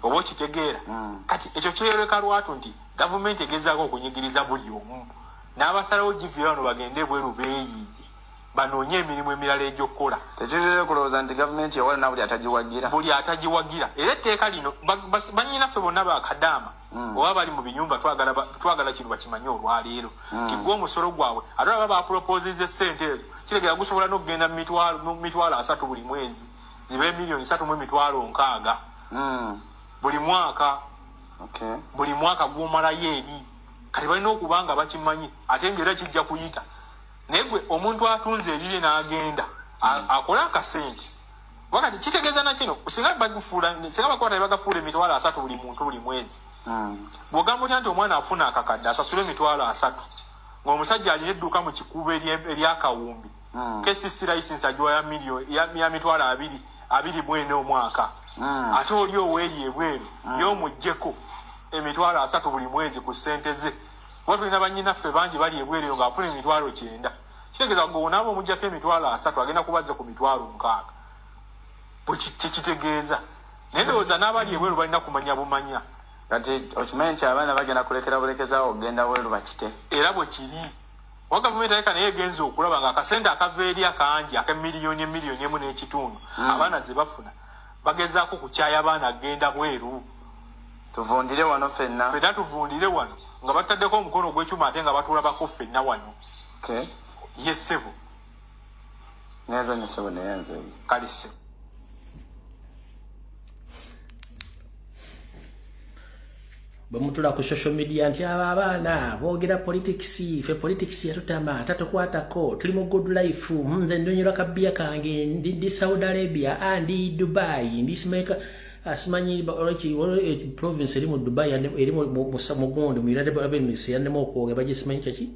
Oba okitegeera kati ekyo kyeyoleka lwatu nti gavumenti egezaako okunyigiriza buli omu n'abasalawo giviira wano bagende ebweru beeyiye banoonye emirimu emirala egy'okkola. Tekirere kulowooza nti gavumenti ewalina buli atagiwagira era etteeka lino bannyinaffe bonna bakadaama oba bali mu binyumba twagala kino bakimanye olwaleero nti gwe omusolo gwabwe ate baba baproposize ssente ezo kiregera gusobola n'okugenda mu mitwalo 3 buli mwezi zibe $3,600,000 buli mwaka. Buli mwaka gw'omalayo eri kati balina okuba nga bakimanyi ate ng'era kijja kuyita. Naye gwe omuntu atunze ebibye n'agenda akola akasente wakati kitegeeza na kino singa bakwata bagafuula $3,000 buli muntu buli mwezi. Bw'ogamba otya nti omwana afuna akakadde asasule $3,000 ng'omusajja alina edduuka mu kikubo eryakawumbi KCC license agiwa ya $224 omwaka ate oli oweeri ebweru y'omuggyeko $3,000 buli mwezi ku ssente ze. Kuba tulina bannyinaffe bangi bali ebweru eyo ng'afuna $9,000. Kitegeeza ng'onaaba omuggyako $3,000 agenda kubazza ku $6,000. Kitegeeza naye ndowooza n'abali ebweru balina kumanya bumanya. Kati okimanyi nti abaana bagenda kulekera bulekezaawo okugenda bweru bakite. Era bwe kiri wa gavumenti aleka naye egenza okulaba ng'akasente akava eri akangi $1,1.5 abaana ze bafuna bagezaako kukyaya abaana agenda bweru. Tuvundire wano ffenna. Ffenna tuvundire wano nga bataddeko omukono ogw'ekyuma ate nga batulabako ffenna wano. Ye ssebo. Neza ne ssebo naye nze. Kale ssebo. bamutula ku social media nti abaana boogera politics fe politics yatutama tatukwatako tuli mu good life nze ndonyola kabia kange ndi Saudi Arabia ndi Dubai ndi Smeka asimanyi province eri mu Dubai eri mu Mugondo mu United Arab Emirates yandemo okwogera bagisimanyi kyaki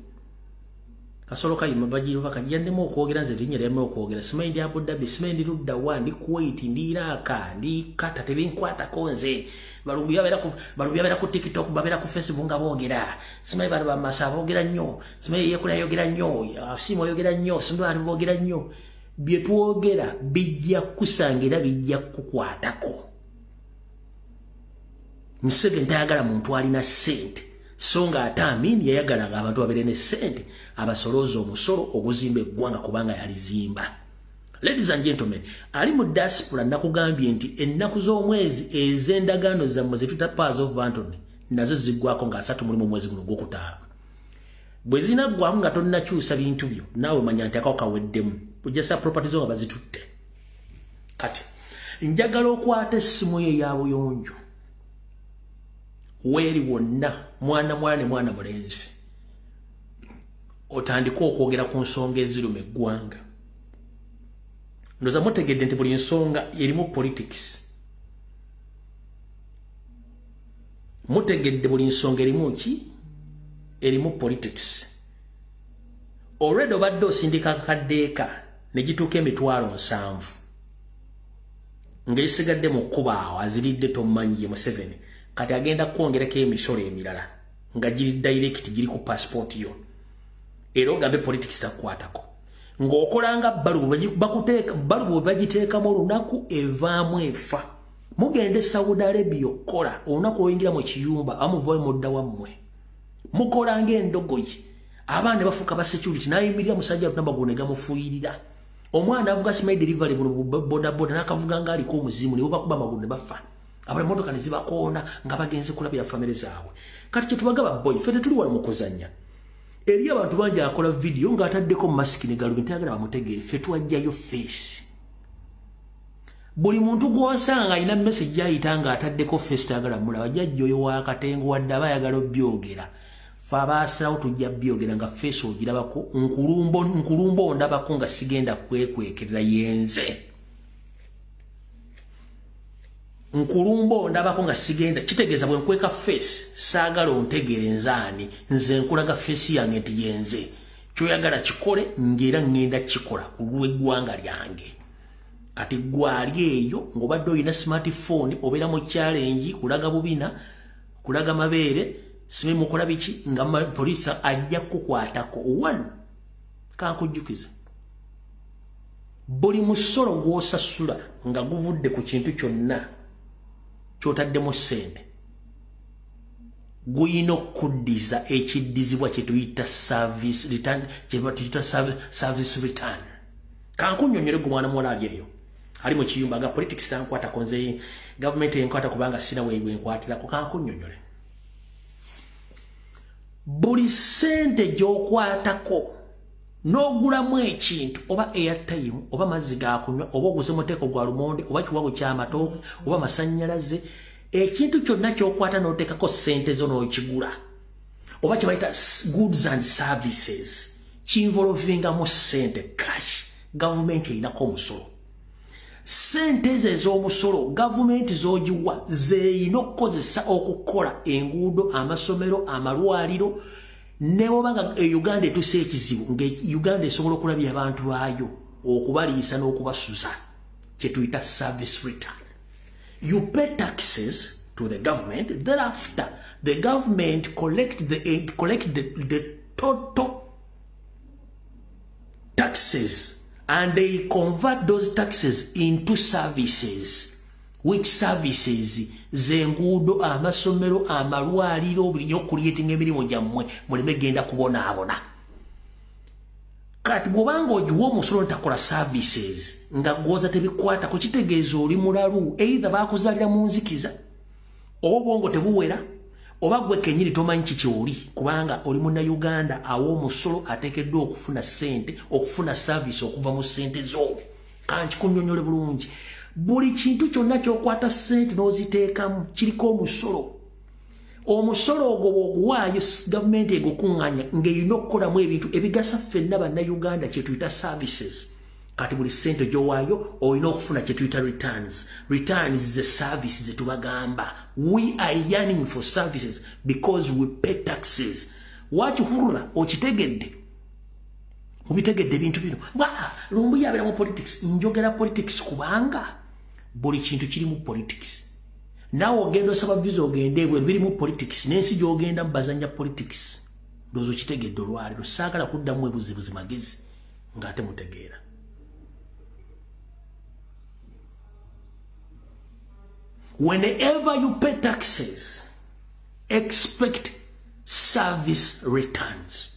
kasolo kayima bajiruka kajyandemo okwogera nze linya lyame okwogera simanyi ndi Abu Dhabi simanyi ndi Rudda wa ndi Kuwait ndi Iraq ndi Qatar tebinkwatako nze balubya ku TikTok babera ku Facebook nga boogera simanyi bali bamasa boogera nnyo simanyi yekula yogera nnyo simu yogera nnyo simbali boogera nnyo bye tuogera bijja kusangira bijja kukwatako Museveni tayagala muntu alina sente songa atamini yayagala abantu babere ne sente abasolozo omusolo oguzimba eggwanga kubanga yalizimba. Ladies and gentlemen, ali mu diaspora nakugambye nti ennaku z'omwezi ez'endagaano zammwe zetutapaaza of Antony nazo ziggwako nga 3 mu mwezi guno gw'okutaano. Bwe zinaggwamu nga tonnakyusa bintu byo naawe manya nti akawo kaweddemu ojjasa property zo nga bazitutte. Kati njagala okwata essimu ye ya buyonjo weri wonna mwana mulenzi otandika okwogera ku nsonga eziruma eggwanga. Ndoza mutegedde nti buli nsonga erimu politics. Mutegedde buli nsonga erimu ki? Erimu politics. Already obadde osindika akaddeeka ne gituuka 7,000 ng'esigadde mu kkuba awo aziridde tomanyi ye Museveni kati agenda kwongerako emisolo emirala nga giri direct giri ku passport yo era ogambe politics takwatako ng'okolanga balubu bagiteekamu olunaku evaamu efa mugende Saudi Arabia okola olunaku oyingira mu kiyumba amuvayo mudda wammwe mukolanga endogoyi abaana bafuuka ba security nayimirira musajja tunamba gune gamufuuyirira omwana avuga simayi delivery bodaboda n'akavuga nga aliko omuzimu ne bakuba amagulu ne bafa abali motoka ne zibakoona nga bagenze kulabira family zaabwe. Kati kye tubagaba boy fete tuli wala mu kuzannya eri abantu bangi akola video ng'ataddeko mask ne galubindi agala bamutegeere fe tuwajjayo face. Buli muntu gw'osanga alina message yayita ng'ataddeko face tagala mulaba jjajja oyo wa Katengo wadde aba ayagala obyogera fe abaasalawo tujja byogera nga face ogirabako nkulumbo ndabako nga sigenda kwekwekerera yenze nkulumbo ndabako nga sigenda kitegeeza bwe nkweka face saagala ontegeere nzaani nze nkulaga face yange nti yenze kyoyagala kikole ngera ngenda kikola ku lw'eggwanga lyange. Kati gwali eyo ng'obadde olina smartphone obeera mu challenge kulaga bubina kulaga mabeere sibe mukola biki nga police ajja kukwatako. One kankujjukiza buli musolo gw'osasula nga guvudde ku kintu kyonna kyotaddemu ssente guyina okuddiza ekiddizibwa kye tuyita service return service return. Kankunnyonnyole gwe mwana muwala ali eyo ali mu kiyumba nga politics tankwatako nze gavumenti enkwata kubanga sina wenkwatirako. Kankunnyonnyole buli ssente gy'okwatako n'ogulamu ekintu oba airtime oba mazzi gakunywa oba oguze muteeko gwa lumonde oba kiwago ky'amatooke oba masannyalaze ekintu kyonna ky'okwata n'oteekako ssente zo n'okigula oba kye bayita goods and services kinvolvingamu ssente cash. Gavumenti erinako omusolo ssente ezo ez'omusolo gavumenti z'ogiwa zeeyina okukozesa okukola enguudo amasomero amalwaliro ne oba nga Uganda etuuse ekizibu nga Uganda esobola okulabya abantu baayo okubaliisa n'okubasuza kye tuyita service return. You pay taxes to the government, thereafter the government collect the total taxes and they convert those taxes into services. Which services zenguudo amasomero amalwaliro bulinyo creating emirimu gyammwe muleme genda kubonaabona. Kati bw'obanga ogiwa omusolo ntakola services nga gwoza tebikwata ku kitegeeza oli mulalu either baakuzaalira mu nzikiza oba obwongo tebuwera oba gwe kennyini tomanyi kiki oli kubanga oli munnayuganda awa omusolo ateekeddwa okufuna ssente okufuna service okuva mu ssente zo. Kankikunnyonnyole bulungi buli kintu kyonna ky'okwata ssente n'oziteekamu kiriko omusolo. omusolo ogwo bw'oguwaayo gavumenti egukunganya ng'erina okukolamu ebintu ebigasa ffenna bannayuganda kye tuyita services. Kati buli ssente gy'owaayo olina okufuna kye tuyita returns. Returns ze services ze tubagamba. We are yearning for services because we pay taxes. Wakihurula okitegedde. Mubitegedde bintu bino. Lumbu yabera mu politics. Njogera politics kubanga buli kintu kiri mu politics. Nawe ogenda osaba visa ogende ebweru biri mu politics n'ensi gy'ogenda mbazanya politics. Ndowooza okitegedde olwaleero saagala kuddamu ebuzibuzi magezi ng'ate mutegeera. Whenever you pay taxes, expect service returns.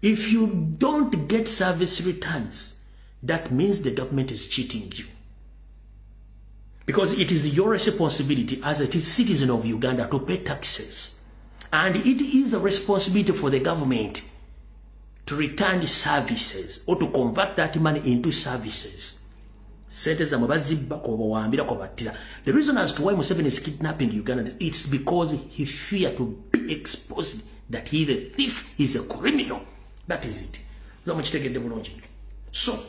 If you don't get service returns, that means the government is cheating you. Because it is your responsibility as a citizen of Uganda to pay taxes. And it is a responsibility for the government to return the services or to convert that money into services. The reason as to why Museveni is kidnapping Ugandans, it's because he fears to be exposed that he is a thief, he is a criminal. That is it. So,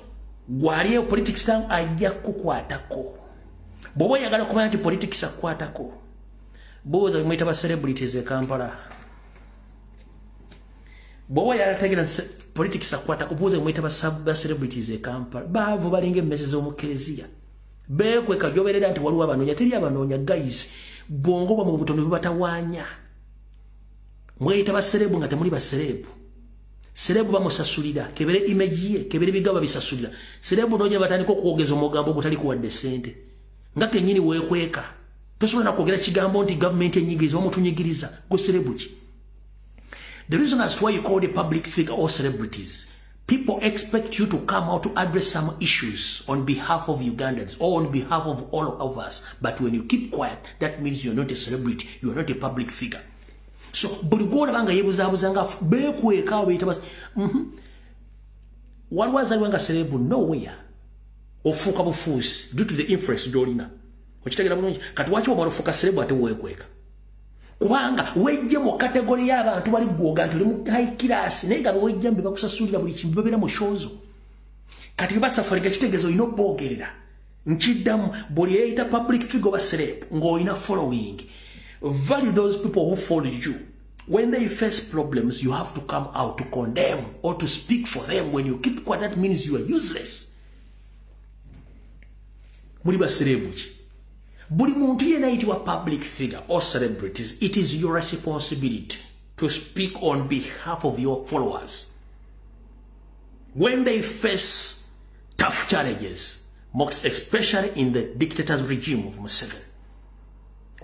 gwaliye politics tangu ajja kukwatako. Bobo yagala kumanya nti politics akwatako. Boza mwita ba celebrities e Kampala. Bobo yagala politics akwatako. Boza mwita ba celebrities e Kampala. Baavu balinge mmese z'omukereziya. Bekwe kajoberera nti waliwo abanoonya teri abanoonya guys. Bongo bwa mu butono bubatawaanya. Mwita ba celebu nga temuli ba celebu. Celebu bamusasulira kebere image ye kebere bigaba bisasulira. Celebu noonya batandika okwogeza omugambo gutali kuwadde ssente. Nga kenyini weekweka. Tosobola na kwogera kigambo nti government enyigiriza omutunyigiriza go celebu ki. The reason as to why you call the public figure or celebrities, people expect you to come out to address some issues on behalf of Ugandans or on behalf of all of us. But when you keep quiet, that means you're not a celebrity, you are not a public figure. So, buligora banga yebuzabuzanga bekweka obeyita basi. What was I wanga celebu nowhere? Ofuka bufusi due to the influence jolina. Okitegera bulungi kati wachi obalo fuka celebu ate wekweka. Kubanga wejje mu category y'abantu bali bwoga nti mu high class nega wejje mbe bakusasulira buli kintu babera mu shows. Kati basafariga kitegezo ino bogerera. Nchiddamu buli yeita public figure ba celebu ngo ina following. Value those people who follow you. When they face problems, you have to come out to condemn or to speak for them. When you keep quiet, that means you are useless. Muliba celebrity. Buli muntu yena itiwa public figure or celebrities, it is your responsibility to speak on behalf of your followers. When they face tough challenges, most especially in the dictator's regime of Museveni.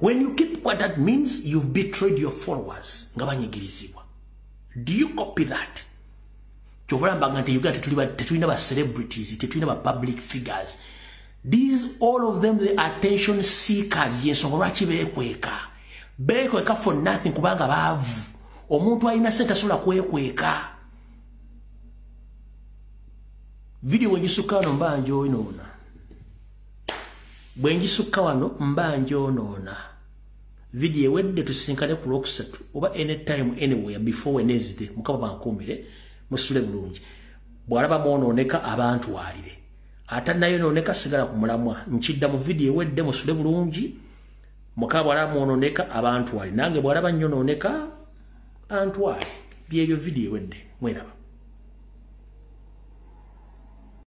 When you keep quiet, that means you've betrayed your followers. Do you copy that? Uganda celebrities, public figures. These, all of them, the attention seekers. Yes, bekweka for nothing kubanga bavu. Omuntu alina sente sola kwekweka. Video wenjisuka wano mbanjo inona. Bwenjisuka wano mbanjo nona. Video wedde tusinkane ku Rocksatu oba anytime anywhere before Wednesday mukaba bankomere musule bulungi. Bwalaba mwononeka abantu walire. Ata nayo noneka sigala kumulamwa. Nchidda mu video wedde musule bulungi. Mukaba bwalaba mwononeka abantu walire. Nange bwalaba nnyo noneka antwale. Byebyo video wedde. Mweraba.